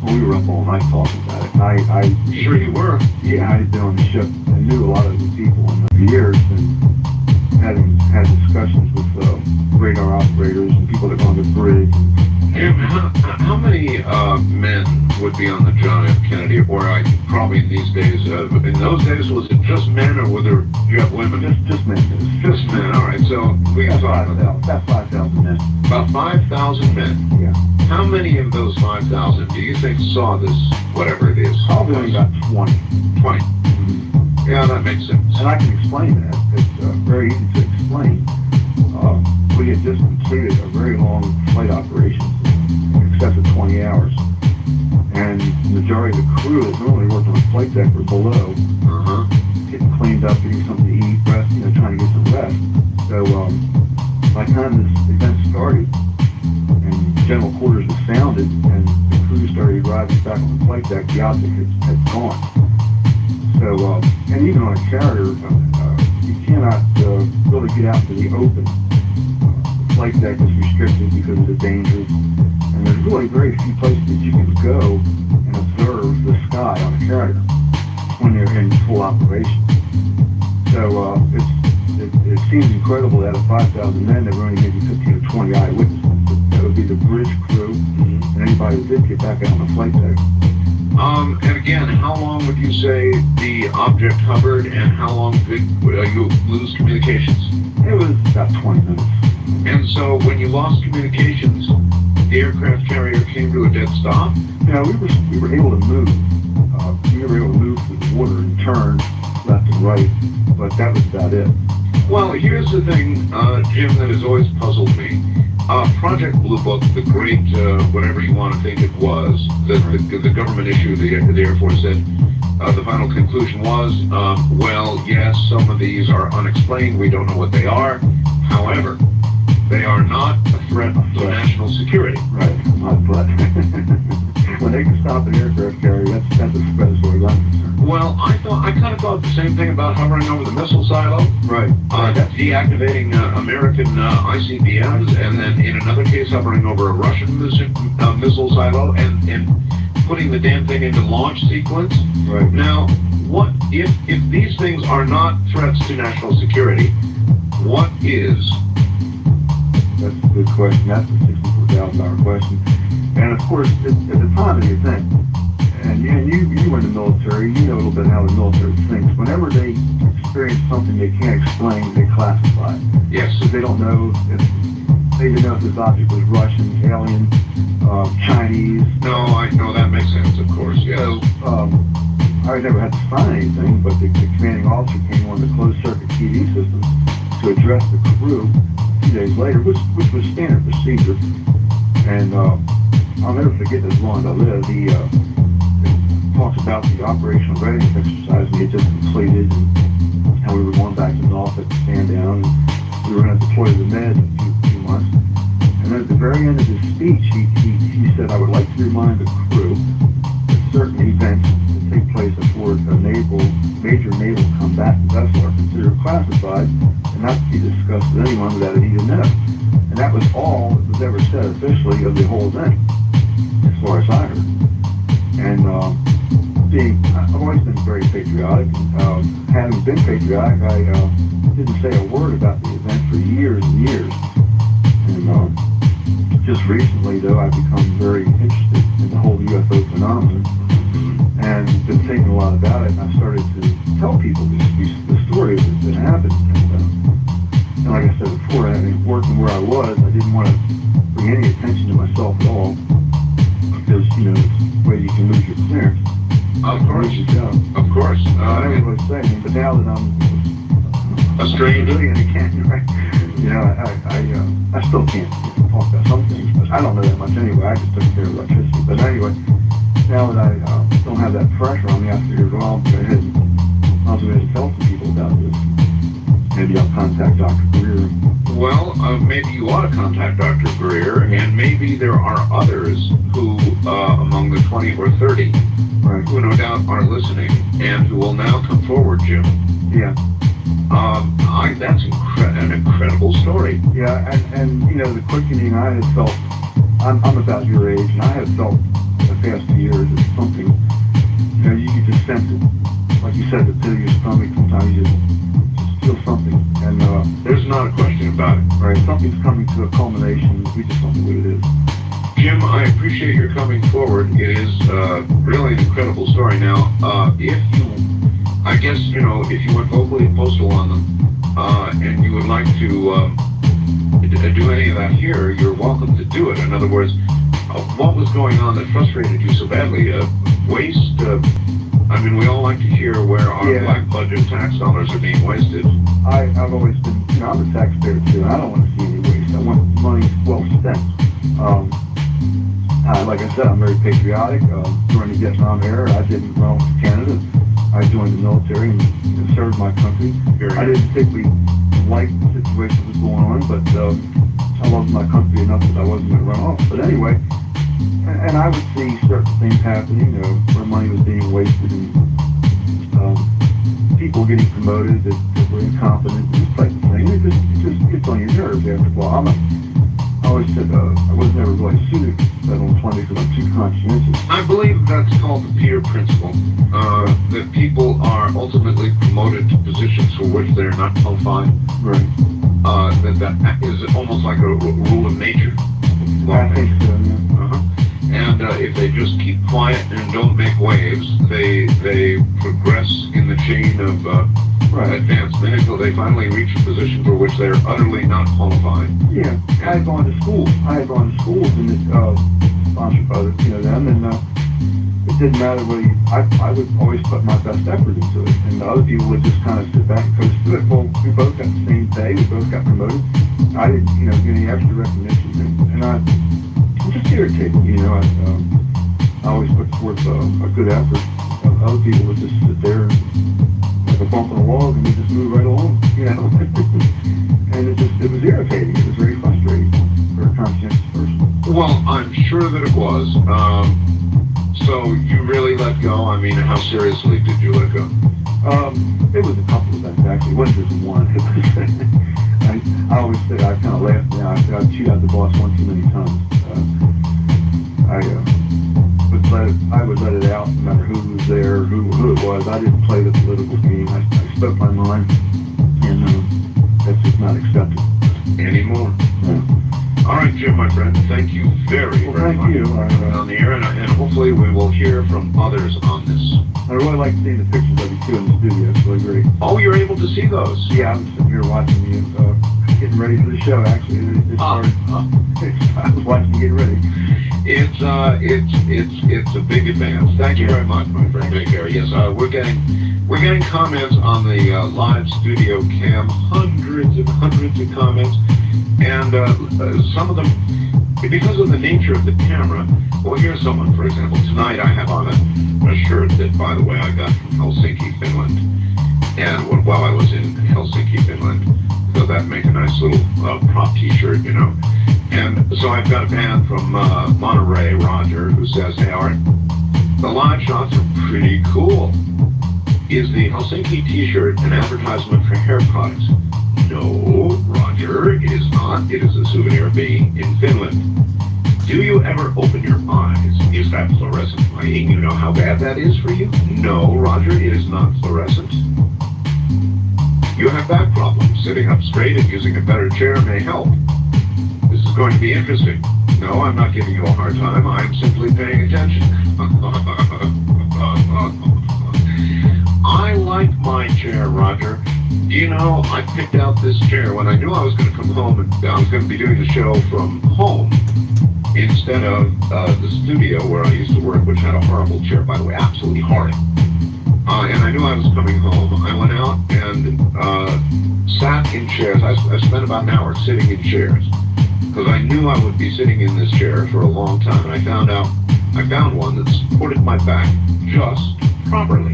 we were up all night talking about it. And I sure you were. Yeah, I had been on the ship and knew a lot of the people in the years, and had discussions with radar operators and people that were on the bridge. Jim, how many men would be on the John F. Kennedy, or probably in these days? In those days, was it just men, or do you have women? Just men. Just men. All right. So we can talk about that. About 5,000 men. About 5,000 men. Yeah. How many of those 5,000 do you think saw this, whatever it is? Probably only about 20. 20. Yeah, that makes sense. And I can explain that. It's very easy to explain. We had just completed a very long flight operation, in excess of 20 hours. And the majority of the crew that normally worked on the flight deck were below, getting cleaned up, getting something to eat, rest, trying to get some rest. So by the time this event started, and general quarters was sounded, and the crew started arriving back on the flight deck, the object had gone. So, and even on a carrier, you cannot really get out to the open. The flight deck is restricted because of the dangers, and there's really very few places that you can go and observe the sky on a carrier when they're in full operation. So it seems incredible that of 5,000 men, there were only maybe 15 or 20 eyewitnesses. That would be the bridge crew and anybody that did get back out on the flight deck. And again, how long would you say the object hovered, and how long did you lose communications? It was about 20 minutes. And so when you lost communications, the aircraft carrier came to a dead stop? No, we were able to move. We were able to move through the water and turn left and right, but that was about it. Well, here's the thing, Jim, that has always puzzled me. Project Blue Book, the great, whatever you want to think it was, the government issue, the Air Force said, the final conclusion was, well, yes, some of these are unexplained, we don't know what they are. However, they are not a threat to national security. Right, but when they can stop an aircraft carrier, that's a threat as far as I'm concerned. Well, I kind of thought the same thing about hovering over the missile silo. Right. Deactivating American ICBMs, and then in another case hovering over a Russian missile silo, and putting the damn thing into launch sequence. Right. Now, what if these things are not threats to national security? What is? That's a good question. That's the $64,000 question. And of course, at the time of the event, and you were in the military, you know a little bit how the military thinks. Whenever they experience something they can't explain, they classify it. Yes. So they don't know if they didn't know if this object was Russian, alien, Chinese. No, I know that makes sense, of course. Yes. So I never had to sign anything, but the commanding officer came on the closed circuit TV system to address the crew a few days later, which was standard procedure. And I'll never forget as long as I live. He talks about the operational readiness exercise we had just completed, and how we were going back to Norfolk to stand down, and we were going to deploy to the Med in a few months. And then at the very end of his speech, he said, "I would like to remind the crew that certain events that take place aboard a major naval combatant vessel are considered classified and not to be discussed with anyone without a need to know." And that was all that was ever said officially of the whole event, as far as I heard. And I've always been very patriotic. Having been patriotic, I didn't say a word about the event for years and years. I've become very interested in the whole UFO phenomenon and been thinking a lot about it. And I started to tell people the story that happened. And like I said before, I mean, working where I was, I didn't want to bring any attention to myself at all because, you know, it's the way you can lose your clearance. Of course. Of course. I don't know what I'm saying, but now that I'm a stranger again, right? You know, I still can't talk about some things, but I don't know that much anyway. I just took care of electricity. But anyway, now that I don't have that pressure on me, I figured, well, I'll go ahead and tell some people about this. Maybe I'll contact Dr. Greer. Well, maybe you ought to contact Dr. Greer, and maybe there are others who, among the 20 or 30, who no doubt are listening, and who will now come forward, Jim. Yeah. That's an incredible story. Yeah, and you know, the quickening I had felt, I'm about your age, and I have felt the past few years it's something, you know, you can just sense it. Like you said, the pit of your stomach, sometimes you just feel something. And there's not a question about it. Right, something's coming to a culmination, we just don't know what it is. Jim, I appreciate your coming forward. It is really an incredible story. Now, if you, I guess, you know, if you went vocally postal on them, and you would like to do any of that here, you're welcome to do it. In other words, what was going on that frustrated you so badly? Waste? I mean, we all like to hear where our black budget tax dollars are being wasted. I've always been, you know, I'm a taxpayer too, and I don't want to see any waste. I want money well spent. Like I said, I'm very patriotic. During the Vietnam era, I didn't run to Canada. I joined the military and served my country. I didn't particularly like the situation that was going on, but I loved my country enough that I wasn't going to run off. But anyway, and I would see certain things happening, you know, where money was being wasted and people getting promoted that were incompetent. This type of thing. It just gets on your nerves after a while. I always said I was never really suited for that on 20 because I'm too conscientious. I believe that's called the peer principle. That people are ultimately promoted to positions for which they're not qualified. Right. That is almost like a rule of nature. I think so, yeah. And if they just keep quiet and don't make waves, they progress in the chain of advancement until they finally reach a position for which they're utterly not qualified. Yeah, I had gone to schools and sponsored by them, and it didn't matter whether I would always put my best effort into it, and the other people would just kind of sit back and coast through it. Well, we both got the same pay, we both got promoted. I didn't, get any extra recognition, and I'm just irritated, I always put forth a good effort. Other people would just sit there like a bump on a log and we just move right along, and it was irritating. It was very frustrating for a conscientious person. Well, I'm sure that it was. So you really let go? I mean, how seriously did you let go? It was a couple of things, actually. It wasn't just one. It was, I always say, I kind of laugh now. I've chewed out the boss one too many times. I would let it out, no matter who was there, who it was. I didn't play the political game. I spoke my mind, and that's just not accepted anymore. Yeah. All right, Jim, my friend, thank you very much thank you. On the air, and hopefully we will hear from others on this. I really like seeing the pictures of you too in the studio. It's really great. Oh, you're able to see those? Yeah, I'm sitting here watching you, getting ready for the show. Actually, I was watching you get ready. It's a big advance. Thank you very much, my friend. Take care. Yes, we're getting comments on the live studio cam, hundreds of comments, and some of them, because of the nature of the camera. Well, here's someone, for example. Tonight I have on a shirt that, by the way, I got from Helsinki, Finland, and while I was in Helsinki, Finland, so that make a nice little prop T-shirt, And so I've got a fan from Monterey, Roger, who says, "Hey, Art, the live shots are pretty cool. Is the Helsinki T-shirt an advertisement for hair products?" No, Roger, it is not. It is a souvenir bee in Finland. Do you ever open your eyes? Is that fluorescent lighting? You know how bad that is for you? No, Roger, it is not fluorescent. You have back problems. Sitting up straight and using a better chair may help. This is going to be interesting. No, I'm not giving you a hard time. I'm simply paying attention. I like my chair, Roger. You know, I picked out this chair when I knew I was going to come home and I was going to be doing the show from home instead of the studio where I used to work, which had a horrible chair, by the way, absolutely horrid. And I knew I was coming home. I went out and sat in chairs. I spent about an hour sitting in chairs because I knew I would be sitting in this chair for a long time. And I found one that supported my back just properly.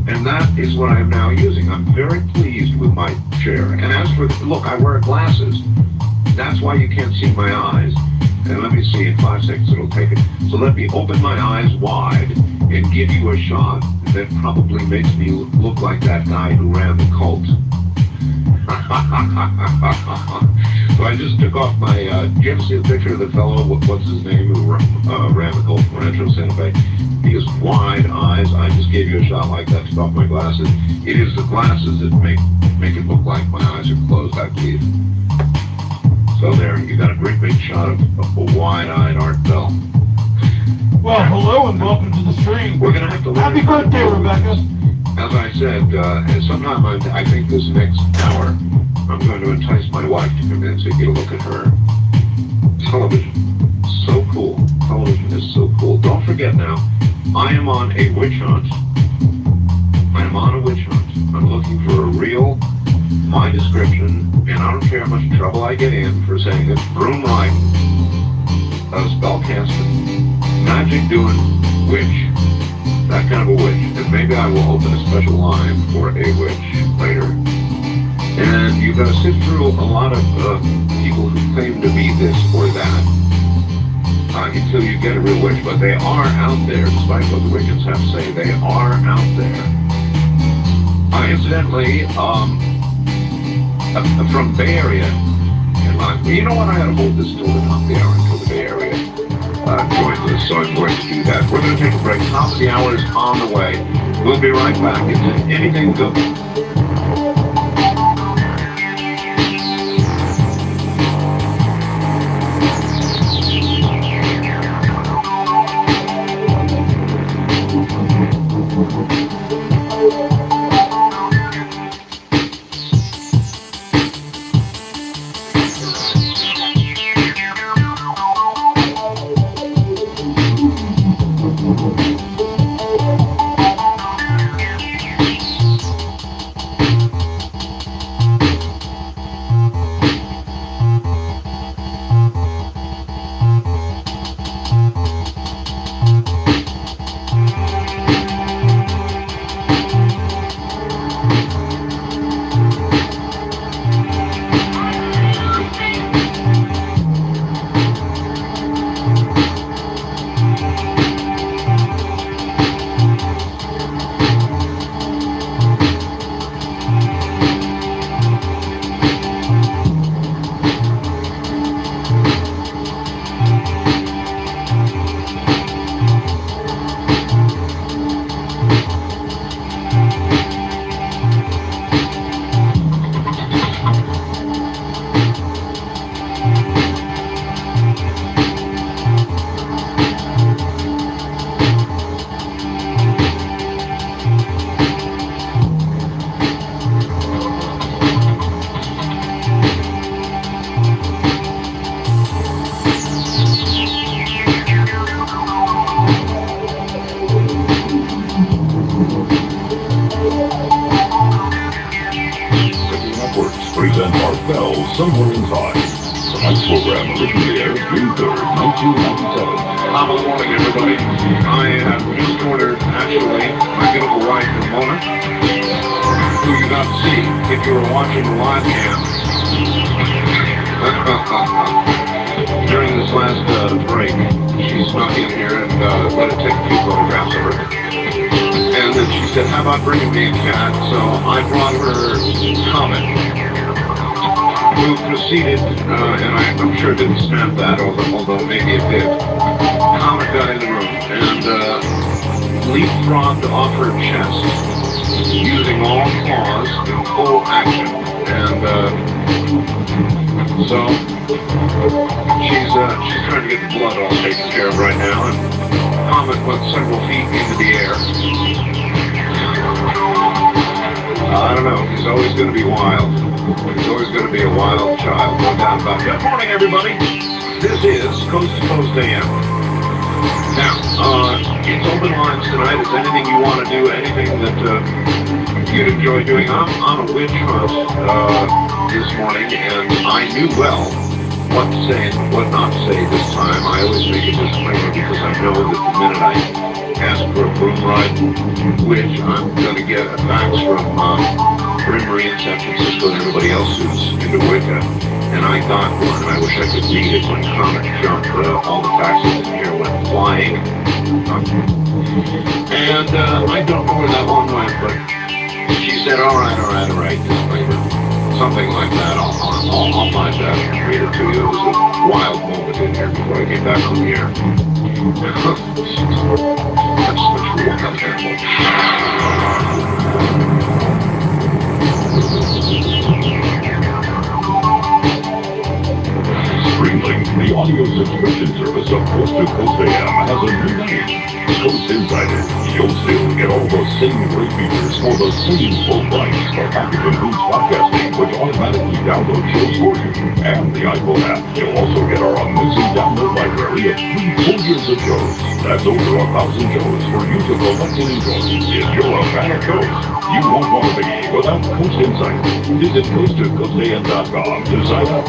And that is what I am now using. I'm very pleased with my chair. And as for, look, I wear glasses. That's why you can't see my eyes. And let me see, in 5 seconds it'll take it. So let me open my eyes wide and give you a shot that probably makes me look like that guy who ran the cult. So I just took off my, did you ever see the picture of the fellow, what's his name, who ran the cult from Rancho Santa Fe? He has wide eyes. I just gave you a shot like that, took off my glasses. It is the glasses that make it look like my eyes are closed, I believe. So there, you got a great big shot of a wide-eyed Art Bell. Well, hello and welcome to the stream. We're going to have to... Happy birthday, Rebecca. As I said, sometime I think this next hour, I'm going to entice my wife to come in so you get a look at her television. So cool. Television is so cool. Don't forget now, I am on a witch hunt. I'm on a witch hunt. I'm looking for a real, my description, and I don't care how much trouble I get in for saying it, broom riding, spellcasting, magic doing witch. That kind of a witch. And maybe I will open a special line for a witch later. And you've got to sit through a lot of people who claim to be this or that until you get a real witch. But they are out there, despite what the Wiccans have to say. They are out there. Incidentally, from Bay Area, and you know what? I got to hold this till the top of the hour until the Bay Area joins us, so I'm going to do that. We're going to take a break. Top of the hour is on the way. We'll be right back. It's anything good. Somewhere in Time. Tonight's program originally aired June 3rd, 1997. Top of the morning, everybody. I have just ordered, actually, my beautiful wife, Ramona, who you got to see if you were watching the live cam during this last break. She snuck in here and let her take a few photographs of her. And then she said, how about bringing me a cat? So I brought her Comet, who proceeded, and I'm sure didn't snap that, although maybe it did. Comet got in the room and leapfrogged off her chest using all claws in full action. And So she's trying to get the blood all taken care of right now, and Comet went several feet into the air. I don't know. He's always going to be wild. He's always going to be a wild child. No doubt about it. Good morning, everybody. This is Coast to Coast AM. Now, it's open lines tonight. Is anything you want to do, anything that you'd enjoy doing? I'm on a witch hunt this morning, and I knew well what to say and what not to say this time. I always make a disclaimer because I know that the minute I ask for a broom ride witch, I'm going to get a fax from Marie in San Francisco and everybody else who's into Wicca. And I got one, and I wish I could read it when Comet jumped. All the faxes in here went flying. And I don't know where that one went, but she said, all right, disclaimer. Something like that. I'll find that and read it to you. It was a wild moment in here before I came back on the air. That's such a wild Streamlink, the audio subscription service of Coast to Coast AM, has a new name. Coast Insider. You'll still get all the same great features for the same full price. The package includes podcasting, which automatically downloads shows for you, and the iPhone app. You'll also get our amazing download library of 3 full years of shows. That's over 1,000 shows for you to collect and enjoy. If you're a fan of Coast, you won't want to be without Coast Insider. Visit coasttocoastam.com to sign up.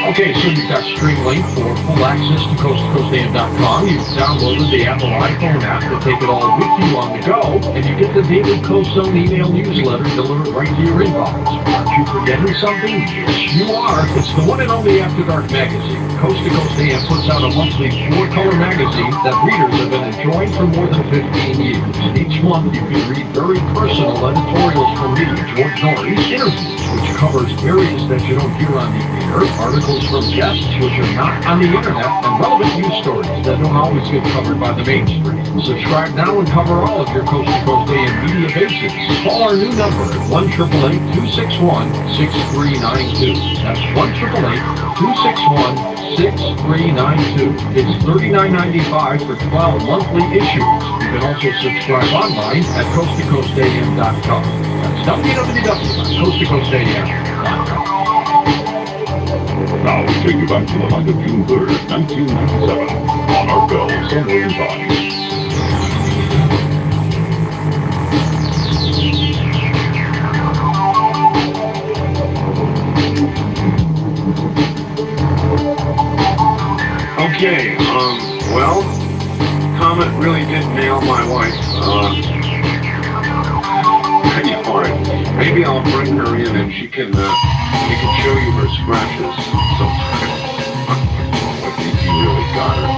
Okay, so you've got Streamlink for full access to coasttocoastam.com. You've downloaded the Apple iPhone app to take it all with you on the go, and you get the daily Coast Zone email newsletter delivered right to your inbox. Aren't you forgetting something? Yes, you are. It's the one and only After Dark magazine. Coast to Coast AM puts out a monthly 4-color magazine that readers have been enjoying for more than 15 years. Each month, you can read very personal editorials from me, George Norrie, interviews, which covers areas that you don't hear on the air, articles from guests which are not on the internet, and relevant news stories that don't always get covered by the mainstream. Subscribe now and cover all of your Coast to Coast AM media bases. Call our new number at 1-888-261-6392. That's 1-888-261-6392. It's $39.95 for 12 monthly issues. You can also subscribe online at coasttocoastam.com. That's www.coasttocoastam.com. Now we take you back to the night of June 3rd, 1997, on our bell somewhere in time. Okay, well, Comet really did nail my wife. Maybe I'll bring her in and she can show you her scratches sometime. I think you really got her.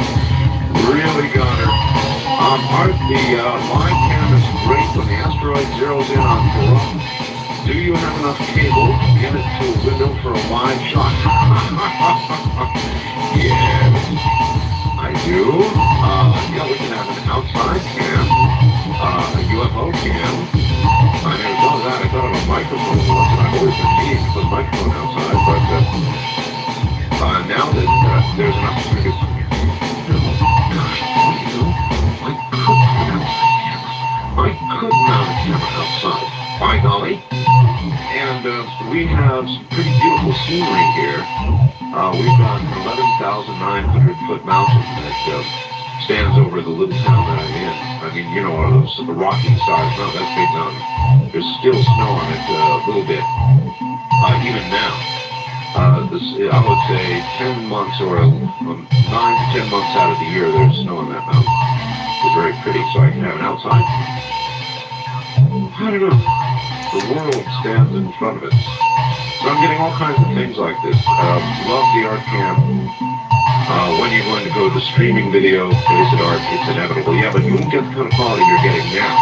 Really got her. Art, the live cam is great when the asteroid zeroes in on Columbus. Do you have enough cable to get it to a window for a live shot? Yes, I do. Yeah, we can have an outside cam, a UFO cam. I never thought of that. I thought of a microphone once, and I've always been needing to put a microphone outside, but now that there's an opportunity, I could mount a camera outside. By golly. And we have some pretty beautiful scenery here. We've got an 11,900-foot mountain that stands over the little town that I'm in. I mean, you know, the rocky sides. No, that's big mountain. There's still snow on it a little bit, even now. I would say 10 months or 9 to 10 months out of the year, there's snow on that mountain. It's very pretty, so I can have an outside. I don't know. The world stands in front of it. So I'm getting all kinds of things like this. Love the art cam. When you're going to go to streaming video, is it art? It's inevitable. Yeah, but you won't get the kind of quality you're getting now.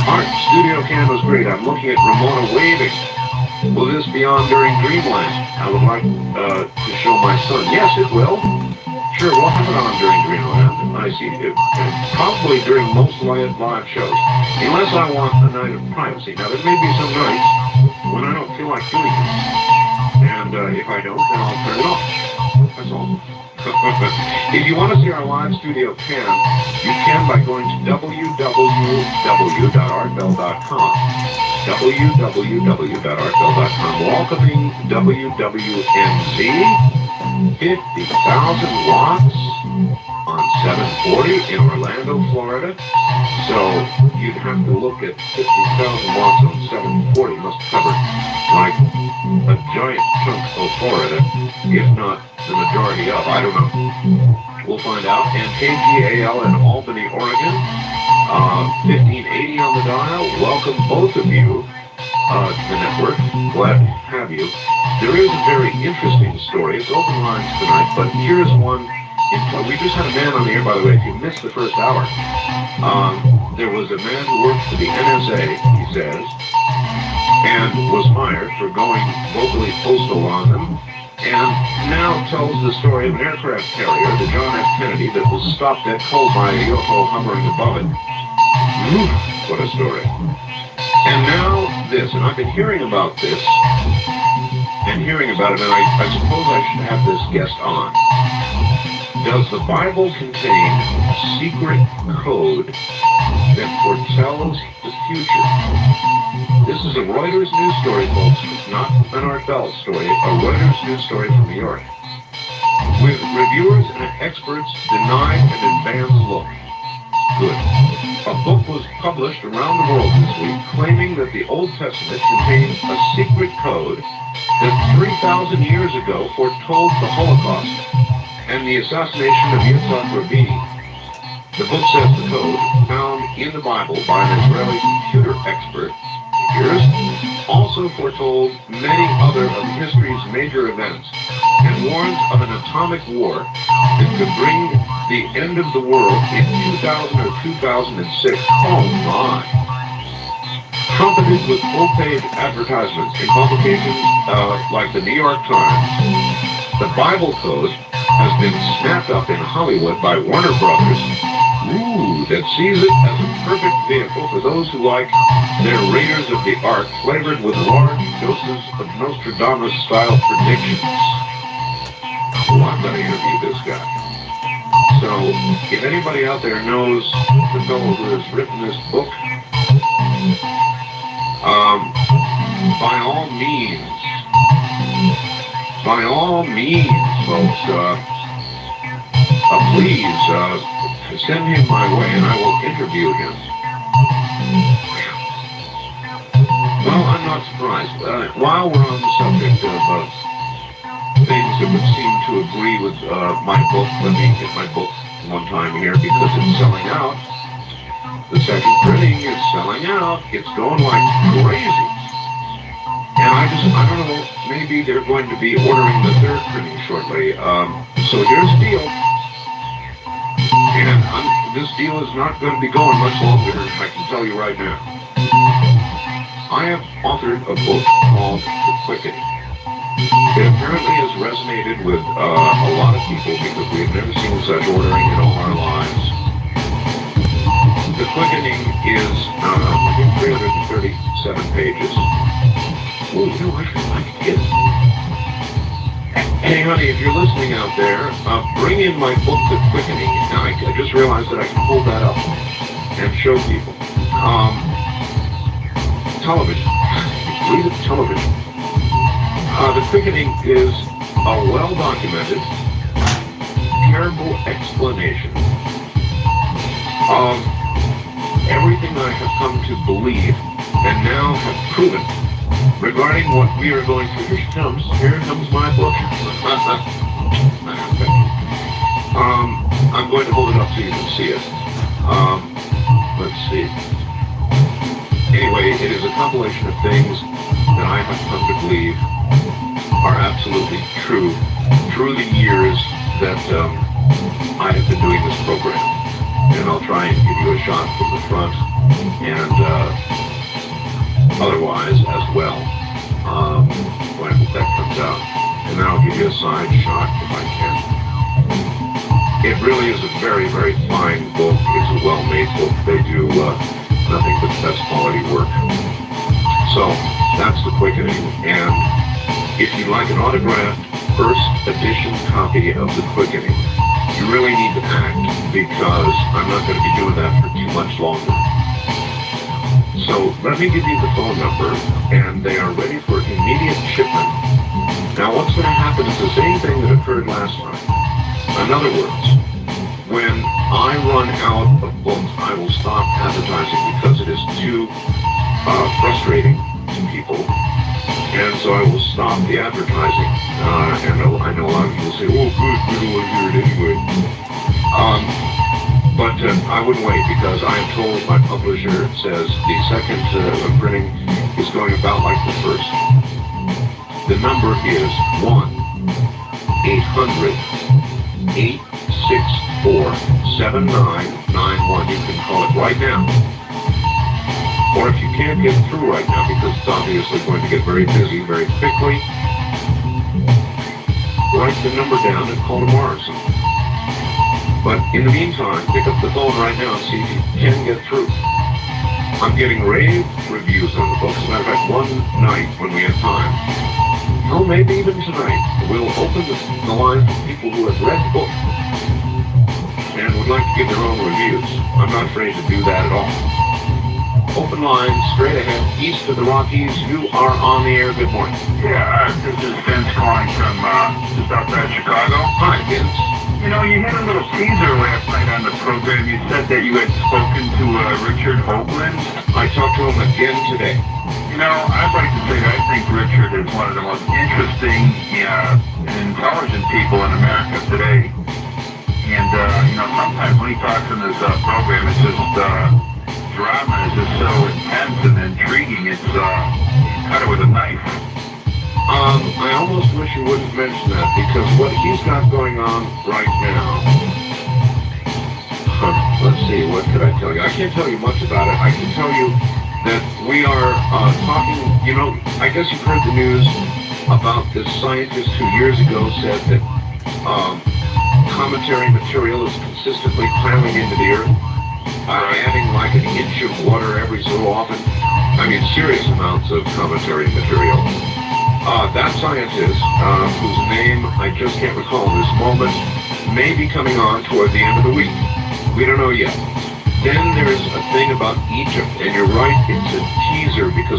Art studio cam is great. I'm looking at Ramona waving. Will this be on during Dreamland? I would like to show my son. Yes, it will. Sure, we'll have it on during Dreamland. I see it. Probably during most live shows. Unless I want a night of privacy. Now, there may be some nights when I don't feel like doing it. And if I don't, then I'll turn it off. That's all. If you want to see our live studio cam, you can by going to www.artbell.com. www.artbell.com. Welcoming WWNZ, 50,000 watts on 740 in Orlando, Florida. So you'd have to look at 50,000 watts on 740. Must cover like a giant chunk of Florida, if not the majority of. I don't know. We'll find out. And KGAL in Albany, Oregon, 1580 on the dial. Welcome both of you to the network. Glad to have you. There is a very interesting story. It's open lines tonight, but here's one. We just had a man on the air, by the way. If you missed the first hour, there was a man who worked for the NSA, he says, and was fired for going vocally postal on them, and now tells the story of an aircraft carrier, the John F. Kennedy, that was stopped at cold by a UFO hovering above it. What a story. And now this, and I've been hearing about this, and hearing about it, and I suppose I should have this guest on. Does the Bible contain a secret code that foretells the future? This is a Reuters news story, folks, not an Art Bell story, a Reuters news story from New York. With reviewers and experts denied an advance look. Good. A book was published around the world this week claiming that the Old Testament contains a secret code that 3,000 years ago foretold the Holocaust and the assassination of Yitzhak Rabin. The book says the code, found in the Bible by an Israeli computer expert, also foretold many other of history's major events and warns of an atomic war that could bring the end of the world in 2000 or 2006. Oh my! Trumpeted with full-page advertisements in publications like the New York Times, the Bible code has been snapped up in Hollywood by Warner Brothers, that sees it as a perfect vehicle for those who like their Raiders of the Ark flavored with large doses of Nostradamus-style predictions. Well, I'm going to interview this guy. So, if anybody out there knows the fellow who has written this book, by all means, folks, please send him my way and I will interview him. Well, I'm not surprised. While we're on the subject of things that would seem to agree with my book, let me hit my book one time here because it's selling out. The second printing is selling out. It's going like crazy. And I don't know, maybe they're going to be ordering the third printing shortly. So here's the deal. And this deal is not going to be going much longer, I can tell you right now. I have authored a book called The Quickening. It apparently has resonated with a lot of people because we have never seen such ordering in all our lives. The Quickening is 337 pages. Oh, you know, I could get it. Hey, honey, if you're listening out there, bring in my book, The Quickening. Now, I just realized that I can hold that up and show people. Television. Read it, television. The Quickening is a well-documented, careful explanation of everything I have come to believe and now have proven regarding what we are going through. Here comes my book. I'm going to hold it up so you can see it. Let's see. Anyway, it is a compilation of things that I have come to believe are absolutely true through the years that I have been doing this program. And I'll try and give you a shot from the front and otherwise as well. When that comes out. And then I'll give you a side shot if I can. It really is a very, very fine book. It's a well-made book. They do nothing but best quality work. So, that's The Quickening. And if you'd like an autographed first edition copy of The Quickening, you really need to act, because I'm not going to be doing that for too much longer. So let me give you the phone number, and they are ready for immediate shipment. Now what's going to happen is the same thing that occurred last time. In other words, when I run out of books, I will stop advertising because it is too frustrating to people. And so I will stop the advertising. And I know a lot of people say, oh, good, we don't want to hear it anyway. But I wouldn't wait, because I am told my publisher says the second printing is going about like the first. The number is 1-800-864-7991. You can call it right now. Or if you can't get through right now, because it's obviously going to get very busy very quickly, write the number down and call tomorrow or something. But in the meantime, pick up the phone right now and see if you can get through. I'm getting rave reviews on the books. As a matter of fact, one night when we have time, or maybe even tonight, we'll open the line for people who have read the book and would like to give their own reviews. I'm not afraid to do that at all. Open line, straight ahead, east of the Rockies. You are on the air. Good morning. Yeah, this is Vince calling from just outside Chicago. Hi, Vince. You know, you had a little teaser last night on the program. You said that you had spoken to Richard Hoagland. I talked to him again today. You know, I'd like to say that I think Richard is one of the most interesting and intelligent people in America today. And, you know, sometimes when he talks in this program, it's just, drama is just so intense and intriguing. It's, you cut it with a knife. I almost wish you wouldn't mention that, because what he's got going on right now, let's see, what could I tell you? I can't tell you much about it. I can tell you that we are talking, you know, I guess you've heard the news about this scientist who years ago said that cometary material is consistently piling into the Earth, adding like an inch of water every so often. I mean, serious amounts of cometary material. That scientist, whose name I just can't recall in this moment, may be coming on toward the end of the week. We don't know yet. Then there's a thing about Egypt, and you're right, it's a teaser, because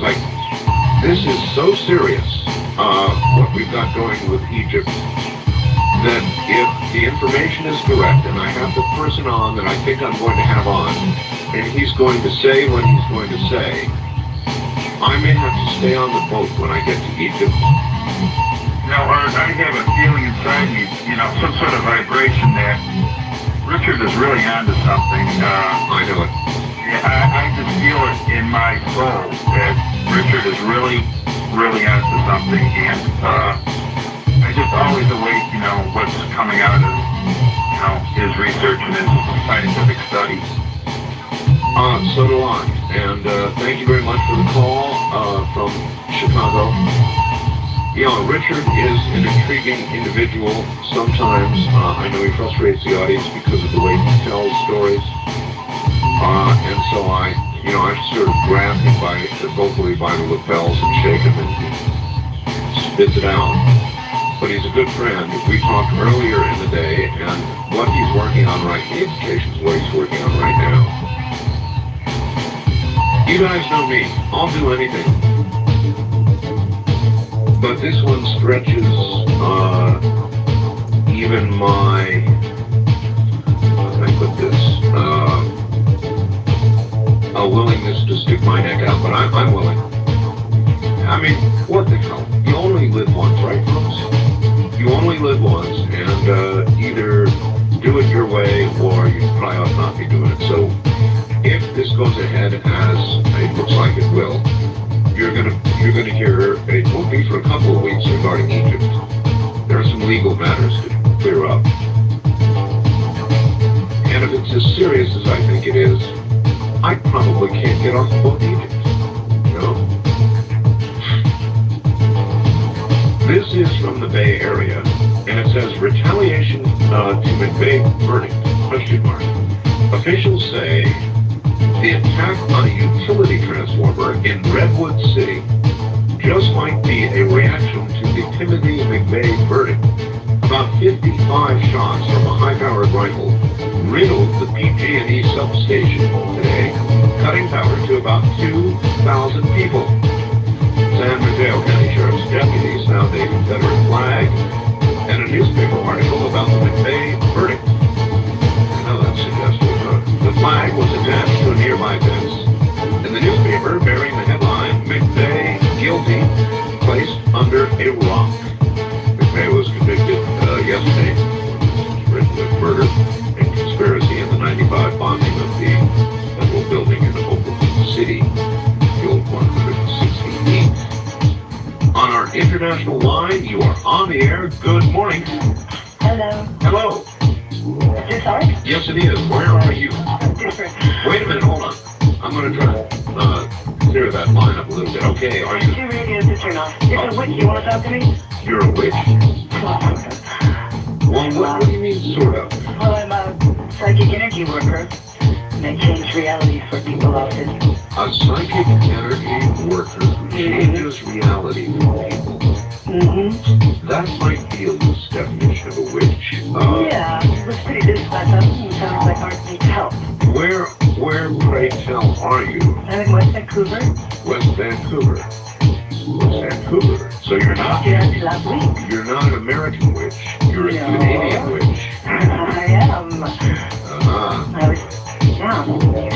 this is so serious, what we've got going with Egypt, that if the information is correct, and I have the person on that I think I'm going to have on, and he's going to say what he's going to say, I may have to stay on the boat when I get to Egypt. Now, Art, I have a feeling inside me, you know, some sort of vibration that Richard is really onto something. I know it. Yeah, I just feel it in my soul that Richard is really, really onto something, and I just always await, you know, what's coming out of, you know, his research and his scientific studies. So do I. And thank you very much for the call from Chicago. You know, Richard is an intriguing individual. Sometimes I know he frustrates the audience because of the way he tells stories. And so I sort of grab him vocally by the lapels and shake him, and he spits it out. But he's a good friend. We talked earlier in the day, and what he's working on right now, the implications of what he's working on right now. You guys know me. I'll do anything. But this one stretches even my, how can I put this, a willingness to stick my neck out, but I'm willing. I mean, what the hell? You only live once, right, folks? You only live once, and either do it your way, or you probably ought not be doing it. So if this goes ahead as it looks like it will, you're gonna hear, it won't be for a couple of weeks regarding Egypt. There are some legal matters to clear up. And if it's as serious as I think it is, I probably can't get off the boat Egypt. You know? This is from the Bay Area, and it says retaliation to McVeigh verdict, question mark. Officials say the attack on a utility transformer in Redwood City just might be a reaction to the 55 shots from a high-powered rifle riddled the PG&E substation today, cutting power to about 2,000 people. San Mateo County Sheriff's deputies found a Confederate flag and a newspaper article about the McVeigh verdict. I know that's suggestive, huh? The flag was attached to a nearby fence, and the newspaper bearing the headline, McVeigh guilty, placed under a rock. McVeigh was convicted yesterday, written with murder and conspiracy in the 95 bombing of the federal building in Oklahoma City, the old 168. On our international line, you are on the air. Good morning. Hello. Hello. Is this Art? Yes, it is. Where are you? Different. Wait a minute, hold on. I'm going to try to clear that line up a little bit. Okay, are you... Your radio to turn off. Is it a witch? You want to talk to me? You're a witch? Well, what do you mean, sort of? Well, I'm a psychic energy worker. And I change realities for people often. A psychic energy worker who changes reality for people. That might be a loose definition of a witch. Yeah, it was pretty loose, but that sounds like Art needs help. Where, pray tell, are you? I'm in West Vancouver. West Vancouver. So you're not... Last week. You're not an American witch. You're a Canadian witch. I am.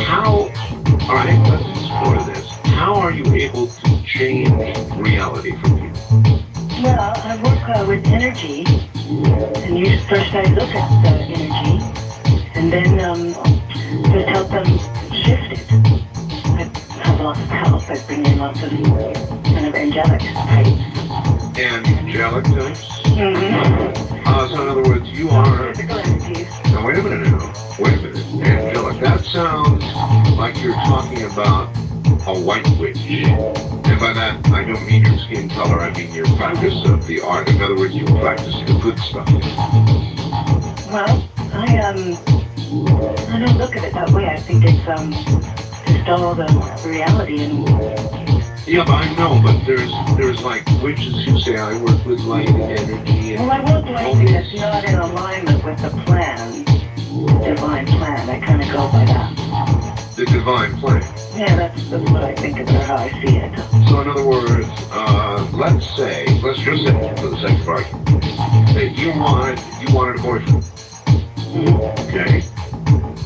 How... All right, let's explore this. How are you able to change reality for people? Well, I work with energy, and you first I look at the energy, and then just help them shift it. I have lots of help. I bring in lots of kind of angelic types. Angelic types? So in other words, you are... Physical entities. Now wait a minute now. Wait a minute. Angelic. That sounds like you're talking about a white witch. And by that, I don't mean your skin color, I mean your practice of the art. In other words, you practice the good stuff. Well, I don't look at it that way. I think it's just all the reality and... Yeah, but I know, but there's like witches who say I work with light and energy and... Well, I won't do anything that's not in alignment with the plan, the divine plan. I kind of go by that. The divine plan? Yeah, that's what I think about how I see it. So in other words, let's just say, for the sake of argument, that you wanted a boyfriend. Okay.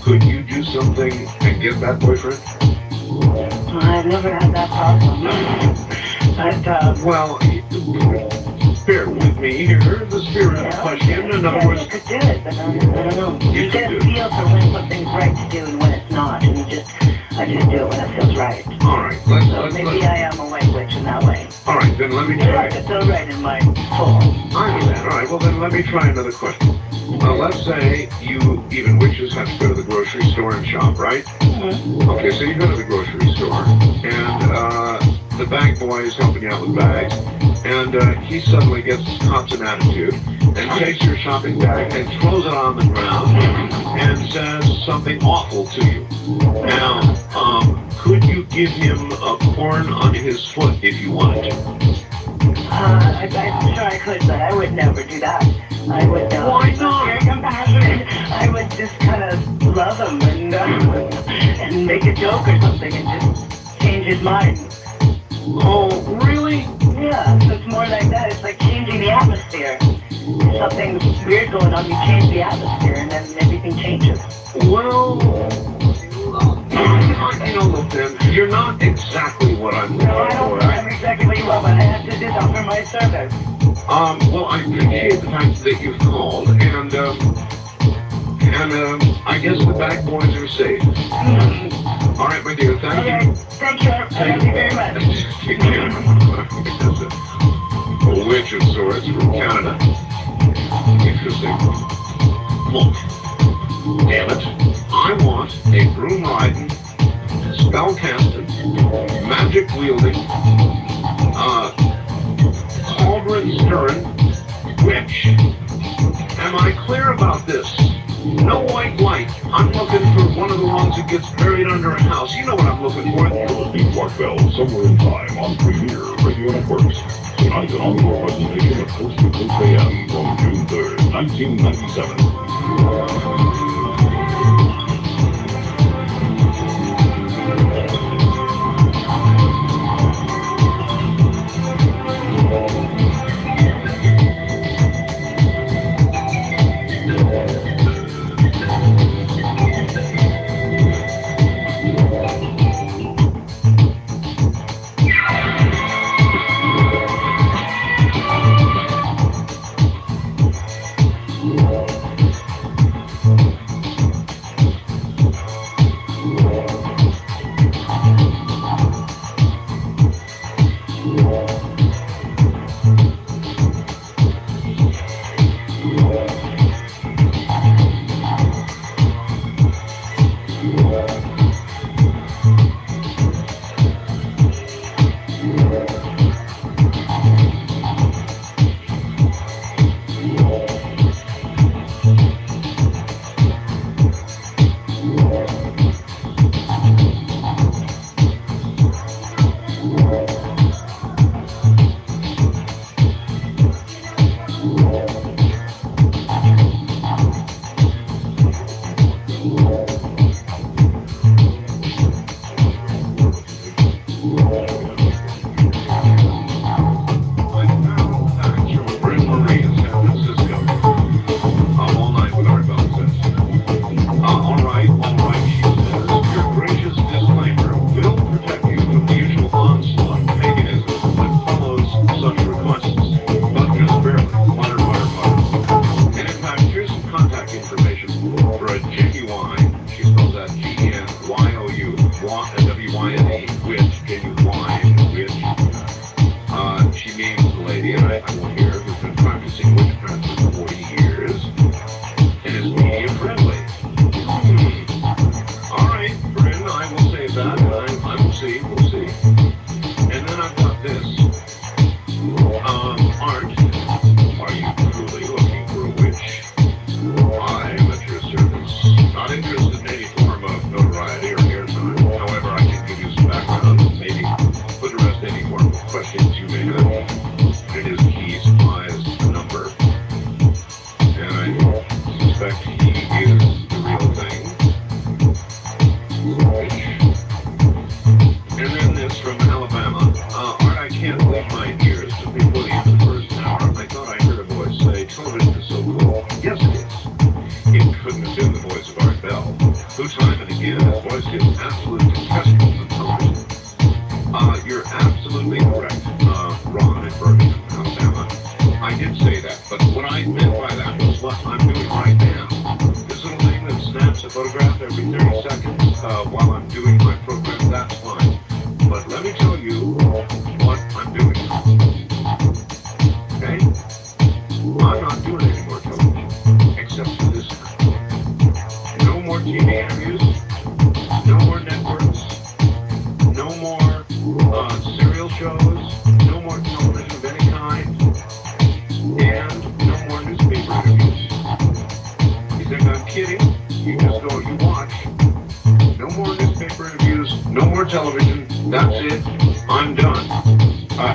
Could you do something and get that boyfriend? I've never had that problem. But, well, bear with me here, the spirit of question. In other words, you could do it, but I don't know. You get a feel for when something's right to do and when it's not, and I just do it when it feels right. All right, maybe I am a white witch in that way. All right, then let me try. It has to feel right in my soul. I understand. All right, well then let me try another question. Let's say even witches have to go to the grocery store and shop, right? Okay, so you go to the grocery store, and the bag boy is helping you out with bags, and he suddenly hops an attitude and takes your shopping bag and throws it on the ground and says something awful to you. Now, could you give him a corn on his foot if you wanted to? I'm sure I could, but I would never do that. I would Why not? Very compassionate. I would just kind of love him and make a joke or something and just change his mind. Oh, really? Yeah, so it's more like that. It's like changing the atmosphere. If something's weird going on, you change the atmosphere and then everything changes. Well, look, then, you're not exactly what I'm looking for. No, I'm exactly what you want, but I have to do that for my service. Well, I appreciate the fact that you've called, and I guess the bag boys are safe. All right, my dear, thank you. Thank you. Thank you very much. Take care. A witch of sorts from Canada. Interesting. Look, damn it, I want a broom riding, spell casting, magic wielding, cauldron stirring witch. Am I clear about this? No white light. I'm looking for one of the ones that gets buried under a house. You know what I'm looking for. Steve Rockwell, Somewhere in Time on Premier Radio Networks. Tonight, an encore presentation of Coast to Coast AM from June 3rd, 1997.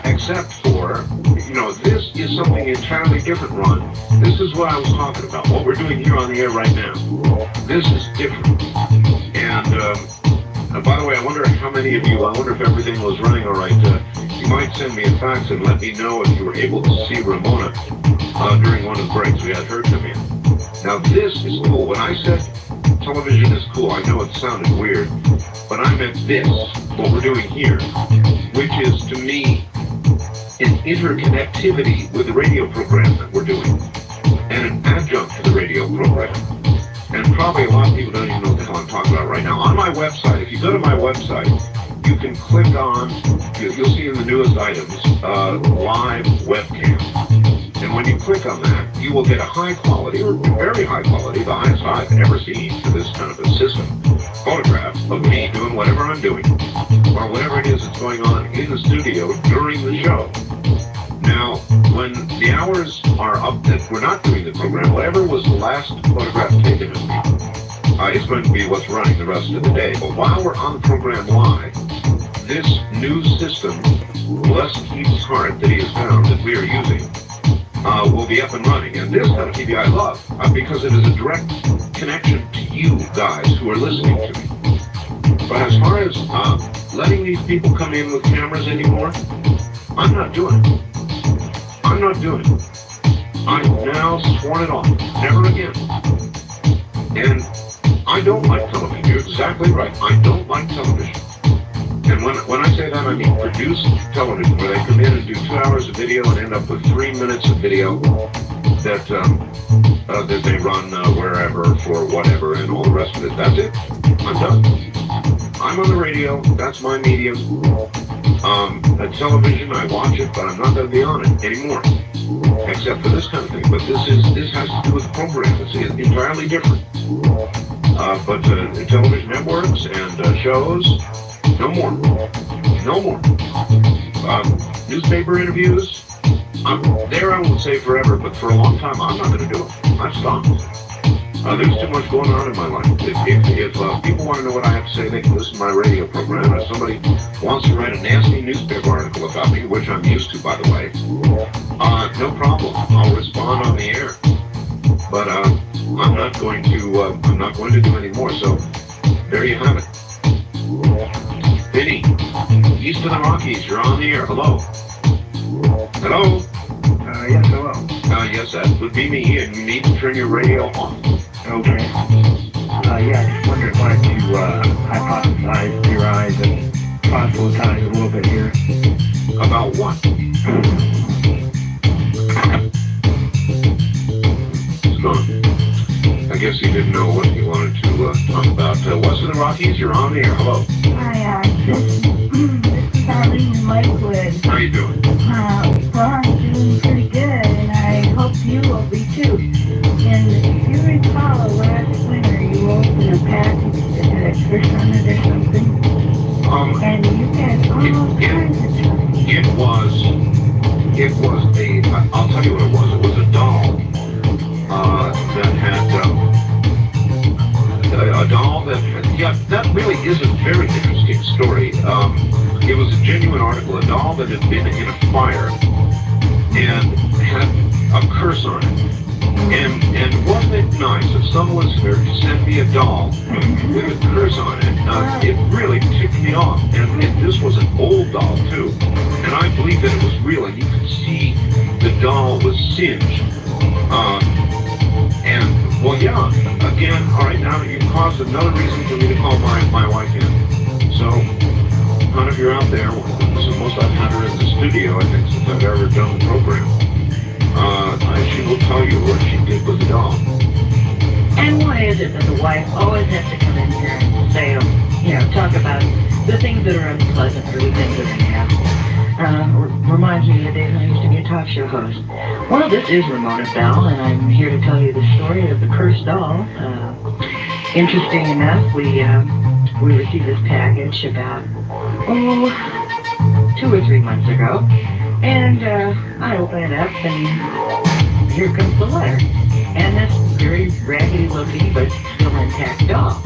Except for, this is something entirely different, Ron. This is what I was talking about, what we're doing here on the air right now. This is different. And by the way, I wonder how many of you, I wonder if everything was running all right. You might send me a fax and let me know if you were able to see Ramona during one of the breaks. We had her come in. Now, this is cool. When I said television is cool, I know it sounded weird, but I meant this, what we're doing here, which is, to me, an interconnectivity with the radio program that we're doing, and an adjunct to the radio program. And probably a lot of people don't even know what the hell I'm talking about right now. On my website, if you go to my website, you can click on, you'll see in the newest items, live webcam. And when you click on that, you will get a high quality, or very high quality, the highest I've ever seen for this kind of a system, photograph of me doing whatever I'm doing, or whatever it is that's going on in the studio during the show. Now, when the hours are up that we're not doing the program, whatever was the last photograph taken of me, it's going to be what's running the rest of the day. But while we're on the program live, this new system, bless Keith's heart that he has found that we are using, will be up and running. And this kind of TV I love, because it is a direct connection to you guys who are listening to me. But as far as letting these people come in with cameras anymore, I'm not doing it. I'm not doing it. I've now sworn it off. Never again. And I don't like television. You're exactly right. I don't like television. And when I say that, I mean produced television, where they come in and do 2 hours of video and end up with 3 minutes of video that that they run wherever for whatever and all the rest of it. That's it. I'm done. I'm on the radio. That's my medium. Television, I watch it, but I'm not going to be on it anymore, except for this kind of thing. But this has to do with the program. It's entirely different. But television networks and shows, no more. No more. Newspaper interviews, there I won't say forever, but for a long time I'm not going to do it. I've stopped. There's too much going on in my life. If people want to know what I have to say, they can listen to my radio program. If somebody wants to write a nasty newspaper article about me, which I'm used to, by the way, no problem. I'll respond on the air. But I'm not going to do any more. So there you have it. Vinny, east of the Rockies, you're on the air. Hello. Hello. Yes, hello. Yes, that would be me, and you need to turn your radio on. Okay. Yeah, I just wanted to hypothesize, theorize, and proselytize a little bit here. About what? It's gone. I guess he didn't know what he wanted to talk about. West of the Rockies, you're on the air. Hello. Hi, this is Arlene in Lakewood. How you doing? Well, I'm doing pretty good, and I hope you will be too. And if you recall, last winter you opened a package that had a curse on it or something. And you had all kinds of stuff. I'll tell you what it was. It was a doll that had, that really is a very interesting story. It was a genuine article, a doll that had been in a fire and had a curse on it. And wasn't it nice of some listener to send me a doll with a curse on it? It really ticked me off. And this was an old doll, too. And I believe that it was real. And you could see the doll was singed. Again, all right, now you've caused another reason for me to call my wife in. So, none of you out there, this is the most I've had her in the studio, I think, since I've ever done the program. She will tell you what she did with the doll. And why is it that the wife always has to come in here and say, talk about the things that are unpleasant or the things that are unhappy? Reminds me of the days when I used to be a talk show host. Well, this is Ramona Bell, and I'm here to tell you the story of the cursed doll. Interesting enough, we received this package about, 2 or 3 months ago, and I open it up, and here comes the letter. And this very raggedy looking, but still intact doll.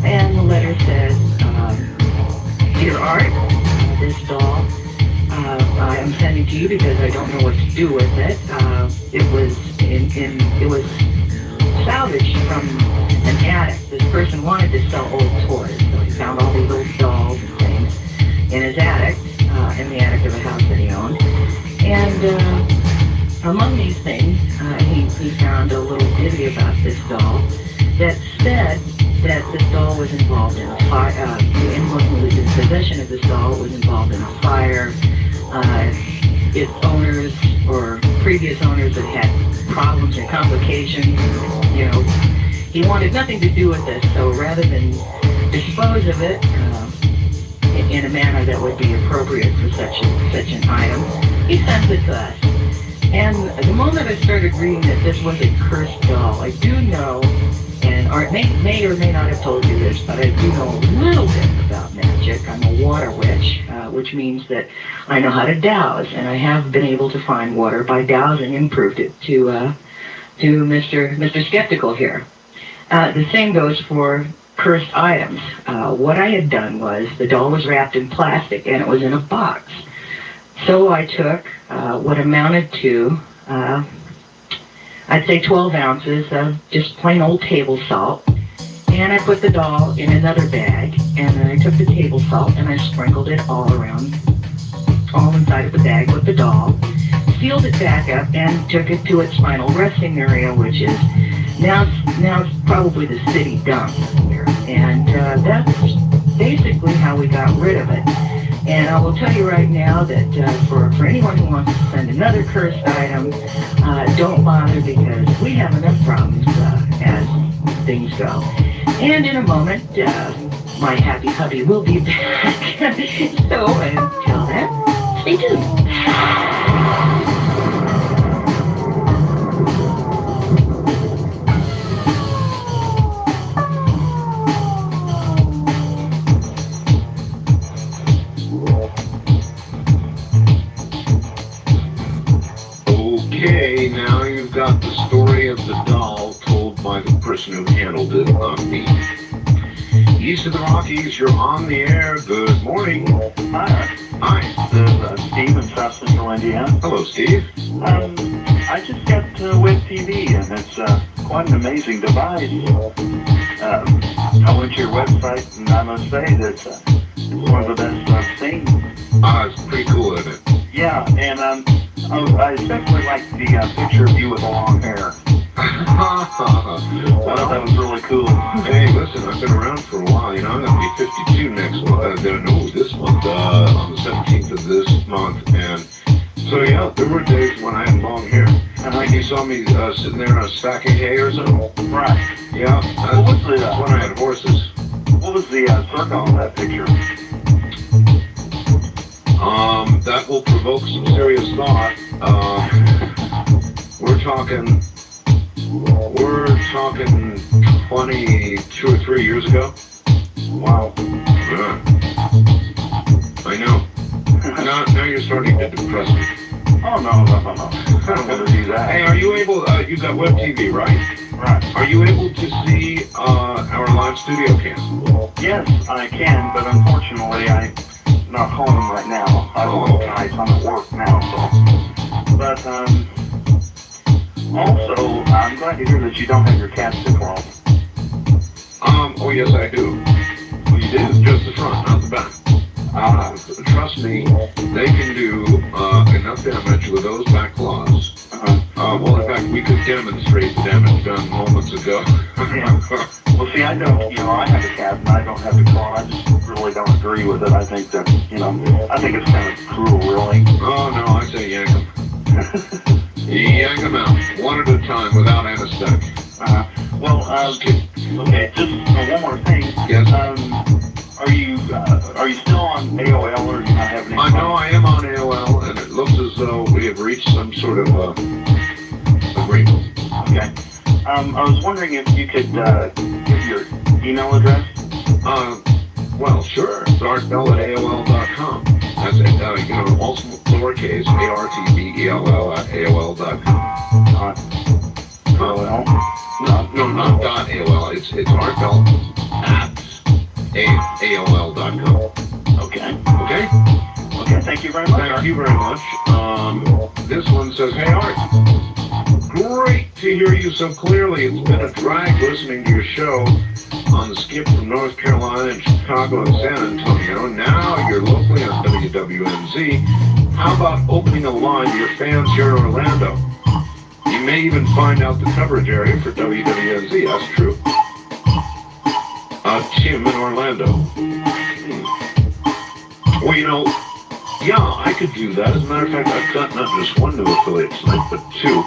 And the letter says, Dear Art, this doll I am sending to you because I don't know what to do with it. It was salvaged from an attic. This person wanted to sell old toys, so he found all these old dolls and things in his attic, in the attic of a house that he owned. And among these things, he found a little ditty about this doll that said that this doll was involved in a fire. Anyone who was in possession of this doll was involved in a fire. Its owners or previous owners had had problems and complications. He wanted nothing to do with this, so rather than dispose of it in a manner that would be appropriate for such an item, he sends it to us. And the moment I started reading that this was a cursed doll, I do know, and Art may or may not have told you this, but I do know a little bit about magic. I'm a water witch. which means that I know how to douse, and I have been able to find water by dowsing and proved it to Mr. Skeptical here. The same goes for cursed items. What I had done was the doll was wrapped in plastic and it was in a box. So I took what amounted to, I'd say 12 ounces of just plain old table salt, and I put the doll in another bag, and then I took the table salt and I sprinkled it all around, all inside of the bag with the doll, sealed it back up, and took it to its final resting area, which is now it's probably the city dump here. And that's basically how we got rid of it. And I will tell you right now that for anyone who wants to send another cursed item, don't bother, because we have enough problems as things go. And in a moment, my happy hubby will be back. So until then, stay tuned. Okay, now you've got the story of the doll told by the person who handled it, not me. East of the Rockies, you're on the air. Good morning. Hi. Hi. This is Steve in South Central Indiana. Hello, Steve. I just got Web TV, and it's quite an amazing device. I went to your website, and I must say that it's one of the best I've seen. It's pretty cool, isn't it? Yeah, and I especially like the picture of you with the long hair. I thought that was really cool. Hey, listen, I've been around for a while. You know, I'm going to be 52 next month. This month, on the 17th of this month. And so, yeah, there were days when I had long hair. Like you saw me sitting there on a stack of hay or something. Right. Yeah, that's when I had horses. What was the circle on that picture? That will provoke some serious thought. We're talking 22 or 3 years ago. Wow. Yeah. I know. Now you're starting to depress me. Oh, no. I don't want to do that. Hey, are you able, you got Web TV, right? Right. Are you able to see our live studio cam? Yes, I can, but unfortunately I'm not home right now. I work tonight, so I'm at work now, so. But, also, I'm glad to hear that you don't have your casket wrong. Oh yes, I do. Well, you do? Just the front, not the back. Trust me, they can do enough damage with those back claws. Well, in fact, we could demonstrate the damage done moments ago. Yeah. Well, see, I don't, I have a cat and I don't have the claw. I just really don't agree with it. I think that, I think it's kind of cruel, really. Oh, no, I say yank them. Yank them out, one at a time, without anesthetic. Okay, just one more thing. Yes. Are you still on AOL, or do you not have any? No, I am on AOL, and it looks as though we have reached some sort of agreement. Okay. I was wondering if you could give your email address. Well, sure. It's artbell@aol.com. That's it. Also lowercase, ARTBELL@AOL.com. AOL? No, not .AOL. It's artbell@AOL.com. Okay. Okay? Okay, thank you very much. Thank you very much. This one says, hey, Art. Great to hear you so clearly. It's been a drag listening to your show on the skip from North Carolina and Chicago and San Antonio. Now you're locally on WWNZ. How about opening a line to your fans here in Orlando? You may even find out the coverage area for WWNZ. That's true. Tim in Orlando. Well, yeah, I could do that. As a matter of fact, I've got not just one new affiliate tonight, but two.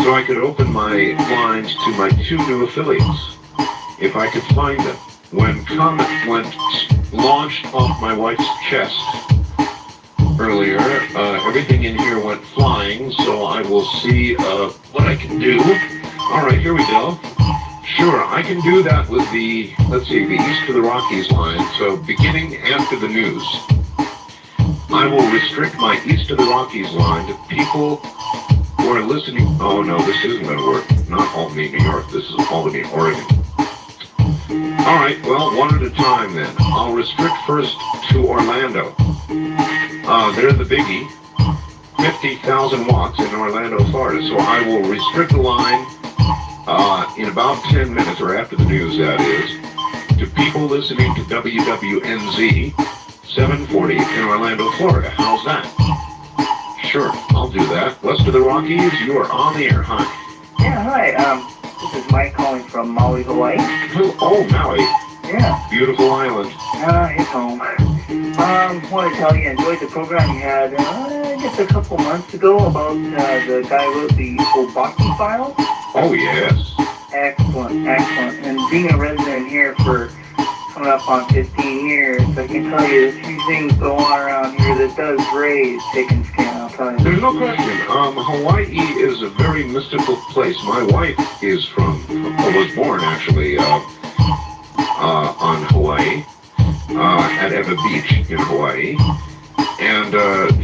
So I could open my lines to my two new affiliates, if I could find them. When Comet launched off my wife's chest earlier, everything in here went flying, so I will see what I can do. All right, here we go. Sure, I can do that with the East of the Rockies line, so beginning after the news. I will restrict my East of the Rockies line to people who are listening. Oh no, this isn't going to work. Not Albany, New York. This is Albany, Oregon. All right, well, one at a time then. I'll restrict first to Orlando. They're the biggie. 50,000 watts in Orlando, Florida. So I will restrict the line in about 10 minutes, or after the news, that is, to people listening to WWNZ 740 in Orlando, Florida. How's that? Sure, I'll do that. West of the Rockies, you are on the air. Hi. Yeah, hi. This is Mike calling from Maui, Hawaii. Oh, Maui. Yeah. Beautiful island. It's home. Want to tell you, I enjoyed the program you had, just a couple months ago about the guy who wrote the Obaki Files. Oh, yes. Excellent, excellent. And being a resident here for coming up on 15 years, I can tell you there's a few things going on around here that does raise chicken skin, I'll tell you. There's no question. Hawaii is a very mystical place. My wife is was born actually on Hawaii, at Eva Beach in Hawaii. And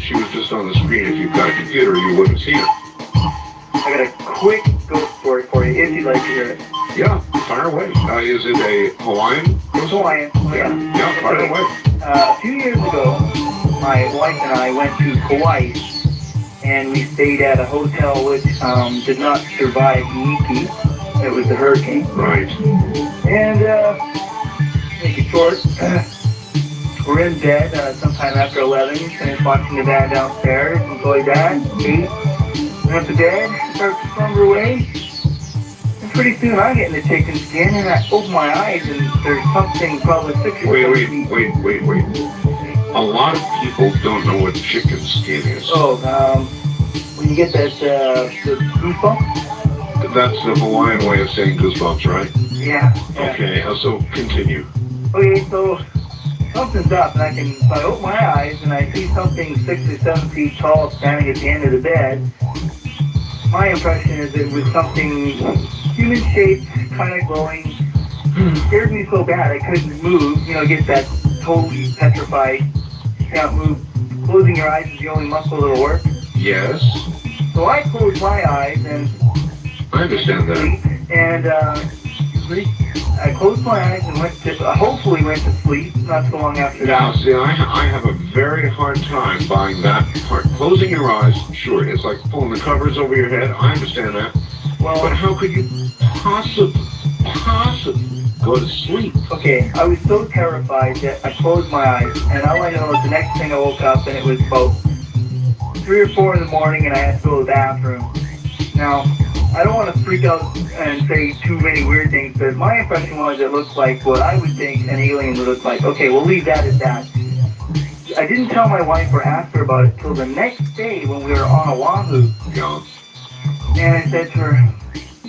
she was just on the screen. If you've got a computer, you would have seen her. I got a quick ghost story for you, if you'd like to hear it. Yeah, fire away. Is it a Hawaiian? Hawaiian. Yeah, fire away. A few years ago, my wife and I went to Hawaii, and we stayed at a hotel which did not survive Niki. It was the hurricane. Right. And, make it short, we're in bed sometime after 11, finished watching the band downstairs, enjoyed that, ate, went up to bed, start to slumber away. And pretty soon I'm getting the chicken skin, and I open my eyes, and there's something probably 6 or 7 feet. Wait. A lot of people don't know what chicken skin is. Oh, when you get that, the goosebumps? That's the Hawaiian way of saying goosebumps, right? Yeah. Okay, so continue. Okay, so something's up, and I open my eyes, and I see something 6 or 7 feet tall standing at the end of the bed. My impression is it was something human-shaped, kind of glowing. It scared me so bad I couldn't move. You know, get that totally petrified, you can't move. Closing your eyes is the only muscle that'll work. Yes. So I closed my eyes and I understand that. And I closed my eyes and hopefully went to sleep not so long after Now, that. see, I have a very hard time buying that part. Closing your eyes, sure, it's like pulling the covers over your head. I understand that. Well, but how could you possibly go to sleep? Okay, I was so terrified that I closed my eyes, and all I know is the next thing I woke up and it was about 3 or 4 in the morning, and I had to go to the bathroom. Now, I don't want to freak out and say too many weird things, but my impression was it looked like what I would think an alien would look like. Okay, we'll leave that at that. I didn't tell my wife or ask her about it till the next day when we were on Oahu. Yeah. And I said to her,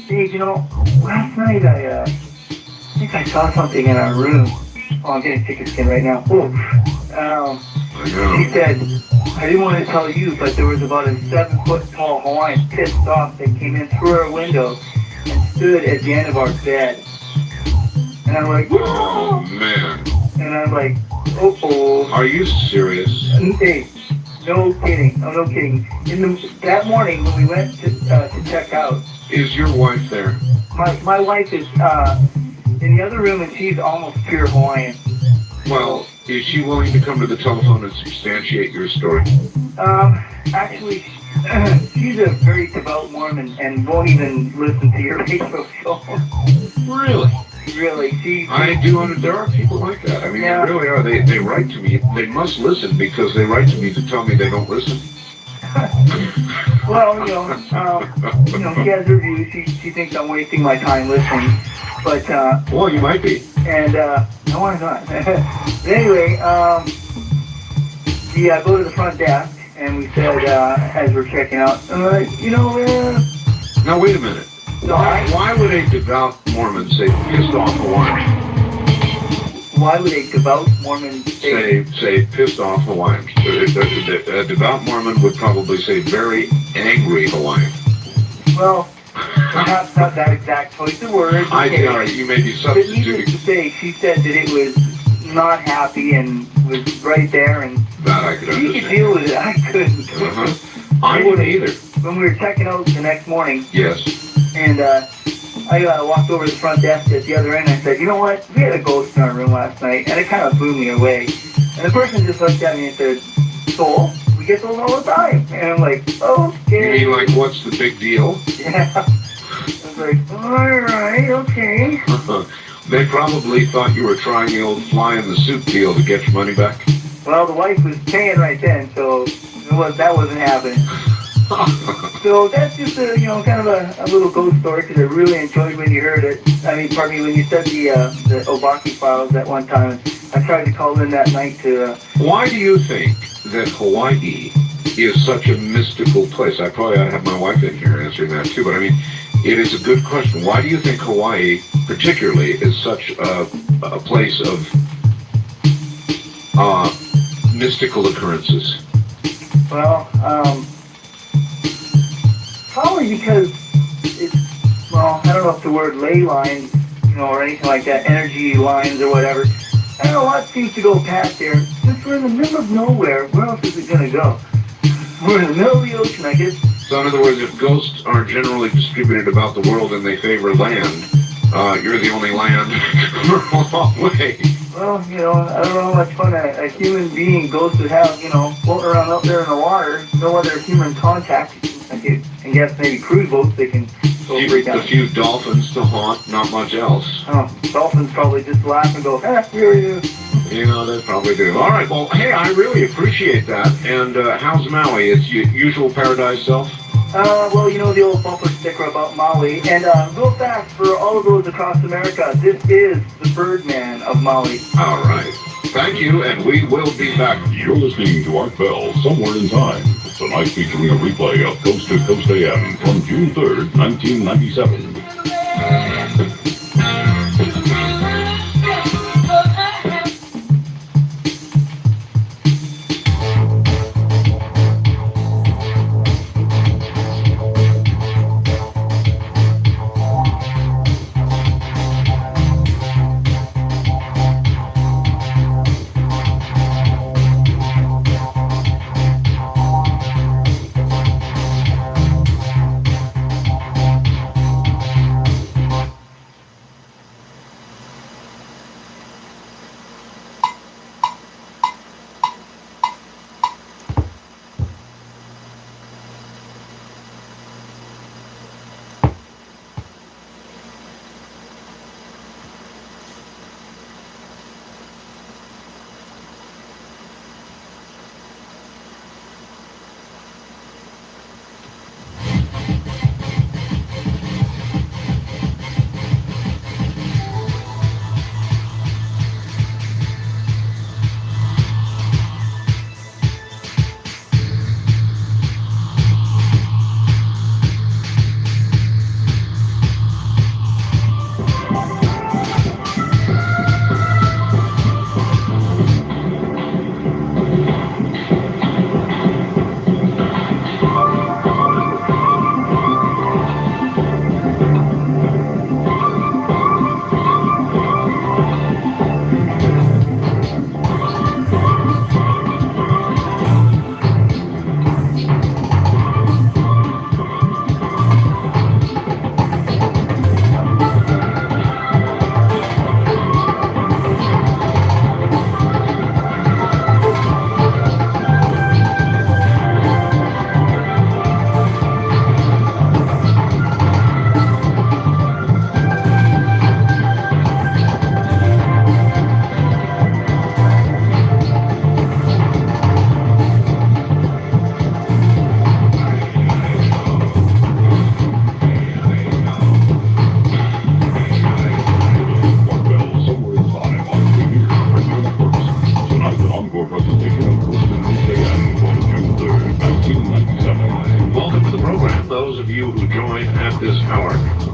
Dave, you know, last night I think I saw something in our room. Oh, I'm getting chicken skin right now. She said, I didn't want to tell you, but there was about a 7-foot tall Hawaiian pissed off that came in through our window and stood at the end of our bed. And I'm like, oh man. And I'm like, oh. Are you serious? Hey, no kidding. Oh, no kidding. That morning when we went to check out. Is your wife there? My wife is in the other room, and she's almost pure Hawaiian. Well, is she willing to come to the telephone and substantiate your story? Actually, she's a very devout Mormon and won't even listen to your radio show. Really? Really, I do. There are people like that. I mean, yeah. They really are. They write to me. They must listen because they write to me to tell me they don't listen. Well, she has her views. She thinks I'm wasting my time listening. But, well, you might be. And, no, I'm not. But anyway, we go to the front desk, and we said, as we're checking out, Now, wait a minute. Why would a devout Mormon say pissed off Hawaiian? Why would a devout Mormon say pissed off Hawaiian? A devout Mormon would probably say very angry Hawaiian. Well, perhaps not that exact choice of words. You may be substituting. But needless to say, she said that it was not happy and was right there, and That I could he understand. could deal with it. I couldn't. I wouldn't either. When we were checking out the next morning, Yes. and I walked over to the front desk at the other end, and I said, you know what, we had a ghost in our room last night, and it kind of blew me away. And the person just looked at me and said, so, we get those all the time. And I'm like, okay. You mean like, what's the big deal? Yeah. I was like, alright, okay. They probably thought you were trying the old fly in the soup deal to get your money back. Well, the wife was paying right then, so that wasn't happening. So that's just a, kind of a little ghost story, because I really enjoyed when you heard it. I mean, pardon me, when you said the Obaki files that one time. I tried to call in that night to... Why do you think that Hawaii is such a mystical place? I probably ought to have my wife in here answering that too, but I mean, it is a good question. Why do you think Hawaii, particularly, is such a place of mystical occurrences? Well, probably because it's, well, I don't know if the word ley lines, or anything like that, energy lines or whatever. I don't know what seems to go past there. Since we're in the middle of nowhere, where else is it going to go? We're in the middle of the ocean, I guess. So in other words, if ghosts are generally distributed about the world and they favor land, you're the only land for a long way. Well, I don't know how much fun a human being goes to have, floating around up there in the water, no other human contact. I guess maybe cruise boats, they can go freak out. A few dolphins to haunt, not much else. Oh, dolphins probably just laugh and go, here he is. They probably do. All right, well, hey, I really appreciate that. And how's Maui? Its usual paradise self? Well, the old bumper sticker about Maui. And real fast, for all of those across America, this is the Birdman of Maui. All right. Thank you, and we will be back. You're listening to Art Bell, Somewhere in Time. Tonight featuring a replay of Coast to Coast AM from June 3rd, 1997.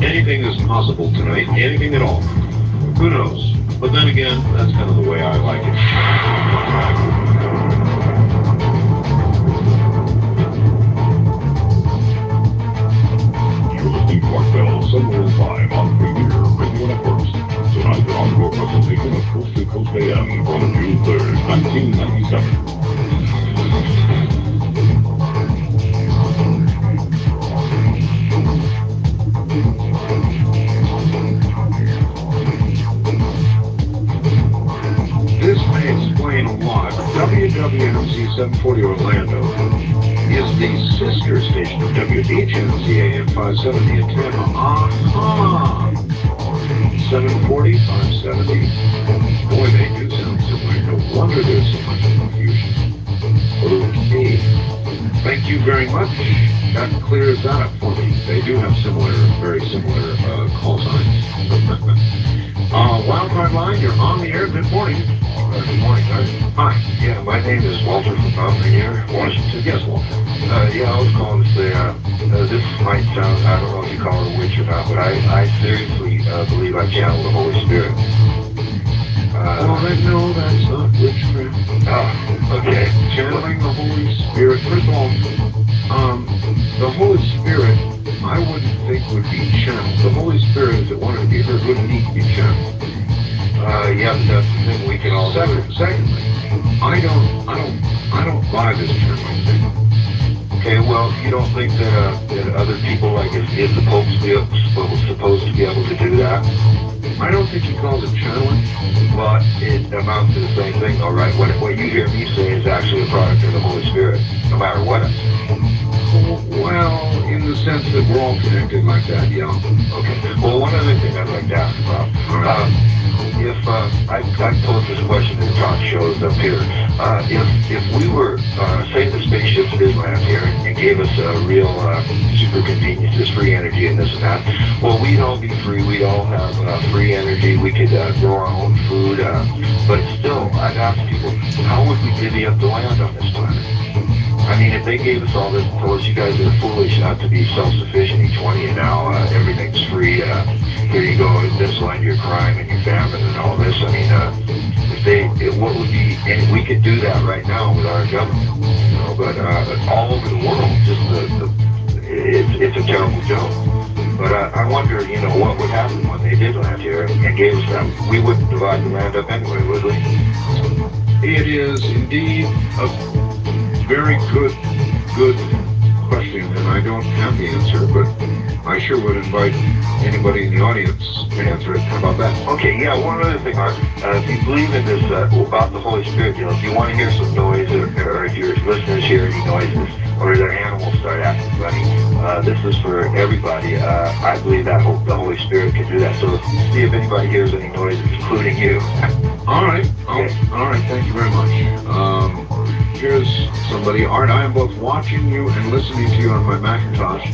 Anything is possible tonight, anything at all. Who knows? But then again, that's kind of the way I like it. You're listening to Art Bell, Somewhere in Time on Premier Radio Networks. Tonight, an encore presentation station of Coast to Coast AM on June 3rd, 1997. This may explain a lot. WWNC 740 Orlando is the sister station of WHNC AM 570 in Tampa. Aha! 740, 570. Boy, they do sound similar. No wonder there's so much confusion. Okay. Thank you very much. That clears that up for me. They do have similar, very similar call signs. Wildcard Line, you're on the air. Good morning. Good morning, guys. Hi. Yeah, my name is Walter from Mountain here, Washington. Yes, Walter. Yeah, I was calling to say, this might sound, I don't know if you call it a witch or not, but I seriously believe I channel the Holy Spirit. Well, no, that's not witchcraft. Oh, okay. Channeling the Holy Spirit. First of all, the Holy Spirit, I wouldn't think would be channeled. The Holy Spirit, if it wanted to be heard, wouldn't need to be channeled. Yeah, that's the thing we can all do. Secondly, I don't buy this channeling thing. Okay, well, you don't think that other people, like, is the Pope supposed to be able to do that? I don't think he calls it channeling. Well, it amounts to the same thing, all right? What you hear me say is actually a product of the Holy Spirit, no matter what I say. Well, in the sense that we're all connected like that, yeah. Okay. Well, one other thing I'd like to ask about. If I posed this question in talk shows up here, if we were, say the spaceships did land here and gave us real super conveniences, free energy and this and that, well, we'd all be free. We'd all have free energy. We could grow our own food. But still, I'd ask people, how would we divvy up the land on this planet? I mean, if they gave us all this, told us you guys are foolish not to be self-sufficient each one of you now, everything's free, here you go, this land your crime and your famine and all this, I mean, what would be, and we could do that right now with our government, you know, but all over the world, just it's a terrible joke. But I wonder, you know, what would happen when they did land here and gave us that. We wouldn't divide the land up anyway, would we? It is indeed a very good question, and I don't have the answer, but I sure would invite anybody in the audience to answer it. How about that? Okay, yeah, one other thing, Art. If you believe in this, about the Holy Spirit, you know, if you want to hear some noise, or if your listeners hear any noises, or their animals start acting funny, this is for everybody. I believe that the Holy Spirit can do that, so see if anybody hears any noises, including you. All right, all right, thank you very much. Here's somebody. Art, I am both watching you and listening to you on my Macintosh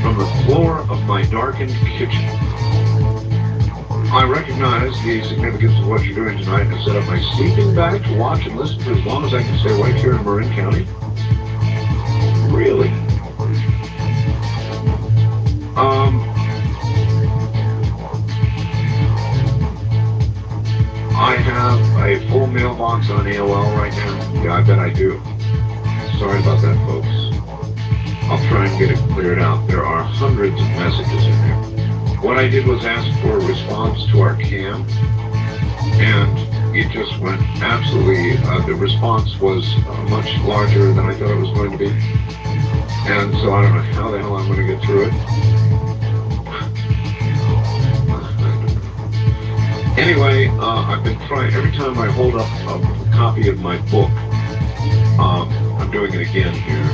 from the floor of my darkened kitchen. I recognize the significance of what you're doing tonight and have set up my sleeping bag to watch and listen for as long as I can stay awake here in Marin County. Really? I have a full mailbox on AOL right now. Yeah, I bet I do. Sorry about that, folks. I'll try and get it cleared out. There are hundreds of messages in there. What I did was ask for a response to our cam, and it just went absolutely, the response was much larger than I thought it was going to be. And so I don't know how the hell I'm going to get through it. Anyway, I've been trying, every time I hold up a copy of my book, I'm doing it again here,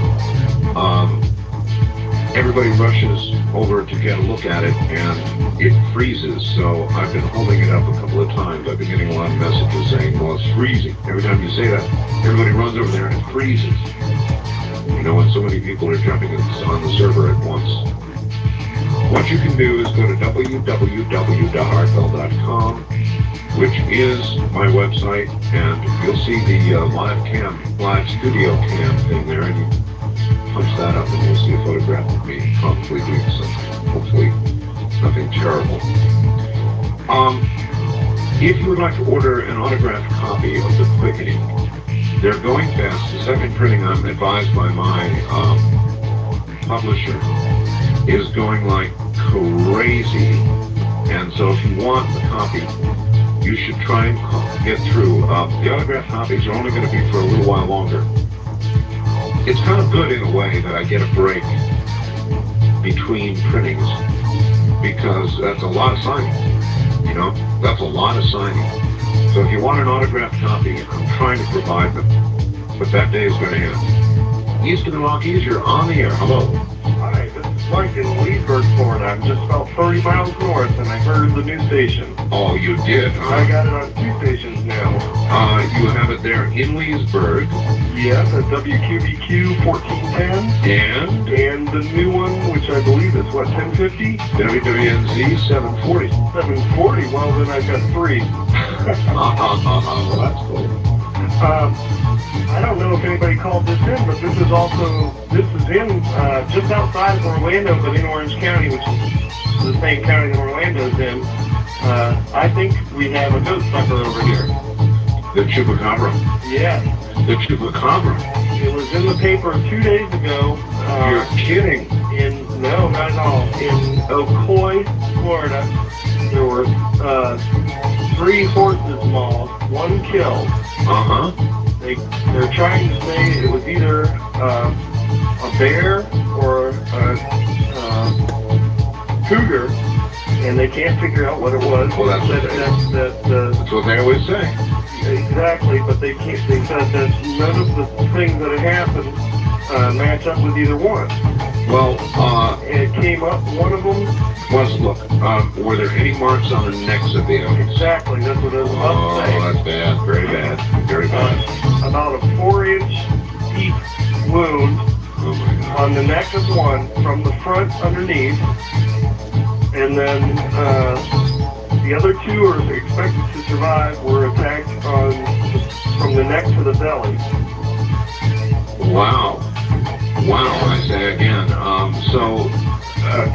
everybody rushes over to get a look at it and it freezes. So I've been holding it up a couple of times. I've been getting a lot of messages saying, well, it's freezing. Every time you say that, everybody runs over there and it freezes. You know, when so many people are jumping on the server at once. What you can do is go to www.artfell.com, which is my website, and you'll see the live studio cam thing there, and you punch that up and you'll see a photograph of me probably doing something, hopefully nothing terrible. If you would like to order an autographed copy of The Quickening, they're going fast. The second printing, I'm advised by my publisher, is going like crazy. And so if you want a copy, you should try and get through. The autograph copies are only going to be for a little while longer. It's kind of good in a way that I get a break between printings, because that's a lot of signing. You know, that's a lot of signing. So if you want an autographed copy, I'm trying to provide them, but that day is going to end. East of the Rockies, you're on the air. Hello. Hi, this is Mike in Leesburg, Florida. I'm just about 30 miles north, and I heard the new station. Oh, you did, huh? I got it on 2 stations now. You have it there in Leesburg. Yes, at WQBQ 1410. And the new one, which I believe is, what, 1050? WWNZ 740. 740? Well, then I've got 3. Well, that's cool. I don't know if anybody called this in, but this is in just outside of Orlando, but in Orange County, which is the same county that Orlando's in. I think we have a ghost sucker over here. The Chupacabra. Yeah. The Chupacabra. It was in the paper 2 days ago. You're kidding. No, not at all. In Ocoee, Florida, there were 3 horses mauled, 1 killed. Uh-huh. They're trying to say it was either a bear or a cougar, and they can't figure out what it was. Well, that's what they always say. Exactly, but they can't. They said that none of the things that had happened match up with either one. Well, it came up. One of them look. Were there any marks on the necks of the animals? Exactly. That's what I was about to say. Oh, that's bad. Very bad. Very bad. About a 4-inch deep wound on the neck of one from the front underneath, and then the other 2 are expected to survive. Were attacked from the neck to the belly. Wow. Wow, I say again.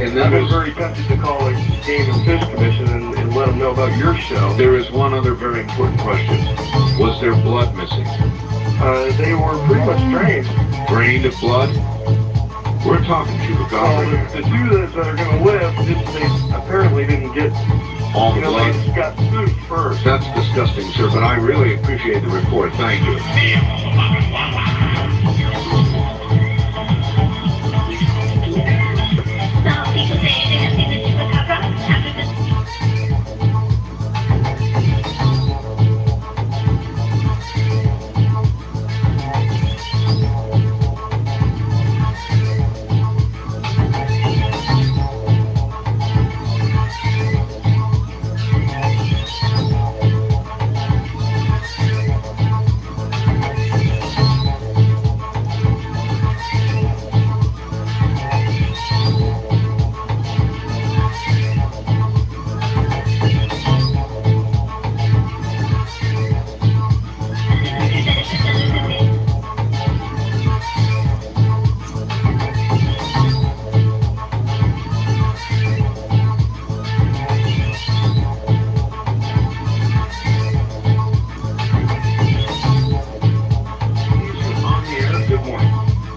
And then I've been very tempted to call the Game and Fish Commission and let them know about your show. There is one other very important question. Was there blood missing? They were pretty much drained. Drained of blood? We're talking Chupacabra. Well, the 2 that are going to live, they apparently didn't get all the blood. They got spooked first. That's disgusting, sir, but I really appreciate the report. Thank you.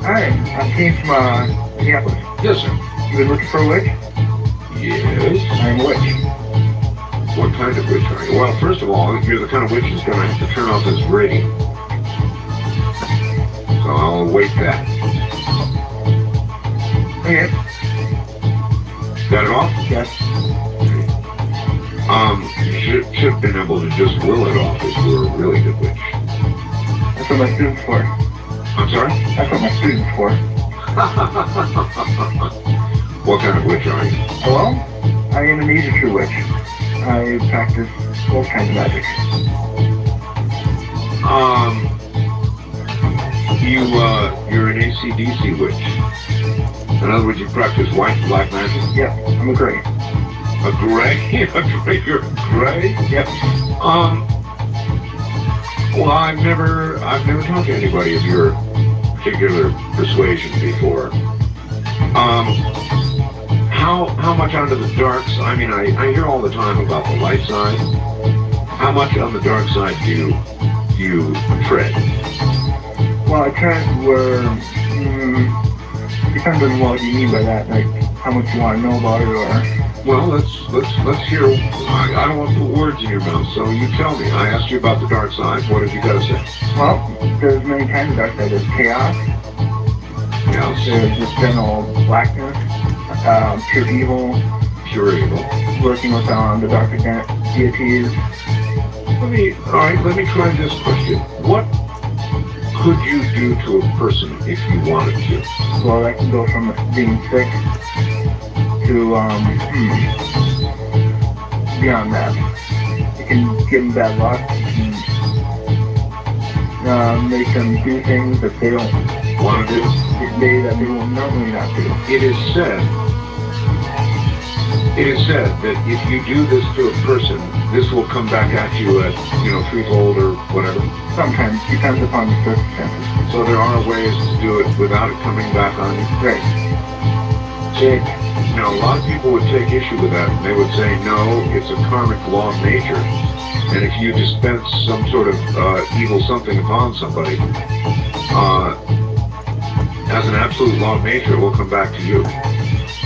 Hi, I'm Keith from Minneapolis. Yes, sir. You been looking for a witch? Yes. I'm a witch. What kind of witch are you? Well, first of all, you're the kind of witch who's going to have to turn off this radio. So I'll await that. Okay. Got it off? Yes. You should have been able to just will it off if you were a really good witch. That's what my students for. I'm sorry? That's what my students for. What kind of witch are you? Well, I am indeed a true witch. I practice both kinds of magic. You're an AC/DC witch. In other words, you practice white and black magic? Yep, I'm a gray. A gray? You're a gray? Yep. Well, I've never talked to anybody of your particular persuasion before. How much onto the dark side? I mean, I hear all the time about the light side. How much on the dark side do you tread? Well, I tread where, depends on what you mean by that. Like, how much you want to know about it, or... Well, let's hear. I don't want to put words in your mouth, so you tell me. I asked you about the dark side. What have you got to say? Well, there's many kinds of dark side. There's chaos. Yes. There's just general blackness, pure evil. Pure evil. Working with the darker deities. Let me try this question. What could you do to a person if you wanted to? Well, that can go from being sick to beyond that. It can give them bad luck. It can make them do things that they don't want to do. That they will normally not do. It is said that if you do this to a person, this will come back at you at, threefold or whatever. Sometimes, depends upon the circumstances. So there are ways to do it without it coming back on you. Right. A lot of people would take issue with that. They would say, no, it's a karmic law of nature. And if you dispense some sort of evil something upon somebody, as an absolute law of nature, it will come back to you.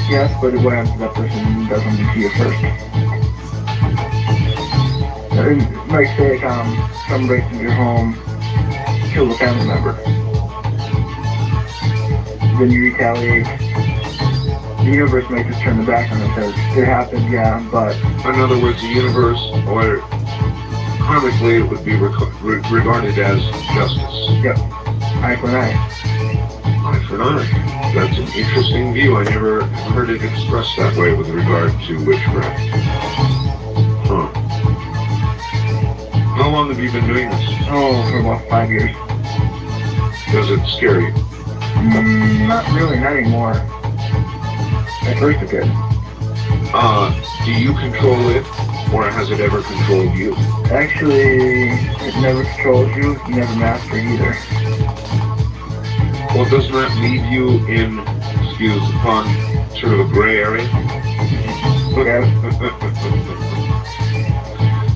Yes, but what happens if that person doesn't do to you first? Like, say, someone breaks into your home, kills a family member. Then you retaliate. The universe might just turn the back on it and says, it happened, yeah, but... In other words, the universe, or karmically, it would be regarded as justice. Yep. Eye for an eye. Eye for an eye. That's an interesting view. I never heard it expressed that way with regard to witchcraft. Huh. How long have you been doing this? Oh, for about 5 years. Does it scare you? Not really, not anymore. At first it did. Do you control it, or has it ever controlled you? Actually, it never controls you. You never master it either. Well, doesn't that leave you in, excuse the pun, sort of a gray area? Yeah.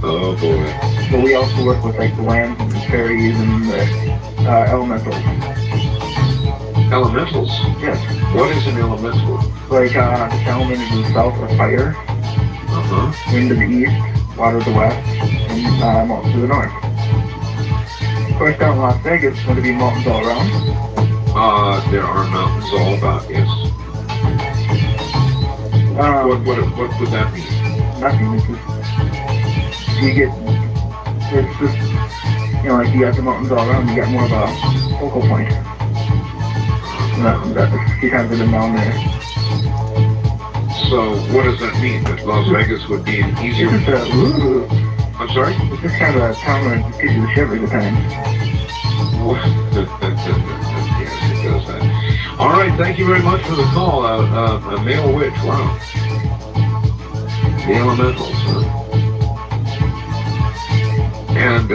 Oh boy. But we also work with like the lands and the fairies and the elementals. Elementals? Yes. What is an elemental? Like the element is the south or fire, wind to the east, water to the west, and mountains to the north. Of course, down in Las Vegas, it's going to be mountains all around. There are mountains all about, yes. What would that mean? Nothing. It's just, like you got the mountains all around, you got more of a focal point. That's a few times I've been down there. So, what does that mean? That Las Vegas would be an easier... I'm sorry? It's just kind of a town that just gives you the shivers at times. Yes, it does that. All right, thank you very much for the call. A male witch, wow. The elementals, huh? And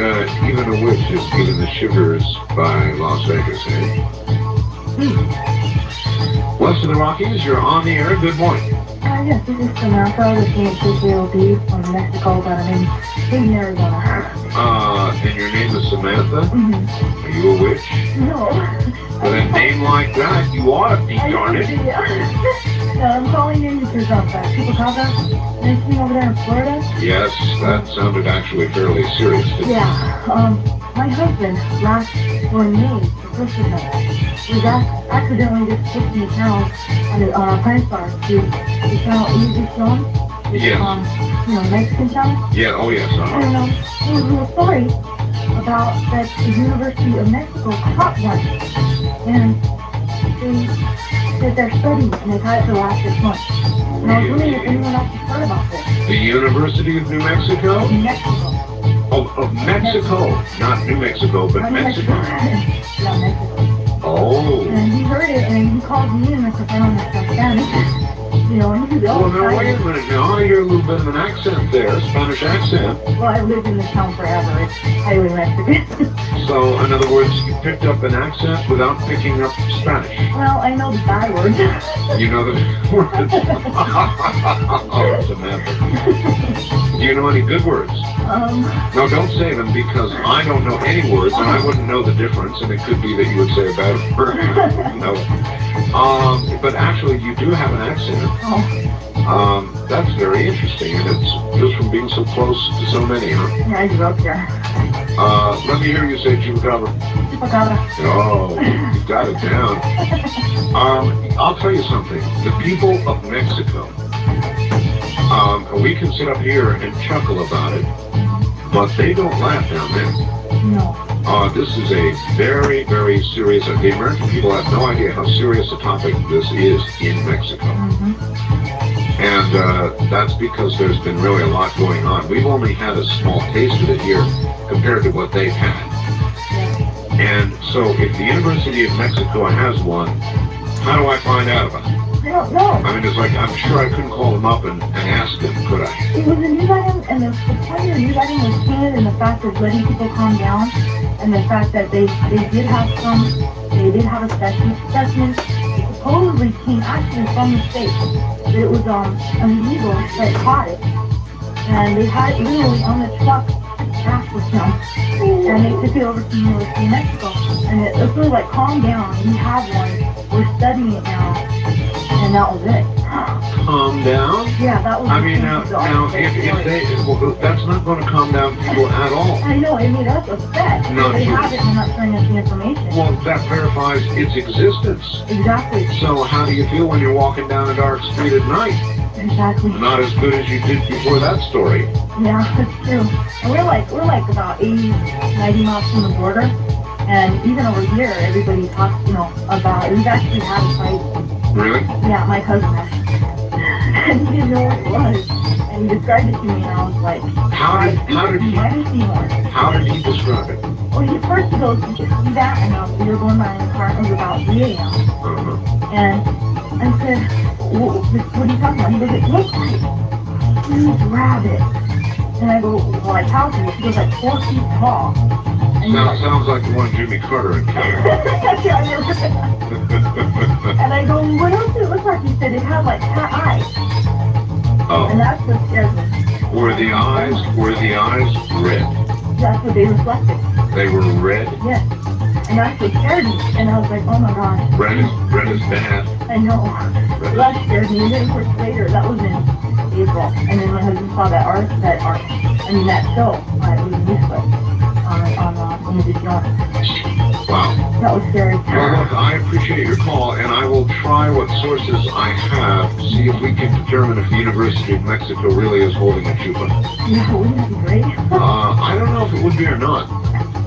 even a witch is given the shivers by Las Vegas, eh? West of the Rockies, you're on the air. Good morning. Yes, this is Samantha with KCLD from Mexico, but I'm in Arizona. And your name is Samantha? Mm-hmm. Are you a witch? No. With a name like that, you ought to be, darn it. No, I'm calling in because of Chupacabra. Nice thing over there in Florida. Yes, that sounded actually fairly serious. Yeah, my husband, in May, the first of May, was accidentally just put the channel on the Planstar to the channel Easy Film. Yes. Mexican channel. Yeah, oh yes. I don't know. There was a little story about that the University of Mexico caught one. And they did their studies and they caught it for the last 6 months. And I was wondering if anyone else has heard about this. The University of New Mexico? In Mexico. Of Mexico. Not New Mexico, but Mexico. Yeah, Mexico. Oh. And he heard it and he called me and I said, I don't understand Spanish. And he was all Well, now wait a minute. Now I hear a little bit of an accent there, Spanish accent. Well, I've lived in this town forever. It's highly Mexican. So, in other words, you picked up an accent without picking up Spanish. Well, I know the bad words. You know the words? Oh, Samantha. Do you know any good words? No, don't say them because I don't know any words and I wouldn't know the difference, and it could be that you would say a bad word. No. But actually, you do have an accent. That's very interesting, and it's just from being so close to so many, huh? Yeah, I grew up here. Let me hear you say chupacabra. Chupacabra. Oh, you got it down. I'll tell you something. The people of Mexico, we can sit up here and chuckle about it, but they don't laugh down there. No. This is a very, very serious, the American people have no idea how serious a topic this is in Mexico. And that's because there's been really a lot going on. We've only had a small taste of it here compared to what they've had. And so if the University of Mexico has one, how do I find out about it? I don't know. I mean, it's like, I'm sure I couldn't call them up and ask them, could I? It was a news item, and the point of the news item was painted in the fact of letting people calm down, and the fact that they did have a specimen. It supposedly came actually from the States. But it was illegal that caught it. And they had it literally on the truck back with them. And they took it over to the University of Mexico. And it was really like, calm down, we have one, we're studying it now. And that was it. Calm down? Yeah, that was I mean, now if they, well, that's not going to calm down people at all. I know, it made us upset. No, They have it, and not showing us the information. Well, that verifies its existence. Exactly. So how do you feel when you're walking down a dark street at night? Exactly. Not as good as you did before that story. Yeah, that's true. And we're like about 80, 90 miles from the border. And even over here, everybody talks, about, we've actually had a fight. Really? Yeah, my cousin actually. And he didn't know what it was. And he described it to me, and I was like, How did he describe it? Well, he first goes, "Did you see that?" And we were going by in the car, and it was about 3 a.m. And I said, what are you talking about? He goes, it looks like a huge rabbit. And I go, well, like, how big? He goes, like 4 feet tall. Sounds like the one Jimmy Carter encountered. And I go, what else did it look like? He said it had like cat eyes. Oh. And that's what scared me. Were the eyes red? That's what they reflected. They were red? Yes. And that's what scared me. And I was like, oh my gosh. Red is bad. I know. That scared me. And then of course later, that was in April. And then my husband saw that show. It was in Newsflix on Univision. Wow. That was scary. Well, look, I appreciate your call, and I will try what sources I have to see if we can determine if the University of Mexico really is holding a chupa. Yeah, wouldn't that be great? I don't know if it would be or not.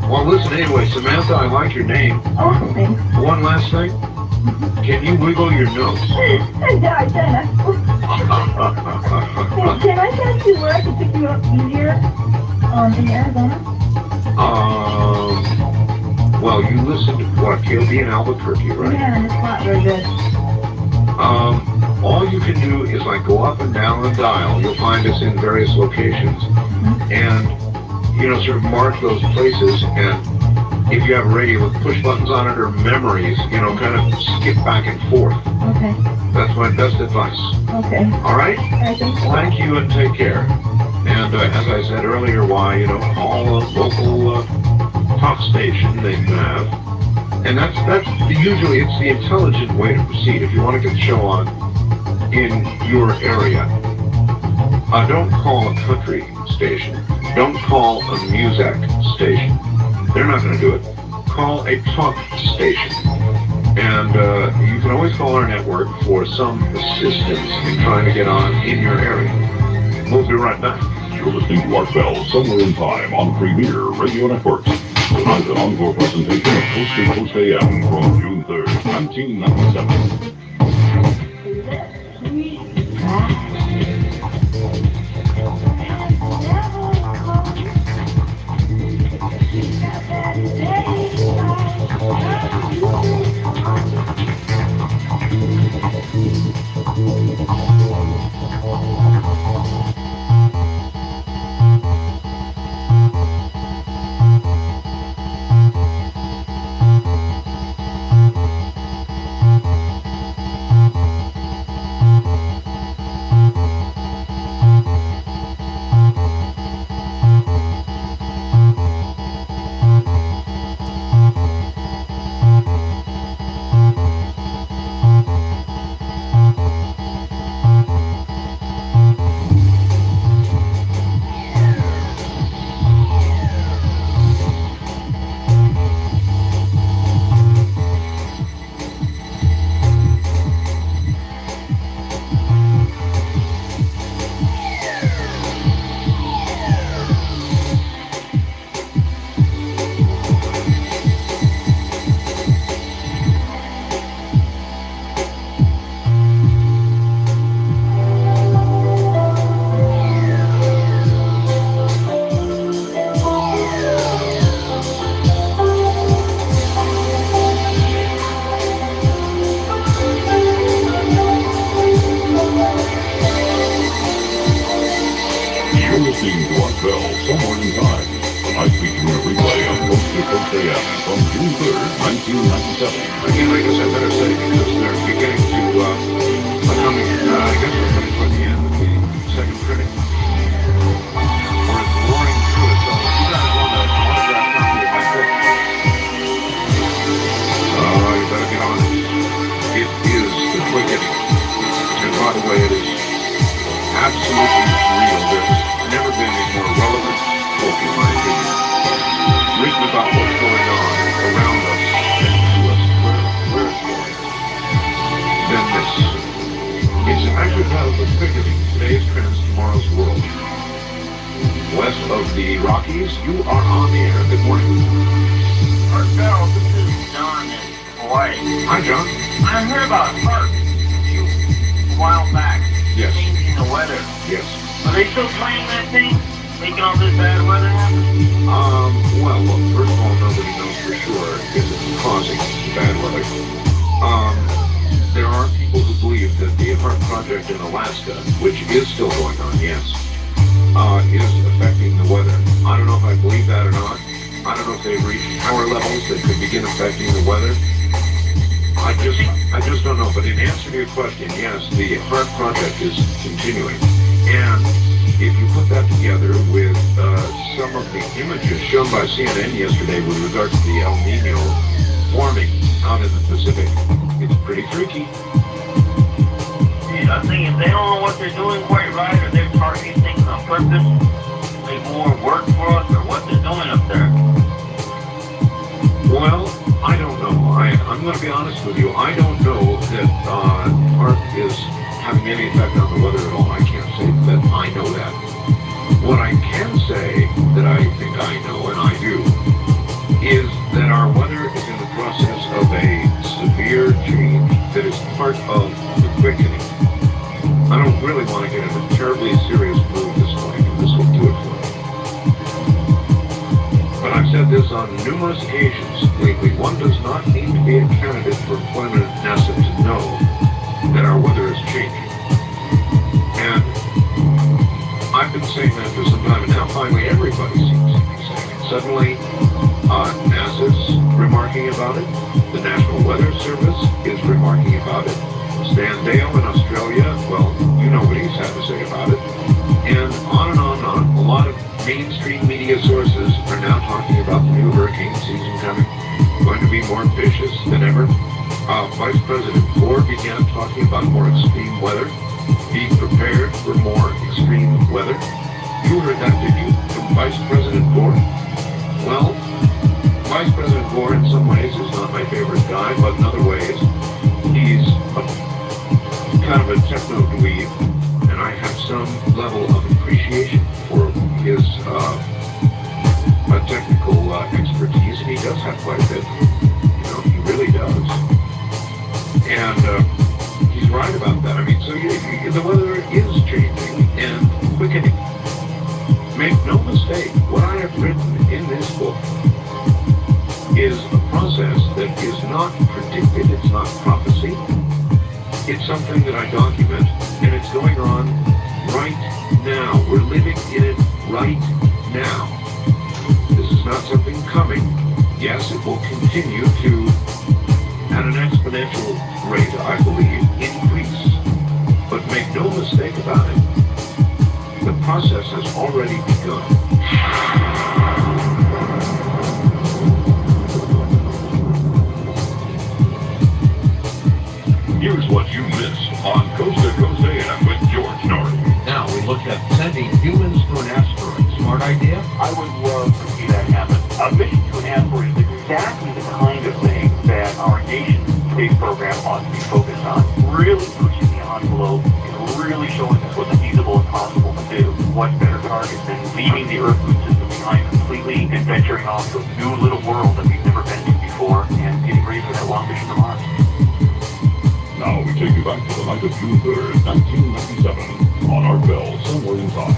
Well, listen, anyway, Samantha, I like your name. Oh, thanks. One last thing. Can you wiggle your nose? Yeah, I can. Can I ask you where I can pick you up easier in Arizona? Well, you listen to what? KLB in Albuquerque, right? Yeah, and it's not very good. All you can do is like go up and down the dial. You'll find us in various locations. And, sort of mark those places. And if you have a radio with push buttons on it or memories, kind of skip back and forth. Okay. That's my best advice. Okay. All right? I think so. Thank you and take care. And as I said earlier, why, call a local talk station they have. And that's usually it's the intelligent way to proceed. If you want to get the show on in your area, don't call a country station. Don't call a music station. They're not going to do it. Call a talk station. And you can always call our network for some assistance in trying to get on in your area. We'll be right back. You're listening to Art Bell Somewhere in Time on Premier Radio Network. Tonight, an encore presentation of Coast to Coast AM from June 3rd, 1997. listening to Art Bell somewhere in time. Tonight featuring a replay of Coast to Coast AM from June 3rd, 1997. Again, I guess I better say, because they're beginning to, I guess we're coming toward the end of the second printing. We're roaring through it, so if you guys want an autographed copy of my book, you better get on it. It is The Quickening. And by the way, it is absolutely real. There's never been a more relevant book, in my opinion, written about what's going on around us and to us, where it's going, than this. It's actually titled The Quickening, Today's Trends, Tomorrow's World. West of the Rockies, you are on the air. Good morning. Art Bell, this is John in Hawaii. Hi, John. I heard about HARP a while back. Yes. Changing the weather. Yes. Are they still playing that thing? Making all this bad weather happen? Well, look, first of all, nobody knows for sure if it's causing bad weather. There are people who believe that the HARP project in Alaska, which is still going on, yes, is affecting the weather. I don't know if I believe that or not. I don't know if they've reached power levels that could begin affecting the weather. I just don't know. But in answer to your question, yes, the HARP project is continuing. And if you put that together with some of the images shown by CNN yesterday with regard to the El Nino forming out in the Pacific, it's pretty freaky. Yeah, I think if they don't know what they're doing quite right, or they're targeting things on purpose, make more work for us, or what they're doing up there. Well, I don't know. I'm going to be honest with you. I don't know that HARP is having any effect on the weather at all. I can't say that I know that. What I can say that I think I know, and I do, is that our weather is in the process of a severe change that is part of the quickening. I don't really want to get in a terribly serious mood this morning, and this will do it for me. But I've said this on numerous occasions lately. One does not need to be a candidate for employment at NASA to know that our weather is changing. And I've been saying that for some time, and now finally everybody seems to be saying it. Suddenly, NASA's remarking about it. The National Weather Service is remarking about it. Stan Dale in Australia, well, you know what he's had to say about it. And on and on and on. A lot of mainstream media sources are now talking about the new hurricane season coming. Going to be more vicious than ever. Vice President Gore began talking about more extreme weather. Be prepared for more extreme weather. You heard that, did you, from Vice President Gore? Well, Vice President Gore in some ways is not my favorite guy, but in other ways, he's kind of a techno-dweeb, and I have some level of appreciation for his technical expertise, and he does have quite a bit. You know, he really does. And he's right about that. I mean, so the weather is changing and quickening. Make no mistake, what I have written in this book is a process that is not predicted, it's not prophecy. It's something that I document, and it's going on right now. We're living in it right now. This is not something coming. Yes, it will continue to, at an exponential rate, I believe, increase. But make no mistake about it, the process has already begun. Here's what you missed on Coast to Coast AM with George Norrie. Now we look at sending humans to an asteroid. Smart idea? I would love to see that happen. A mission to an asteroid is exactly the kind of thing that our nation's space program ought to be focused on. Really pushing the envelope and really showing us what's feasible and possible to do. What better target than leaving the Earth moon system behind completely and venturing off to a new little world that we've never been to before and getting ready for that long mission to Mars. Now we take you back to the night of June 3rd, 1997, on Art Bell, somewhere in time.